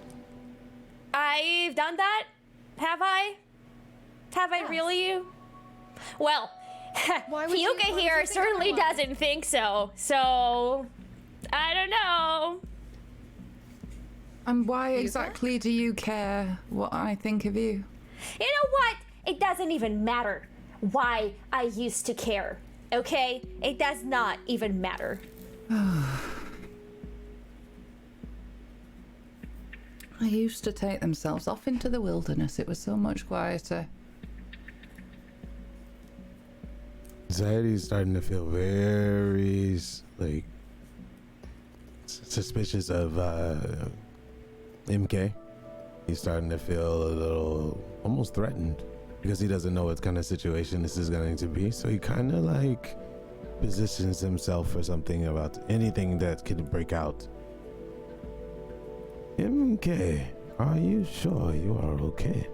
Speaker 2: I've done that? Have I? Have I really? Well,
Speaker 7: Why would you-
Speaker 2: Hyuga
Speaker 7: why would
Speaker 2: here
Speaker 7: you think
Speaker 2: certainly
Speaker 7: otherwise?
Speaker 2: doesn't think so. So, I don't know.
Speaker 3: And why exactly do you care what I think of you?
Speaker 2: You know what? It doesn't even matter why I used to care. Okay? It does not even matter.
Speaker 3: They used to take themselves off into the wilderness. It was so much quieter.
Speaker 5: Anxiety's starting to feel very like suspicious of Imke. He's starting to feel a little almost threatened because he doesn't know what kind of situation this is going to be. So he kind of like positions himself for something about anything that could break out. Imke, are you sure you are okay?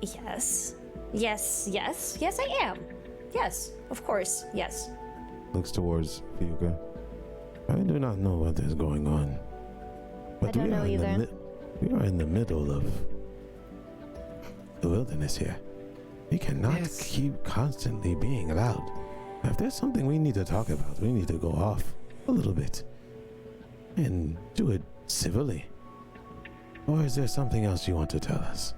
Speaker 2: Yes. Yes, I am. Yes, of course, yes.
Speaker 5: Looks towards Hyuga. I do not know what is going on. But
Speaker 4: don't know either.
Speaker 5: We are in the middle of the wilderness here. We cannot
Speaker 3: Yes.
Speaker 5: keep constantly being loud. If there's something we need to talk about, we need to go off a little bit and do it civilly. Or is there something else you want to tell us?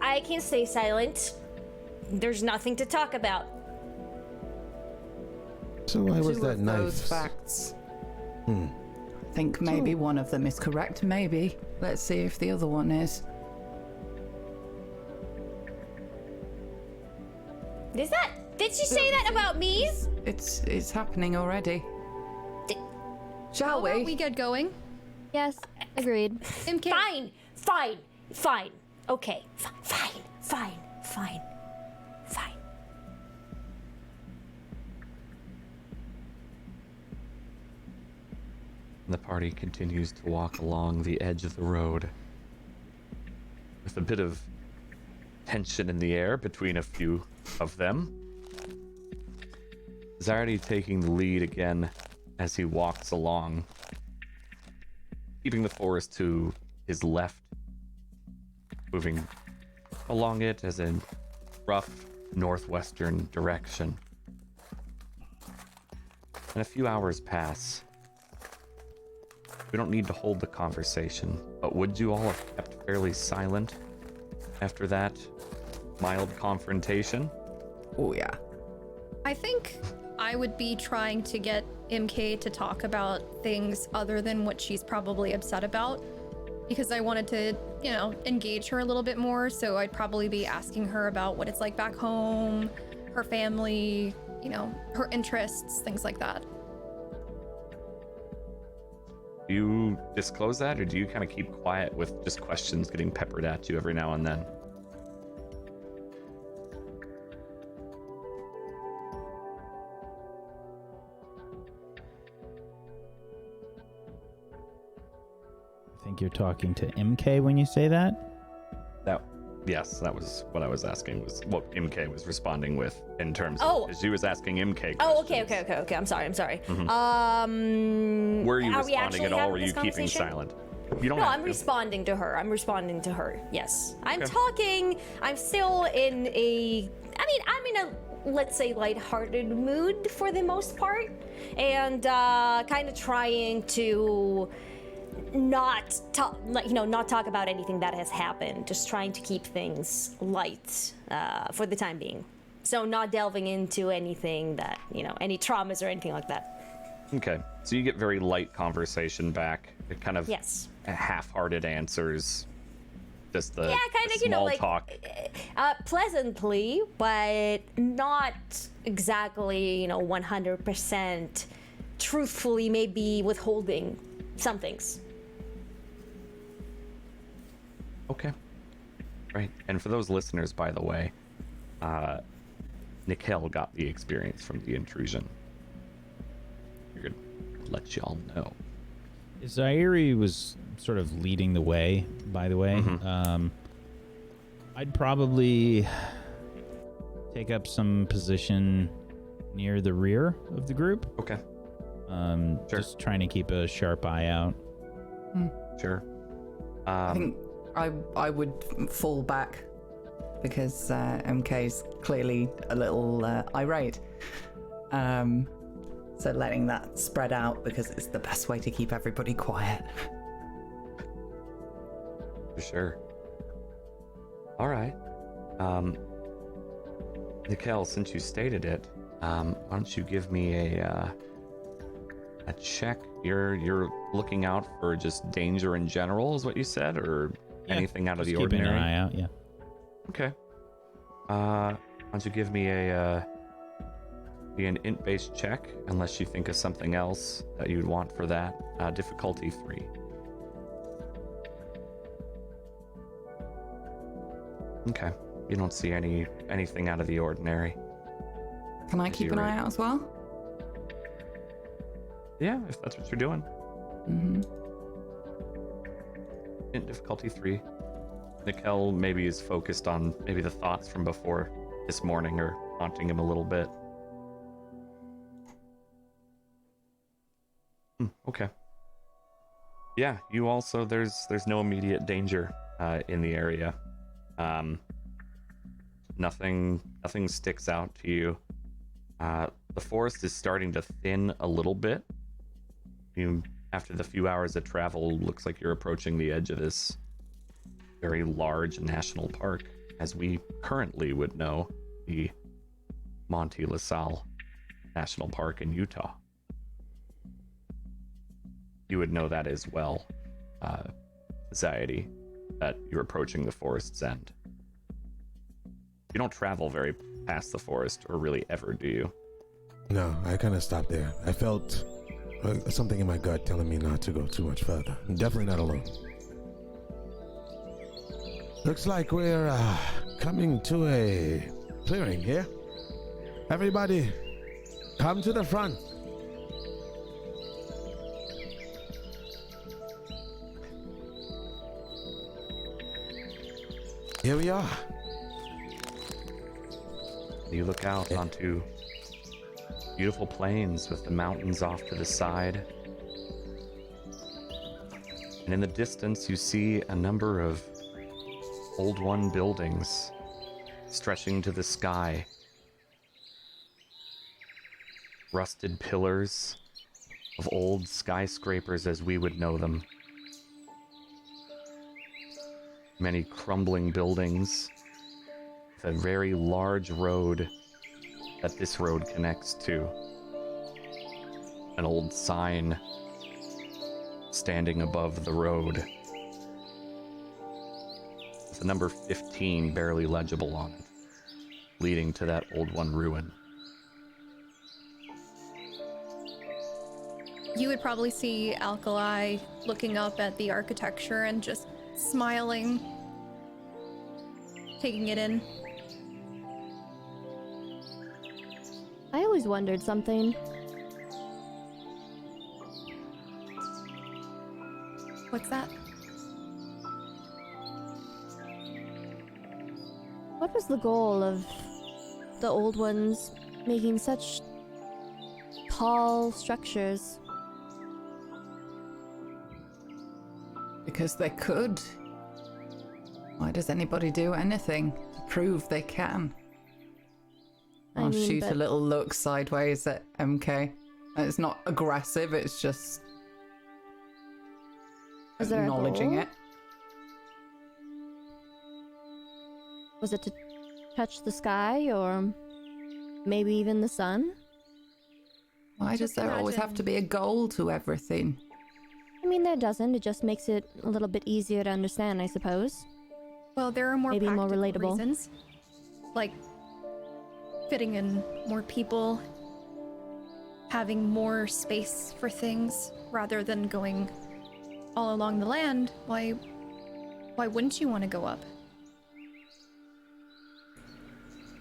Speaker 2: I can stay silent. There's nothing to talk about.
Speaker 5: So why was
Speaker 3: Two
Speaker 5: that
Speaker 3: of
Speaker 5: knife?
Speaker 3: those facts. I think maybe one of them is correct. Maybe. Let's see if the other one is.
Speaker 2: Did she say that about me?
Speaker 3: It's happening already. Shall
Speaker 7: How about
Speaker 3: we?
Speaker 7: we get going?
Speaker 4: Yes, agreed.
Speaker 7: Imke.
Speaker 2: Fine. Okay, fine.
Speaker 1: The party continues to walk along the edge of the road with a bit of tension in the air between a few of them. Zardy taking the lead again as he walks along, keeping the forest to his left, moving along it as a rough northwestern direction. And a few hours pass. We don't need to hold the conversation, but would you all have kept fairly silent after that mild confrontation?
Speaker 3: Oh yeah.
Speaker 7: I think I would be trying to get Imke to talk about things other than what she's probably upset about, because I wanted to, engage her a little bit more. So I'd probably be asking her about what it's like back home, her family, her interests, things like that.
Speaker 1: Do you disclose that, or do you kind of keep quiet with just questions getting peppered at you every now and then?
Speaker 6: I think you're talking to Imke when you say that.
Speaker 1: Yes, that was what I was asking, was what Imke was responding with in terms
Speaker 2: Oh.
Speaker 1: of, because she was asking Imke
Speaker 2: Oh,
Speaker 1: questions.
Speaker 2: okay. I'm sorry.
Speaker 1: Were you
Speaker 2: Are we
Speaker 1: responding
Speaker 2: actually
Speaker 1: at all, or
Speaker 2: having
Speaker 1: were you
Speaker 2: this
Speaker 1: keeping
Speaker 2: conversation?
Speaker 1: silent? You don't
Speaker 2: No,
Speaker 1: have
Speaker 2: I'm
Speaker 1: to.
Speaker 2: responding to her. Yes. I'm
Speaker 1: Okay.
Speaker 2: talking. I'm still in a. I'm in a, let's say, lighthearted mood for the most part, and kind of trying to not talk, not talk about anything that has happened. Just trying to keep things light for the time being. So not delving into anything that any traumas or anything like that.
Speaker 1: Okay, so you get very light conversation back. It kind of
Speaker 2: Yes.
Speaker 1: half-hearted answers. Just the,
Speaker 2: Yeah, kind
Speaker 1: the
Speaker 2: of,
Speaker 1: small
Speaker 2: like
Speaker 1: talk.
Speaker 2: pleasantly, but not exactly, 100% truthfully, maybe withholding some things.
Speaker 1: Okay. Right. And for those listeners, by the way, Nikhil got the experience from the intrusion. Figured I'd let y'all know.
Speaker 6: Zaire was sort of leading the way, by the way. I'd probably take up some position near the rear of the group.
Speaker 1: Okay. Sure.
Speaker 6: Just trying to keep a sharp eye out.
Speaker 1: Sure.
Speaker 3: I think I would fall back because MK's clearly a little irate. So letting that spread out, because it's the best way to keep everybody quiet.
Speaker 1: For sure. All right. Nikhil, since you stated it, why don't you give me a check? You're looking out for just danger in general, is what you said, or
Speaker 6: Yeah,
Speaker 1: anything out of
Speaker 6: just
Speaker 1: the
Speaker 6: keeping
Speaker 1: ordinary?
Speaker 6: an eye out, yeah.
Speaker 1: Okay. Why don't you give me an int-based check, unless you think of something else that you'd want for that. Difficulty 3. Okay. You don't see anything out of the ordinary.
Speaker 3: Can I keep an eye out as well?
Speaker 1: Yeah, if that's what you're doing.
Speaker 3: Mm-hmm.
Speaker 1: Int difficulty 3. Nikhil maybe is focused on maybe the thoughts from before this morning are haunting him a little bit. Okay. Yeah, you also, there's no immediate danger in the area. Nothing sticks out to you. The forest is starting to thin a little bit. After the few hours of travel, looks like you're approaching the edge of this very large national park, as we currently would know, the Monte La Salle National Park in Utah. You would know that as well, Zaidi, that you're approaching the forest's end. You don't travel very past the forest, or really ever, do you?
Speaker 5: No, I kind of stopped there. I felt something in my gut telling me not to go too much further. I'm definitely not alone. Looks like we're coming to a clearing here. Everybody, come to the front. Here we are.
Speaker 1: You look out onto beautiful plains with the mountains off to the side. And in the distance, you see a number of Old One buildings stretching to the sky. Rusted pillars of old skyscrapers as we would know them. Many crumbling buildings. A very large road that this road connects to. An old sign standing above the road. With the number 15 barely legible on it, leading to that Old One ruin.
Speaker 7: You would probably see Alkali looking up at the architecture and just smiling, taking it in.
Speaker 4: I always wondered something.
Speaker 7: What's that?
Speaker 4: What was the goal of the Old Ones making such tall structures?
Speaker 3: Because they could. Why does anybody do anything to prove they can? I'll shoot a little look sideways at MK. It's not aggressive, it's just
Speaker 4: Is there a
Speaker 3: acknowledging
Speaker 4: goal?
Speaker 3: it.
Speaker 4: Was it to touch the sky, or maybe even the sun?
Speaker 3: Why does
Speaker 7: Just
Speaker 3: there always have
Speaker 7: imagine-
Speaker 3: to be a goal to everything?
Speaker 4: I mean, there doesn't. It just makes it a little bit easier to understand, I suppose.
Speaker 7: Well, there are more
Speaker 4: Maybe more
Speaker 7: practical
Speaker 4: relatable.
Speaker 7: reasons, like fitting in more people, having more space for things, rather than going all along the land. Why wouldn't you want to go up?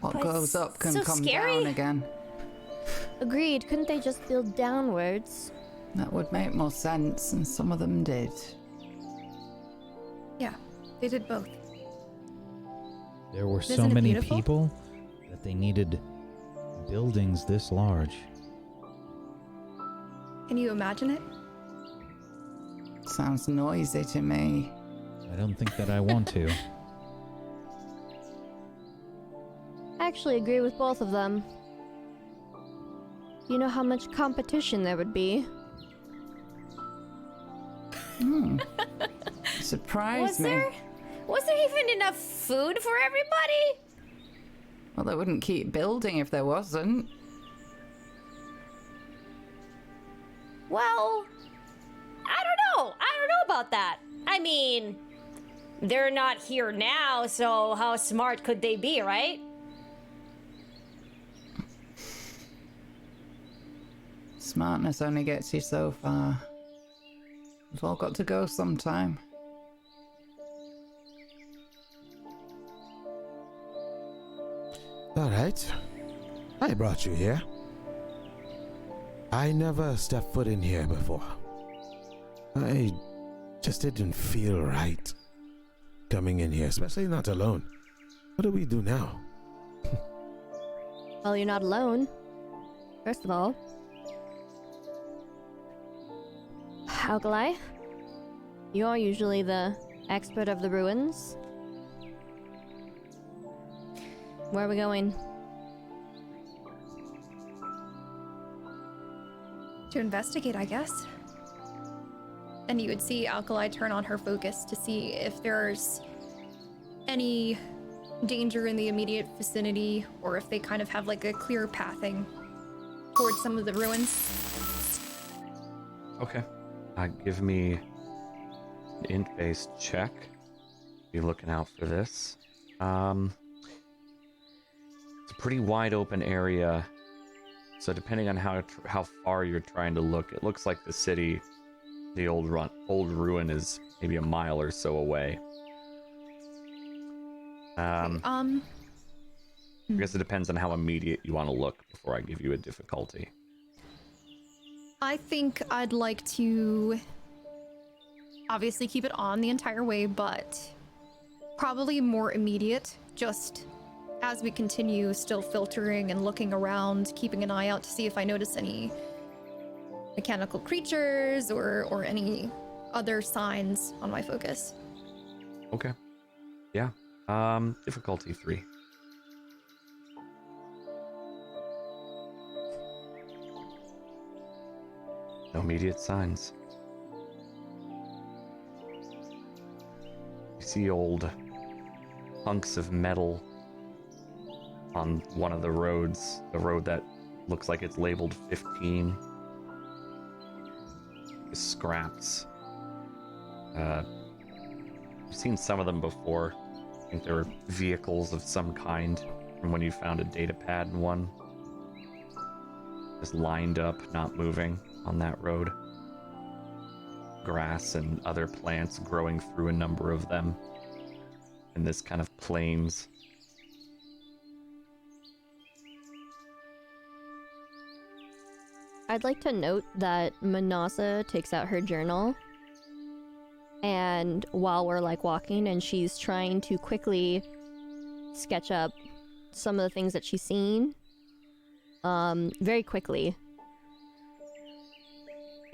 Speaker 3: What
Speaker 2: But
Speaker 3: goes up can
Speaker 2: so
Speaker 3: come
Speaker 2: scary.
Speaker 3: down again.
Speaker 4: Agreed. Couldn't they just build downwards?
Speaker 3: That would make more sense, and some of them did.
Speaker 7: Yeah, they did both.
Speaker 6: There were so
Speaker 7: Isn't it
Speaker 6: many
Speaker 7: beautiful?
Speaker 6: people that they needed buildings this large.
Speaker 7: Can you imagine it?
Speaker 3: Sounds noisy to me.
Speaker 6: I don't think that I want to.
Speaker 4: I actually agree with both of them. You know how much competition there would be?
Speaker 3: Surprised me.
Speaker 2: Was there even enough food for everybody?
Speaker 3: Well, they wouldn't keep building if there wasn't.
Speaker 2: Well, I don't know. I don't know about that. I mean, they're not here now, so how smart could they be, right?
Speaker 3: Smartness only gets you so far. We've all got to go sometime.
Speaker 5: All right. I brought you here. I never stepped foot in here before. I just didn't feel right coming in here, especially not alone. What do we do now?
Speaker 4: Well, you're not alone. First of all. Alkali, you're usually the expert of the ruins. Where are we going?
Speaker 7: To investigate, I guess. And you would see Alkali turn on her focus to see if there's any danger in the immediate vicinity, or if they kind of have like a clear pathing towards some of the ruins.
Speaker 1: Okay. Give me an int-based check. Be looking out for this. It's a pretty wide open area. So depending on how far you're trying to look, it looks like the city, the old ruin is maybe a mile or so away. I guess it depends on how immediate you want to look before I give you a difficulty.
Speaker 7: I think I'd like to obviously keep it on the entire way, but probably more immediate, just as we continue still filtering and looking around, keeping an eye out to see if I notice any mechanical creatures or any other signs on my focus.
Speaker 1: Okay. Yeah. Difficulty 3. No immediate signs. You see old hunks of metal on one of the roads, the road that looks like it's labeled 15. Scraps. I've seen some of them before. I think there were vehicles of some kind from when you found a data pad in one. Just lined up, not moving on that road. Grass and other plants growing through a number of them in this kind of plains.
Speaker 4: I'd like to note that Manasa takes out her journal, and while we're like walking and she's trying to quickly sketch up some of the things that she's seen, very quickly,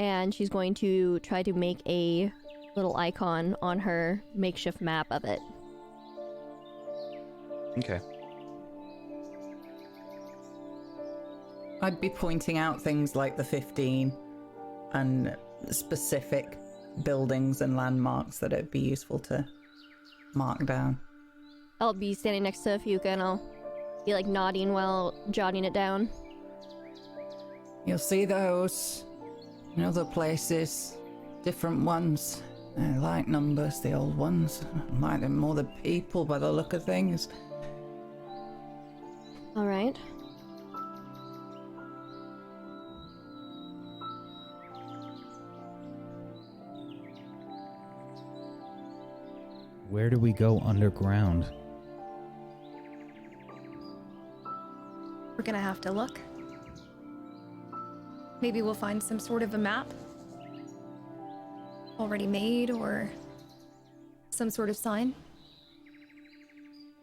Speaker 4: and she's going to try to make a little icon on her makeshift map of it.
Speaker 1: Okay.
Speaker 3: I'd be pointing out things like the 15 and specific buildings and landmarks that it'd be useful to mark down.
Speaker 4: I'll be standing next to Fuka and I'll be like nodding while jotting it down.
Speaker 3: You'll see those in other places, different ones. I like numbers, the old ones. I like them more than people by the look of things.
Speaker 4: All right.
Speaker 6: Where do we go underground?
Speaker 7: We're gonna have to look. Maybe we'll find some sort of a map already made, or some sort of sign.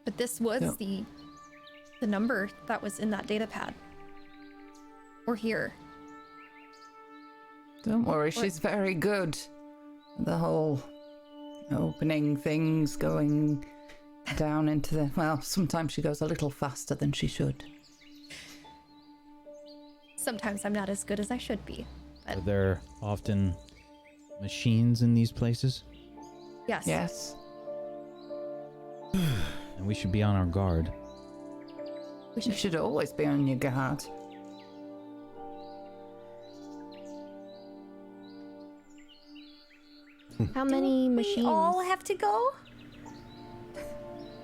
Speaker 7: But this was the number that was in that data pad. Or here.
Speaker 3: Don't worry, she's very good. The whole opening things, going down into the... Well, sometimes she goes a little faster than she should.
Speaker 7: Sometimes I'm not as good as I should be. But
Speaker 6: Are there often machines in these places?
Speaker 7: yes.
Speaker 3: Yes.
Speaker 6: And we should be on our guard.
Speaker 3: You should always be on your guard.
Speaker 4: How many machines?
Speaker 2: We all have to go?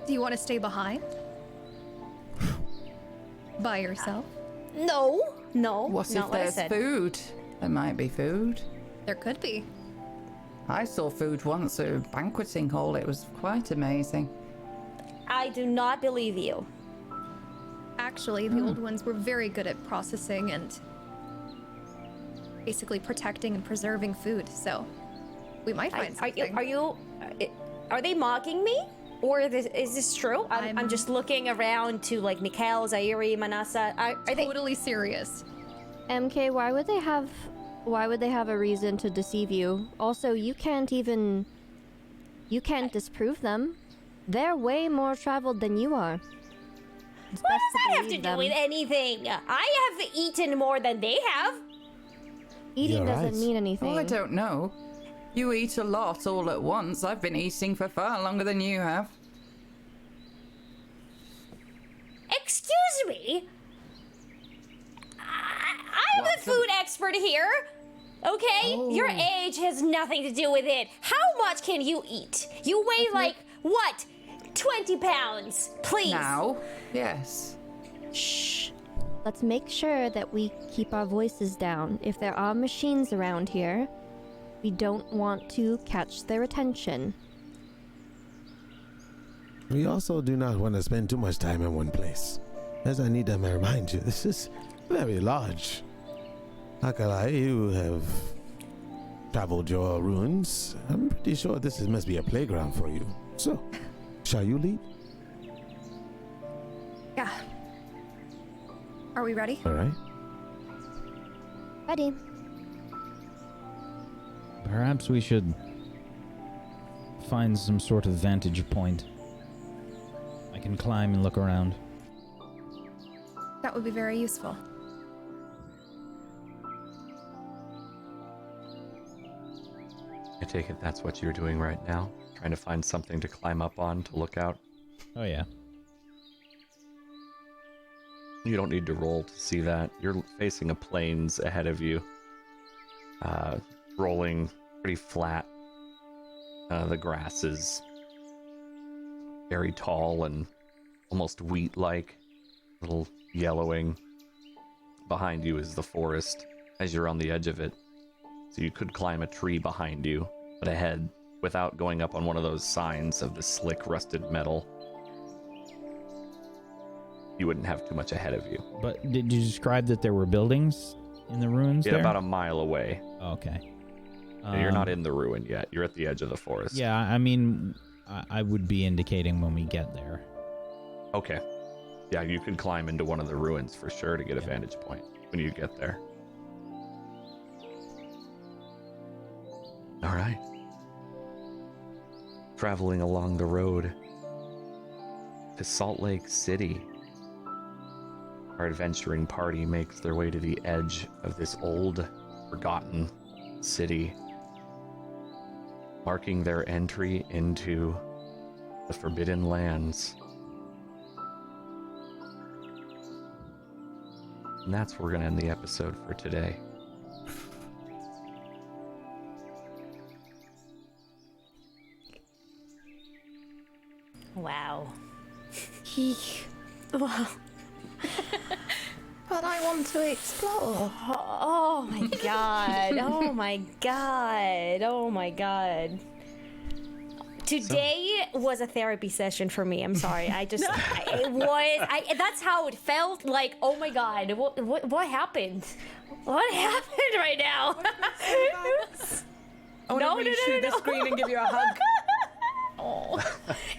Speaker 7: Do you want to stay behind? By yourself?
Speaker 2: No.
Speaker 3: What
Speaker 2: not
Speaker 3: if
Speaker 2: what I
Speaker 3: there's
Speaker 2: said.
Speaker 3: food? There might be food.
Speaker 7: There could be.
Speaker 3: I saw food once at a banqueting hall. It was quite amazing.
Speaker 2: I do not believe you.
Speaker 7: Actually, the old ones were very good at processing and basically protecting and preserving food, so we might find something.
Speaker 2: Are they mocking me? Or is this true? I'm just looking around to like Mikhail, Zairi, Manasa. Are they
Speaker 7: totally serious.
Speaker 4: MK, why would they have a reason to deceive you? Also, you can't disprove them. They're way more traveled than you are.
Speaker 2: What does that have to do with anything? I have eaten more than they have.
Speaker 4: Eating
Speaker 5: You're
Speaker 4: doesn't
Speaker 5: right.
Speaker 4: mean anything.
Speaker 3: Oh, I don't know. You eat a lot all at once. I've been eating for far longer than you have.
Speaker 2: Excuse me? I'm the food expert here. Okay?
Speaker 3: Oh.
Speaker 2: Your age has nothing to do with it. How much can you eat? You weigh like, what? 20 pounds. Please.
Speaker 3: Now, yes.
Speaker 4: Shh. Let's make sure that we keep our voices down. If there are machines around here, we don't want to catch their attention.
Speaker 5: We also do not want to spend too much time in one place. As I need to remind you, this is very large. Akalai, you have traveled your ruins. I'm pretty sure must be a playground for you. So, shall you lead?
Speaker 7: Yeah. Are we ready?
Speaker 5: All right.
Speaker 4: Ready?
Speaker 6: Perhaps we should find some sort of vantage point. I can climb and look around.
Speaker 7: That would be very useful.
Speaker 1: I take it that's what you're doing right now? Trying to find something to climb up on to look out?
Speaker 6: Oh yeah.
Speaker 1: You don't need to roll to see that. You're facing a plains ahead of you. Rolling pretty flat. The grass is very tall and almost wheat-like. A little yellowing. Behind you is the forest as you're on the edge of it. So you could climb a tree behind you, but ahead, without going up on one of those signs of the slick rusted metal, you wouldn't have too much ahead of you.
Speaker 6: But did you describe that there were buildings in the ruins
Speaker 1: Yeah,
Speaker 6: there?
Speaker 1: about a mile away.
Speaker 6: Oh, okay.
Speaker 1: You're not in the ruin yet. You're at the edge of the forest.
Speaker 6: Yeah, I mean, I would be indicating when we get there.
Speaker 1: Okay. Yeah, you could climb into one of the ruins for sure to get a vantage point when you get there. All right. Traveling along the road to Salt Lake City. Our adventuring party makes their way to the edge of this old, forgotten city, marking their entry into the Forbidden Lands. And that's where we're going to end the episode for today.
Speaker 2: Wow.
Speaker 3: Wow. But I want to explore.
Speaker 2: Oh my god. Oh my god. Oh my god. Today was a therapy session for me. I'm sorry. That's how it felt. Like, oh my god, what happened? What happened right now?
Speaker 3: I want to reach through the screen and give you a hug.
Speaker 2: Oh,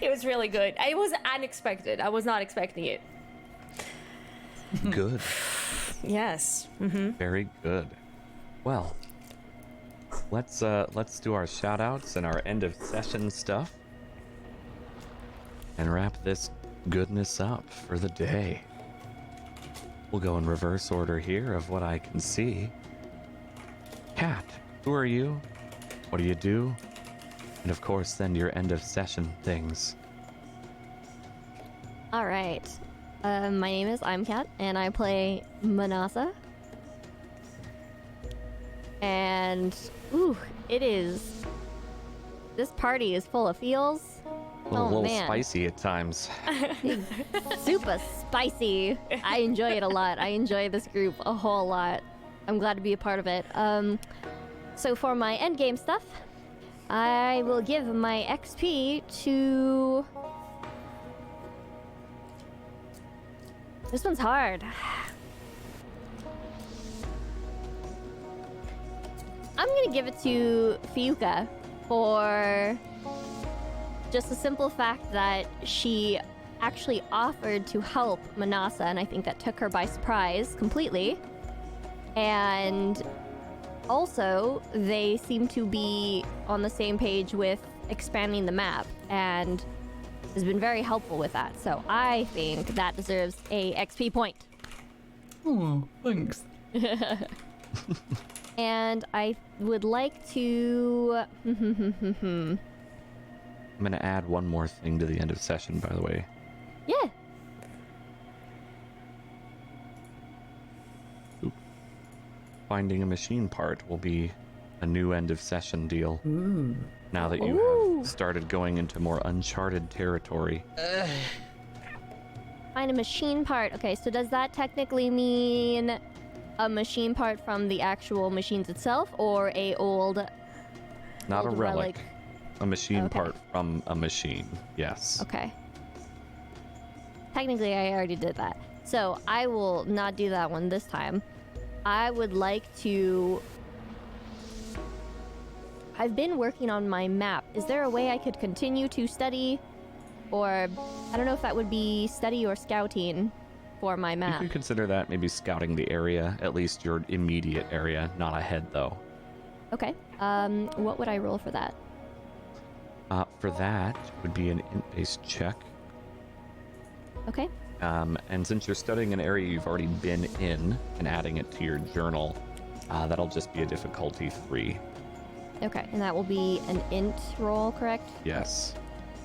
Speaker 2: it was really good. It was unexpected. I was not expecting it.
Speaker 1: Good.
Speaker 2: Yes.
Speaker 1: Very good. Well, let's do our shout outs and our end of session stuff and wrap this goodness up for the day. We'll go in reverse order here of what I can see. Kat, who are you? What do you do? And of course, then your end of session things.
Speaker 4: All right. My name is Imke, and I play Manasa. And, ooh, this party is full of feels.
Speaker 1: A little
Speaker 4: man.
Speaker 1: spicy at times.
Speaker 4: Super spicy. I enjoy it a lot. I enjoy this group a whole lot. I'm glad to be a part of it. So for my endgame stuff, I will give my XP to... This one's hard. I'm gonna give it to Fiuka for just the simple fact that she actually offered to help Manasa, and I think that took her by surprise completely. And also, they seem to be on the same page with expanding the map, and has been very helpful with that. So I think that deserves a XP point.
Speaker 3: Oh, thanks.
Speaker 4: And I would like to.
Speaker 1: I'm gonna add one more thing to the end of session, by the way.
Speaker 4: Yeah.
Speaker 1: Finding a machine part will be a new end of session deal.
Speaker 3: Ooh.
Speaker 1: Now that you have started going into more uncharted territory.
Speaker 4: Find a machine part. Okay, so does that technically mean a machine part from the actual machines itself, or a old?
Speaker 1: Not a
Speaker 4: old
Speaker 1: relic. A machine
Speaker 4: Okay.
Speaker 1: part from a machine. Yes.
Speaker 4: Okay. Technically, I already did that, so I will not do that one this time. I would like to. I've been working on my map. Is there a way I could continue to study? Or, I don't know if that would be study or scouting for my
Speaker 1: You
Speaker 4: map.
Speaker 1: could consider that maybe scouting the area, at least your immediate area, not ahead though.
Speaker 4: Okay. What would I roll for that?
Speaker 1: For that would be an int-based check.
Speaker 4: Okay.
Speaker 1: And since you're studying an area you've already been in and adding it to your journal, that'll just be a difficulty 3.
Speaker 4: Okay, and that will be an int roll, correct?
Speaker 1: Yes.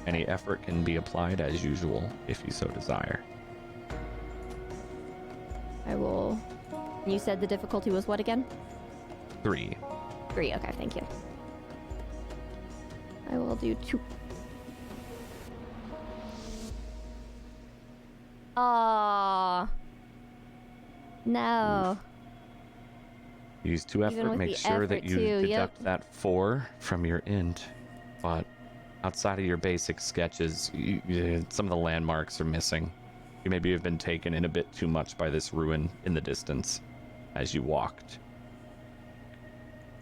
Speaker 1: Any effort can be applied as usual if you so desire.
Speaker 4: I will. You said the difficulty was what again?
Speaker 1: 3.
Speaker 4: 3. Okay, thank you. I will do 2. Aww. No.
Speaker 1: Use 2
Speaker 4: Even
Speaker 1: effort,
Speaker 4: with
Speaker 1: make
Speaker 4: the
Speaker 1: sure that
Speaker 4: effort
Speaker 1: you
Speaker 4: too, yep.
Speaker 1: deduct that 4 from your int. But outside of your basic sketches, some of the landmarks are missing. You maybe have been taken in a bit too much by this ruin in the distance as you walked.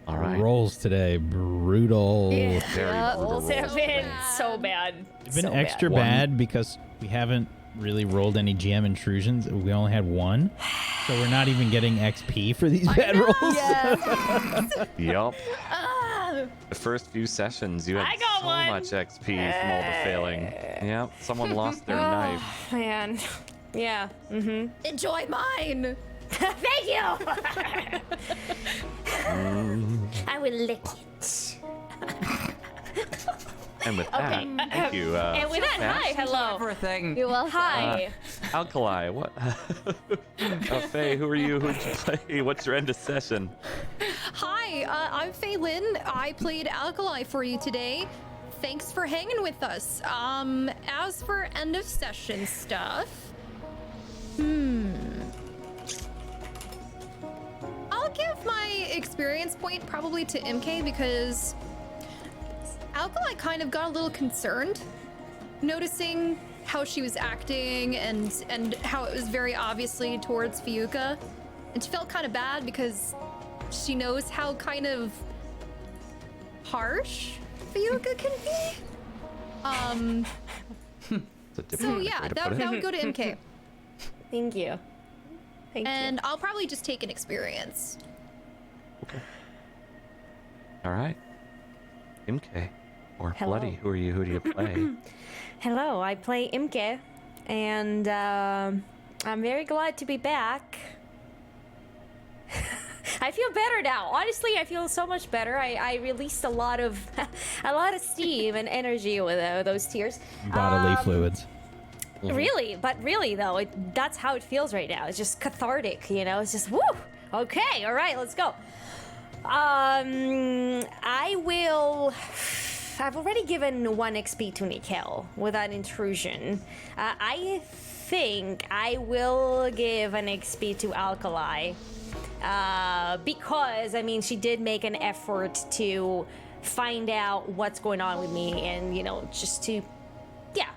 Speaker 1: All right.
Speaker 6: Rolls today, brutal.
Speaker 2: Yeah.
Speaker 1: Very brutal
Speaker 2: Rolls have
Speaker 1: rolls
Speaker 2: been
Speaker 1: today.
Speaker 2: so bad.
Speaker 6: It's been
Speaker 2: So
Speaker 6: extra bad because we haven't really rolled any GM intrusions. We only had 1. So we're not even getting XP for these bad rolls.
Speaker 1: Yup.
Speaker 2: Ah,
Speaker 1: The first few sessions, you
Speaker 2: I
Speaker 1: had
Speaker 2: got
Speaker 1: so
Speaker 2: one.
Speaker 1: much XP from all the failing. Yep, someone lost their knife.
Speaker 2: man. Yeah. Mm-hmm.
Speaker 7: Enjoy mine.
Speaker 2: Thank you. I will lick it.
Speaker 1: And with that, thank you.
Speaker 2: And with that,
Speaker 1: Cass.
Speaker 2: hi, hello.
Speaker 3: Everything.
Speaker 4: You're welcome.
Speaker 2: Hi.
Speaker 1: Alkali, what? Faye, who are you? Who'd you play? What's your end of session?
Speaker 7: Hi, I'm Faye Lynn. I played Alkali for you today. Thanks for hanging with us. As for end of session stuff, I'll give my experience point probably to Imke because Alkali kind of got a little concerned, noticing how she was acting and how it was very obviously towards Fiuka, and she felt kind of bad because she knows how kind of harsh Fiuka can be.
Speaker 1: It's a
Speaker 7: So
Speaker 1: diplomatic
Speaker 7: yeah,
Speaker 1: way to
Speaker 7: that
Speaker 1: put it.
Speaker 7: would go to MK.
Speaker 2: Thank you. Thank
Speaker 7: And I'll probably just take an experience.
Speaker 1: All right. Imke or
Speaker 2: Hello.
Speaker 1: Bloody, who are you? Who do you play?
Speaker 2: Hello, I play Imke, and I'm very glad to be back. I feel better now. Honestly, I feel so much better. I released a lot of steam and energy with those tears.
Speaker 6: Bodily fluids.
Speaker 2: Really, but really though, that's how it feels right now. It's just cathartic, you know. It's just woo. Okay, all right, let's go. I've already given 1 XP to Nikel without intrusion. I think I will give an XP to Alkali. Because, I mean, she did make an effort to find out what's going on with me and, you know, just to, yeah,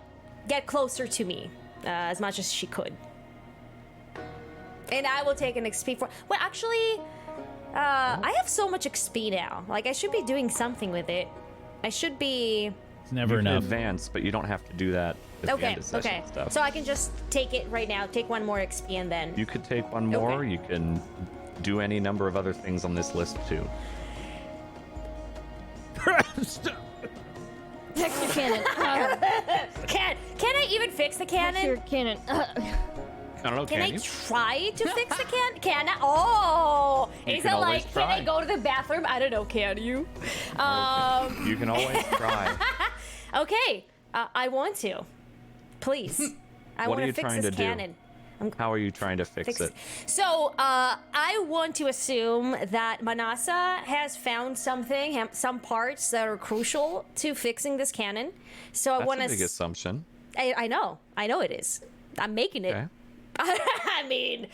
Speaker 2: get closer to me as much as she could. And I will take an XP for, well, actually, I have so much XP now. Like, I should be doing something with it. I should be...
Speaker 6: It's never
Speaker 1: You can
Speaker 6: enough.
Speaker 1: advance, but you don't have to do that at the
Speaker 2: Okay,
Speaker 1: end of session
Speaker 2: okay.
Speaker 1: stuff.
Speaker 2: So I can just take it right now, take 1 more XP and then...
Speaker 1: You could take 1 more.
Speaker 2: Okay.
Speaker 1: You can do any number of other things on this list too.
Speaker 4: Texture cannon.
Speaker 2: Can I even fix the
Speaker 4: What's your
Speaker 2: cannon?
Speaker 4: cannon?
Speaker 1: I don't know.
Speaker 2: Can I
Speaker 1: you?
Speaker 2: try to fix the cannon? Can I? Oh,
Speaker 1: You
Speaker 2: is
Speaker 1: can
Speaker 2: it
Speaker 1: always
Speaker 2: like, can I
Speaker 1: try.
Speaker 2: go to the bathroom? I don't know. Can you?
Speaker 1: You can always try.
Speaker 2: Okay. I want to. Please. I
Speaker 1: What
Speaker 2: want
Speaker 1: are you
Speaker 2: to fix
Speaker 1: trying
Speaker 2: this
Speaker 1: to do?
Speaker 2: cannon.
Speaker 1: How are you trying to fix it?
Speaker 2: So, I want to assume that Manasa has found something, some parts that are crucial to fixing this cannon. So I
Speaker 1: That's
Speaker 2: want
Speaker 1: a
Speaker 2: to.
Speaker 1: big assumption.
Speaker 2: I know it is. I'm making it.
Speaker 1: Okay.
Speaker 2: I mean,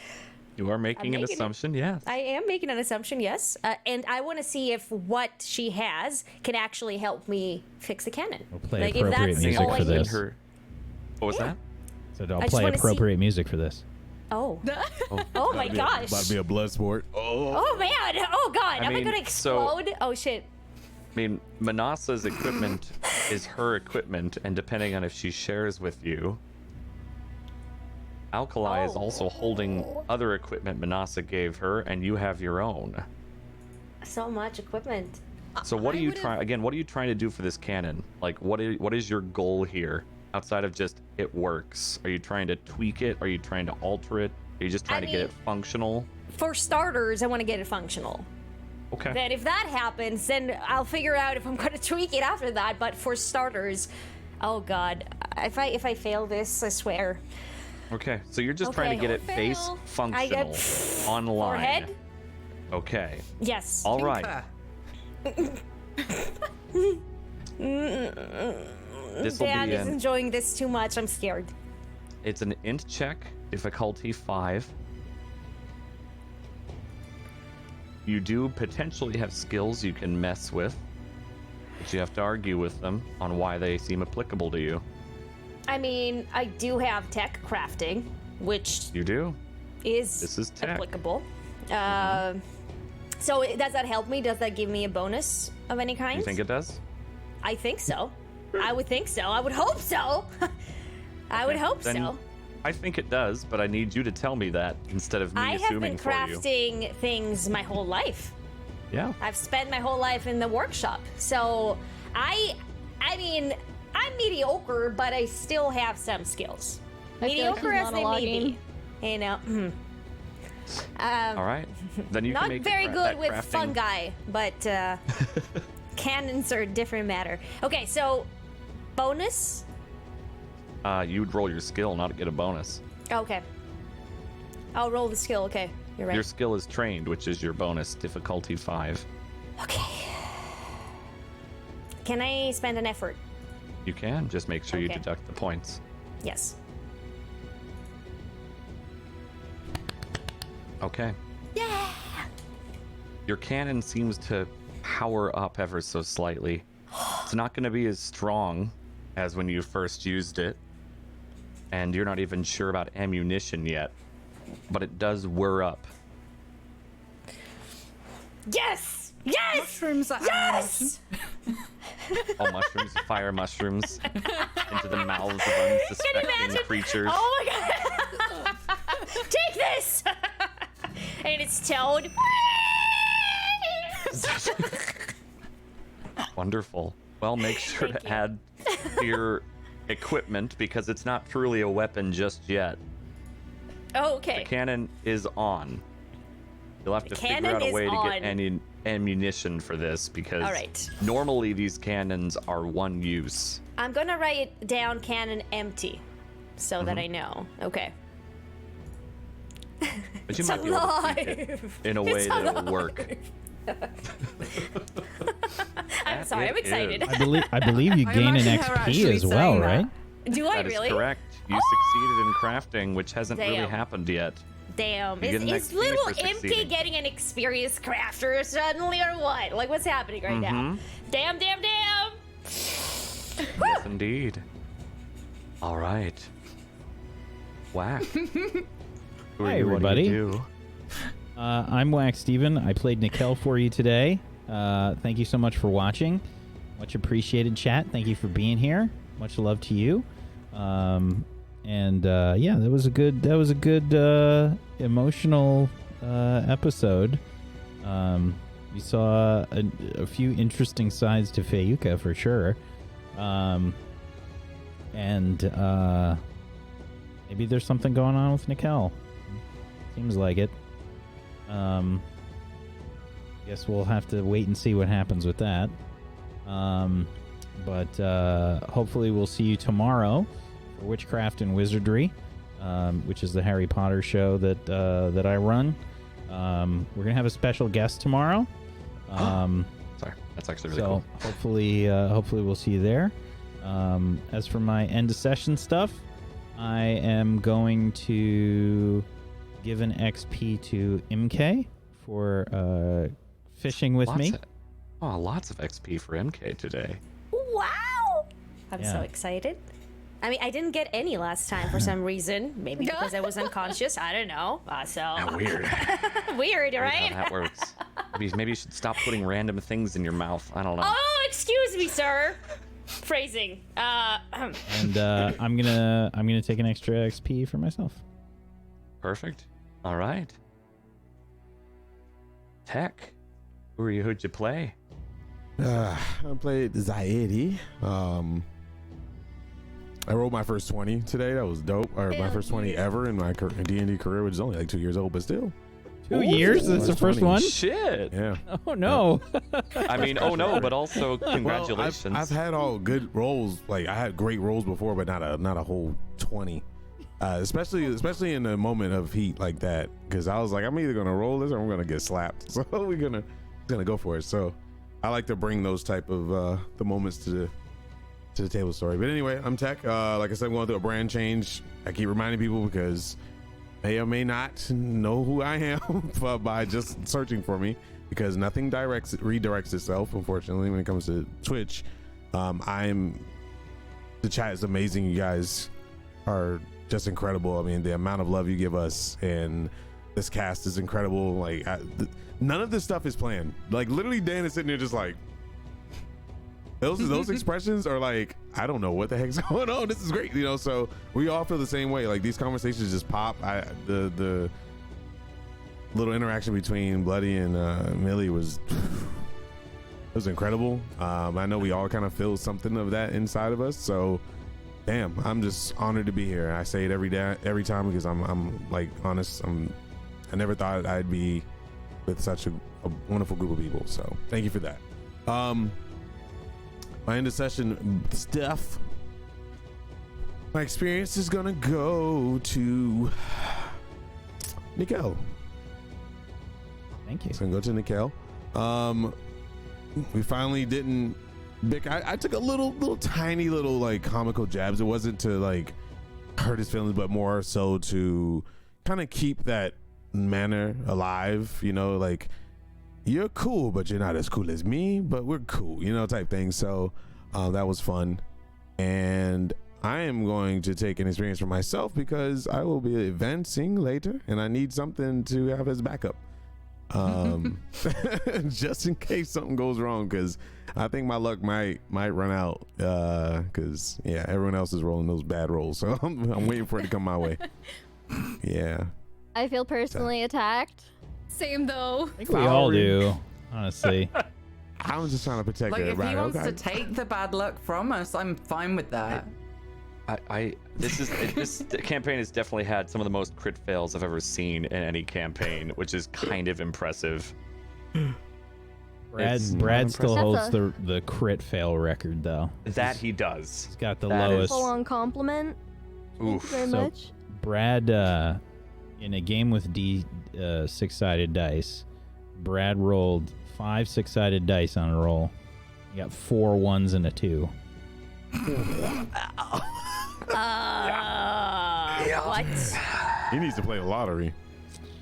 Speaker 1: You are making an
Speaker 2: making it.
Speaker 1: assumption, yes.
Speaker 2: I am making an assumption, yes. And I want to see if what she has can actually help me fix the cannon.
Speaker 6: We'll play
Speaker 2: Like, if
Speaker 6: appropriate
Speaker 2: that's
Speaker 6: music
Speaker 2: all
Speaker 6: for
Speaker 2: I need.
Speaker 6: this.
Speaker 1: What was that?
Speaker 6: So I'll
Speaker 2: I just
Speaker 6: play
Speaker 2: wanna see-
Speaker 6: appropriate music for this.
Speaker 2: Oh. Oh my gosh.
Speaker 5: About to be a blood sport.
Speaker 2: Oh man. Oh god. Am I
Speaker 1: mean,
Speaker 2: gonna
Speaker 1: so-
Speaker 2: explode? Oh shit.
Speaker 1: I mean, Manasa's equipment is her equipment, and depending on if she shares with you, Alkali is
Speaker 2: Oh.
Speaker 1: also holding other equipment Manasa gave her, and you have your own.
Speaker 2: So much equipment.
Speaker 1: So what are you
Speaker 7: would've-
Speaker 1: trying? Again, what are you trying to do for this cannon? Like, what is your goal here outside of just it works? Are you trying to tweak it? Are you trying to alter it? Are you just trying to get it functional?
Speaker 2: For starters, I want to get it functional.
Speaker 1: Okay.
Speaker 2: Then if that happens, then I'll figure out if I'm going to tweak it after that. But for starters, oh god, if I fail this, I swear.
Speaker 1: Okay. So you're just trying to
Speaker 2: Okay.
Speaker 1: get it face
Speaker 7: Fail.
Speaker 1: functional online.
Speaker 2: Forehead?
Speaker 1: Okay.
Speaker 2: Yes.
Speaker 1: All right. This will
Speaker 2: Dan
Speaker 1: be
Speaker 2: is
Speaker 1: an
Speaker 2: enjoying this too much. I'm scared.
Speaker 1: It's an int check, difficulty 5. You do potentially have skills you can mess with, but you have to argue with them on why they seem applicable to you.
Speaker 2: I mean, I do have tech crafting, which
Speaker 1: You do.
Speaker 2: is
Speaker 1: This is tech.
Speaker 2: applicable. So does that help me? Does that give me a bonus of any kind?
Speaker 1: You think it does?
Speaker 2: I think so. I would think so. I would hope so. I would hope
Speaker 1: Then
Speaker 2: so.
Speaker 1: I think it does, but I need you to tell me that instead of me
Speaker 2: I have
Speaker 1: assuming
Speaker 2: been
Speaker 1: for you.
Speaker 2: crafting things my whole life.
Speaker 1: Yeah.
Speaker 2: I've spent my whole life in the workshop. So I mean, I'm mediocre, but I still have some skills.
Speaker 4: I feel like
Speaker 2: Mediocre
Speaker 4: she's
Speaker 2: as they may
Speaker 4: monologuing.
Speaker 2: be. You know.
Speaker 1: All right. Then you
Speaker 2: Not
Speaker 1: can make
Speaker 2: very
Speaker 1: that
Speaker 2: good with
Speaker 1: crafting-
Speaker 2: fungi, but cannons are a different matter. Okay, so bonus.
Speaker 1: You would roll your skill, not get a bonus.
Speaker 2: Okay. I'll roll the skill. Okay, you're right.
Speaker 1: Your skill is trained, which is your bonus, difficulty 5.
Speaker 2: Okay. Can I spend an effort?
Speaker 1: You can just make sure you
Speaker 2: Okay.
Speaker 1: deduct the points.
Speaker 2: Yes.
Speaker 1: Okay. Yeah. Your cannon seems to power up ever so slightly. It's not going to be as strong as when you first used it, and you're not even sure about ammunition yet, but it does whir up.
Speaker 2: Yes! Yes!
Speaker 3: Mushrooms are
Speaker 2: Yes!
Speaker 1: All mushrooms, fire mushrooms, into the mouths of unsuspecting
Speaker 2: imagine?
Speaker 1: creatures.
Speaker 2: Oh my god! Take this! And it's Toad.
Speaker 1: Wonderful. Well, make sure
Speaker 2: Thank
Speaker 1: to
Speaker 2: you.
Speaker 1: add to your equipment because it's not truly a weapon just yet.
Speaker 2: Oh,
Speaker 1: The
Speaker 2: okay.
Speaker 1: cannon is on. You'll have to figure
Speaker 2: cannon
Speaker 1: out a
Speaker 2: is
Speaker 1: way to
Speaker 2: on.
Speaker 1: get any ammunition for this because
Speaker 2: All right.
Speaker 1: normally these cannons are one use.
Speaker 2: I'm gonna write down cannon empty so
Speaker 1: Mm-hmm.
Speaker 2: that I know. Okay.
Speaker 1: But you
Speaker 2: It's
Speaker 1: might be able to tweak it
Speaker 2: alive.
Speaker 1: in a way
Speaker 2: It's
Speaker 1: that'll
Speaker 2: alive.
Speaker 1: work.
Speaker 2: I'm sorry,
Speaker 1: It
Speaker 2: I'm excited.
Speaker 1: is.
Speaker 6: I believe you
Speaker 3: I
Speaker 6: gain an
Speaker 3: imagine her
Speaker 6: XP
Speaker 3: actually
Speaker 6: as well,
Speaker 3: saying that.
Speaker 6: right?
Speaker 2: Do I
Speaker 1: That is
Speaker 2: really?
Speaker 1: correct. You succeeded in crafting, which hasn't really
Speaker 2: Damn.
Speaker 1: happened yet.
Speaker 2: Damn.
Speaker 1: You get an
Speaker 2: Is
Speaker 1: XP
Speaker 2: little
Speaker 1: for
Speaker 2: Imke
Speaker 1: succeeding.
Speaker 2: getting an experienced crafter suddenly or what? Like, what's happening right now?
Speaker 1: Mhm.
Speaker 2: Damn, damn, damn!
Speaker 1: Yes, indeed. All right. Whack. Who are
Speaker 6: Hi,
Speaker 1: you? What do
Speaker 6: everybody.
Speaker 1: you do?
Speaker 6: I'm Wax Steven. I played Nikel for you today. Thank you so much for watching. Much appreciated, chat. Thank you for being here. Much love to you. Yeah, that was a good emotional episode. We saw a few interesting sides to Feyuka for sure. And maybe there's something going on with Nickel. Seems like it. Guess we'll have to wait and see what happens with that. But hopefully we'll see you tomorrow for Witchcraft and Wizardry, which is the Harry Potter show that I run. We're gonna have a special guest tomorrow.
Speaker 1: Sorry, that's actually really cool.
Speaker 6: Hopefully we'll see you there. As for my end of session stuff, I am going to give an XP to Imke for fishing with me.
Speaker 1: Lots of XP for MK today.
Speaker 2: Wow! I'm so
Speaker 6: Yeah.
Speaker 2: excited. I mean, I didn't get any last time for some reason. Maybe because I was unconscious. I don't know.
Speaker 1: Weird.
Speaker 2: Weird,
Speaker 1: Weird how
Speaker 2: right?
Speaker 1: that works. Maybe you should stop putting random things in your mouth. I don't know.
Speaker 2: Oh, excuse me, sir. Phrasing.
Speaker 6: And I'm gonna take an extra XP for myself.
Speaker 1: Perfect. All right. Tech, who'd you play?
Speaker 5: I played Zaidi. I rolled my first 20 today. That was dope. Or my first 20 ever in my D&D career, which is only like 2 years old, but still.
Speaker 6: 2 years? That's the first
Speaker 5: 20.
Speaker 6: one?
Speaker 1: Shit.
Speaker 5: Yeah.
Speaker 6: Oh no.
Speaker 1: I mean, oh no, but also congratulations.
Speaker 5: Well, I've had all good rolls. Like I had great rolls before, but not a whole 20. Especially in a moment of heat like that, because I was like, I'm either gonna roll this or I'm gonna get slapped. So we're gonna go for it. So I like to bring those type of the moments to the table story. But anyway, I'm Tech. Like I said, I'm going through a brand change. I keep reminding people because may or may not know who I am by just searching for me, because nothing redirects itself, unfortunately, when it comes to Twitch. The chat is amazing. You guys are just incredible. I mean, the amount of love you give us, and this cast is incredible. Like none of this stuff is planned. Like literally Dan is sitting there just like, those expressions are like, I don't know what the heck's going on. This is great, you know. So we all feel the same way. Like these conversations just pop. The little interaction between Bloody and Millie was incredible. I know we all kind of feel something of that inside of us. So damn, I'm just honored to be here. I say it every time because I'm like honest. I never thought I'd be with such a wonderful group of people. So thank you for that. My end of session stuff. My experience is gonna go to Nickel.
Speaker 6: Thank you.
Speaker 5: It's gonna go to Nickel. We finally didn't. I took a little tiny little like comical jabs. It wasn't to like hurt his feelings, but more so to kind of keep that manner alive. You know, like, you're cool, but you're not as cool as me, but we're cool, you know, type thing. So that was fun. And I am going to take an experience for myself because I will be advancing later and I need something to have as backup. Just in case something goes wrong, because I think my luck might run out, because yeah, everyone else is rolling those bad rolls, so I'm waiting for it to come my way. Yeah.
Speaker 4: I feel personally attacked.
Speaker 7: Same though.
Speaker 6: I think we all do, honestly.
Speaker 5: I was just trying to protect
Speaker 3: Like, if
Speaker 5: everybody.
Speaker 3: he wants
Speaker 5: Okay.
Speaker 3: to take the bad luck from us, I'm fine with that.
Speaker 1: This campaign has definitely had some of the most crit fails I've ever seen in any campaign, which is kind of impressive.
Speaker 6: Brad
Speaker 1: It's
Speaker 6: still
Speaker 4: That's
Speaker 6: holds
Speaker 4: a-
Speaker 6: the crit fail record though.
Speaker 1: That he does.
Speaker 6: He's got the
Speaker 1: That is-
Speaker 6: lowest.
Speaker 4: Full on compliment. Thank
Speaker 1: Oof.
Speaker 4: you very
Speaker 6: So-
Speaker 4: much.
Speaker 6: Brad, in a game with six-sided dice, Brad rolled 5 six-sided dice on a roll. He got 4 1s and a 2.
Speaker 2: What?
Speaker 5: He needs to play the lottery.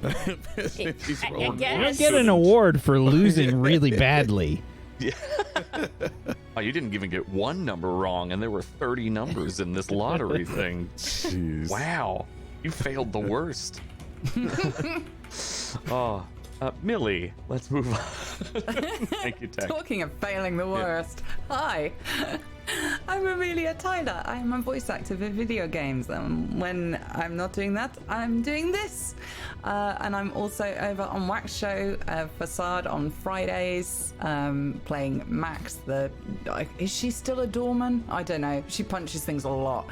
Speaker 5: He's
Speaker 2: I
Speaker 5: rolling
Speaker 2: guess.
Speaker 6: You don't get an award for losing really badly.
Speaker 1: Oh, you didn't even get one number wrong, and there were 30 numbers in this lottery thing.
Speaker 5: Jeez.
Speaker 1: Wow, you failed the worst. Oh, Millie, let's move on. Thank you, Tech.
Speaker 3: Talking of failing the worst. Hi. I'm Amelia Tyler. I am a voice actor for video games. When I'm not doing that, I'm doing this. And I'm also over on Wax Show Facade on Fridays, playing Max. Is she still a doorman? I don't know. She punches things a lot.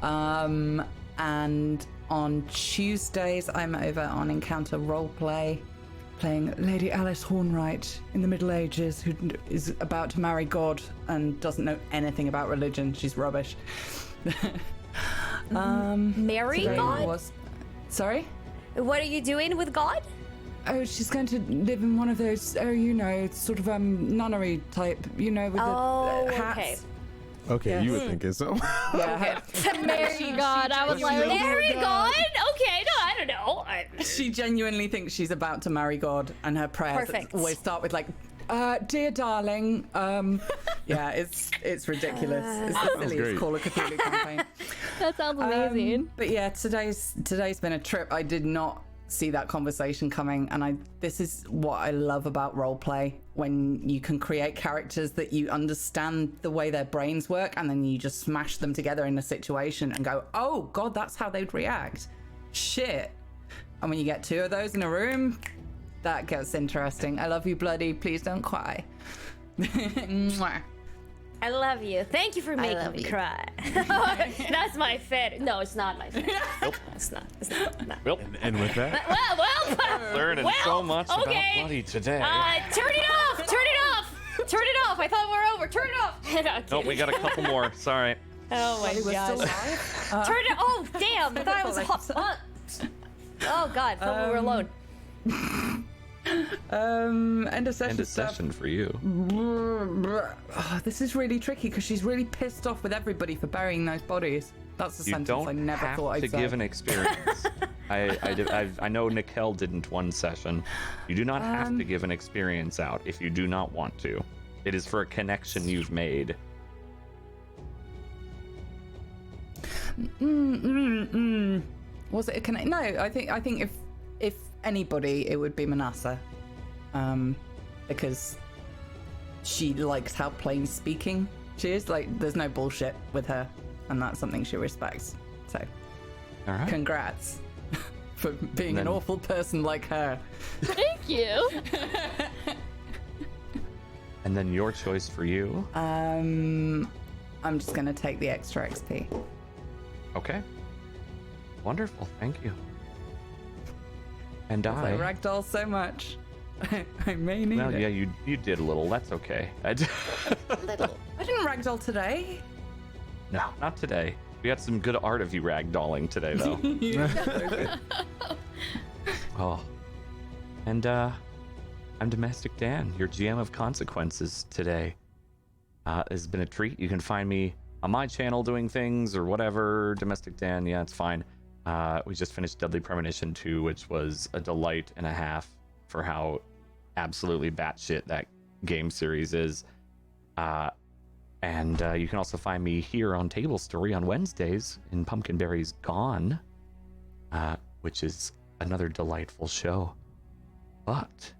Speaker 3: And on Tuesdays, I'm over on Encounter Roleplay, playing Lady Alice Hornwright in the Middle Ages, who is about to marry God and doesn't know anything about religion. She's rubbish.
Speaker 2: Marry God?
Speaker 3: Sorry?
Speaker 2: What are you doing with God?
Speaker 3: Oh, she's going to live in one of those, sort of nunnery type, with the hats.
Speaker 2: Okay.
Speaker 5: Okay, you were thinking so.
Speaker 3: Yeah.
Speaker 4: Marry God. I was like,
Speaker 2: Marry God? Okay, no, I don't know.
Speaker 3: She genuinely thinks she's about to marry God, and her prayers
Speaker 2: Perfect.
Speaker 3: always start with like, "Dear darling." Yeah, it's ridiculous. It's the
Speaker 5: great.
Speaker 3: silliest Call of Cthulhu campaign.
Speaker 4: that sounds amazing.
Speaker 3: But yeah, today's been a trip. I did not see that conversation coming, and this is what I love about roleplay, when you can create characters that you understand the way their brains work, and then you just smash them together in a situation and go, oh god, that's how they'd react. Shit. And when you get two of those in a room, that gets interesting. I love you, Bloody. Please don't cry. Mwah.
Speaker 2: I love you. Thank you for making me cry. That's my favorite. No, it's not my favorite.
Speaker 1: Nope.
Speaker 2: It's not. It's not.
Speaker 1: Well,
Speaker 5: And with that,
Speaker 2: Well.
Speaker 1: learning so much about Bloody today.
Speaker 2: Turn it off. Turn it off. Turn it off. I thought we were over. Turn it off.
Speaker 1: Nope, we got a couple more. Sorry.
Speaker 2: Oh my
Speaker 3: We're still
Speaker 2: gosh.
Speaker 3: live?
Speaker 2: Turn it. Oh damn! I thought it was a hot. Oh god! I thought we were alone.
Speaker 3: End of session
Speaker 1: End of
Speaker 3: stuff.
Speaker 1: session for you.
Speaker 3: Oh, this is really tricky because she's really pissed off with everybody for burying those bodies. That's a
Speaker 1: You
Speaker 3: sentence
Speaker 1: don't
Speaker 3: I never
Speaker 1: have
Speaker 3: thought I'd
Speaker 1: to
Speaker 3: say.
Speaker 1: give an experience. I know Nikel didn't one session. You do not have to give an experience out if you do not want to. It is for a connection you've made.
Speaker 3: Was it a connect? No, I think if anybody, it would be Manasa, because she likes how plain speaking she is. Like, there's no bullshit with her, and that's something she respects. So,
Speaker 1: All right.
Speaker 3: congrats for being
Speaker 1: Then-
Speaker 3: an awful person like her.
Speaker 4: Thank you.
Speaker 1: And then your choice for you.
Speaker 3: I'm just gonna take the extra XP.
Speaker 1: Okay. Wonderful. Thank you. And
Speaker 3: I
Speaker 1: I.
Speaker 3: ragdoll so much. I may need
Speaker 1: Well,
Speaker 3: it.
Speaker 1: yeah, you did a little. That's okay.
Speaker 3: Little. I didn't ragdoll today.
Speaker 1: No, not today. We got some good art of you ragdolling today, though. Oh. And I'm Domestic Dan, your GM of Consequences today. It's been a treat. You can find me on my channel doing things or whatever. Domestic Dan, yeah, it's fine. We just finished Deadly Premonition 2, which was a delight and a half for how absolutely batshit that game series is. And you can also find me here on Tablestory on Wednesdays in Pumpkinberry's Gone, which is another delightful show. But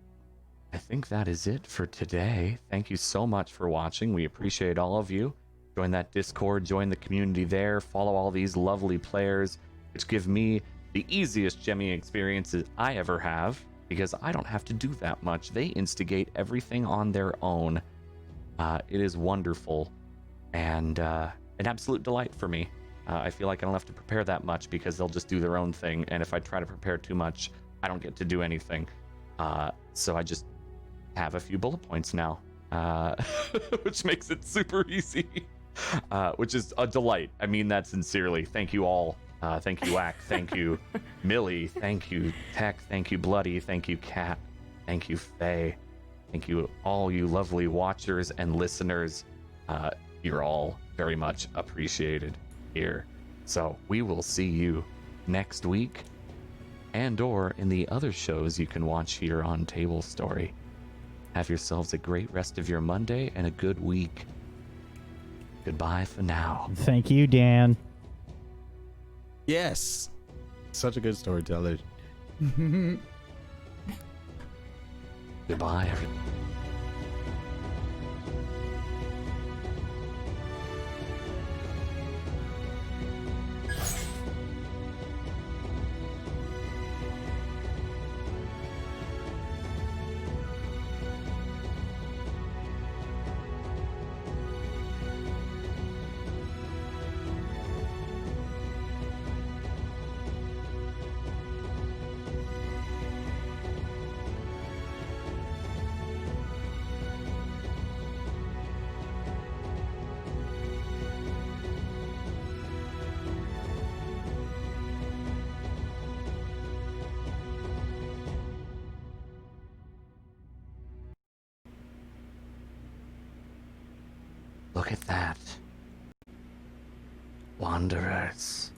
Speaker 1: I think that is it for today. Thank you so much for watching. We appreciate all of you. Join that Discord, join the community there, follow all these lovely players, which give me the easiest gemming experiences I ever have, because I don't have to do that much. They instigate everything on their own. It is wonderful and an absolute delight for me. I feel like I don't have to prepare that much because they'll just do their own thing, and if I try to prepare too much, I don't get to do anything. So I just have a few bullet points now, which makes it super easy, which is a delight. I mean that sincerely. Thank you all. Thank you, Wack. Thank you, Millie. Thank you, Tech. Thank you, Bloody. Thank you, Cat. Thank you, Faye. Thank you, all you lovely watchers and listeners. You're all very much appreciated here. So we will see you next week, and or in the other shows you can watch here on Tablestory. Have yourselves a great rest of your Monday and a good week. Goodbye for now.
Speaker 6: Thank you, Dan.
Speaker 5: yes, such a good storyteller.
Speaker 1: Goodbye, everyone. Look at that. Wanderers.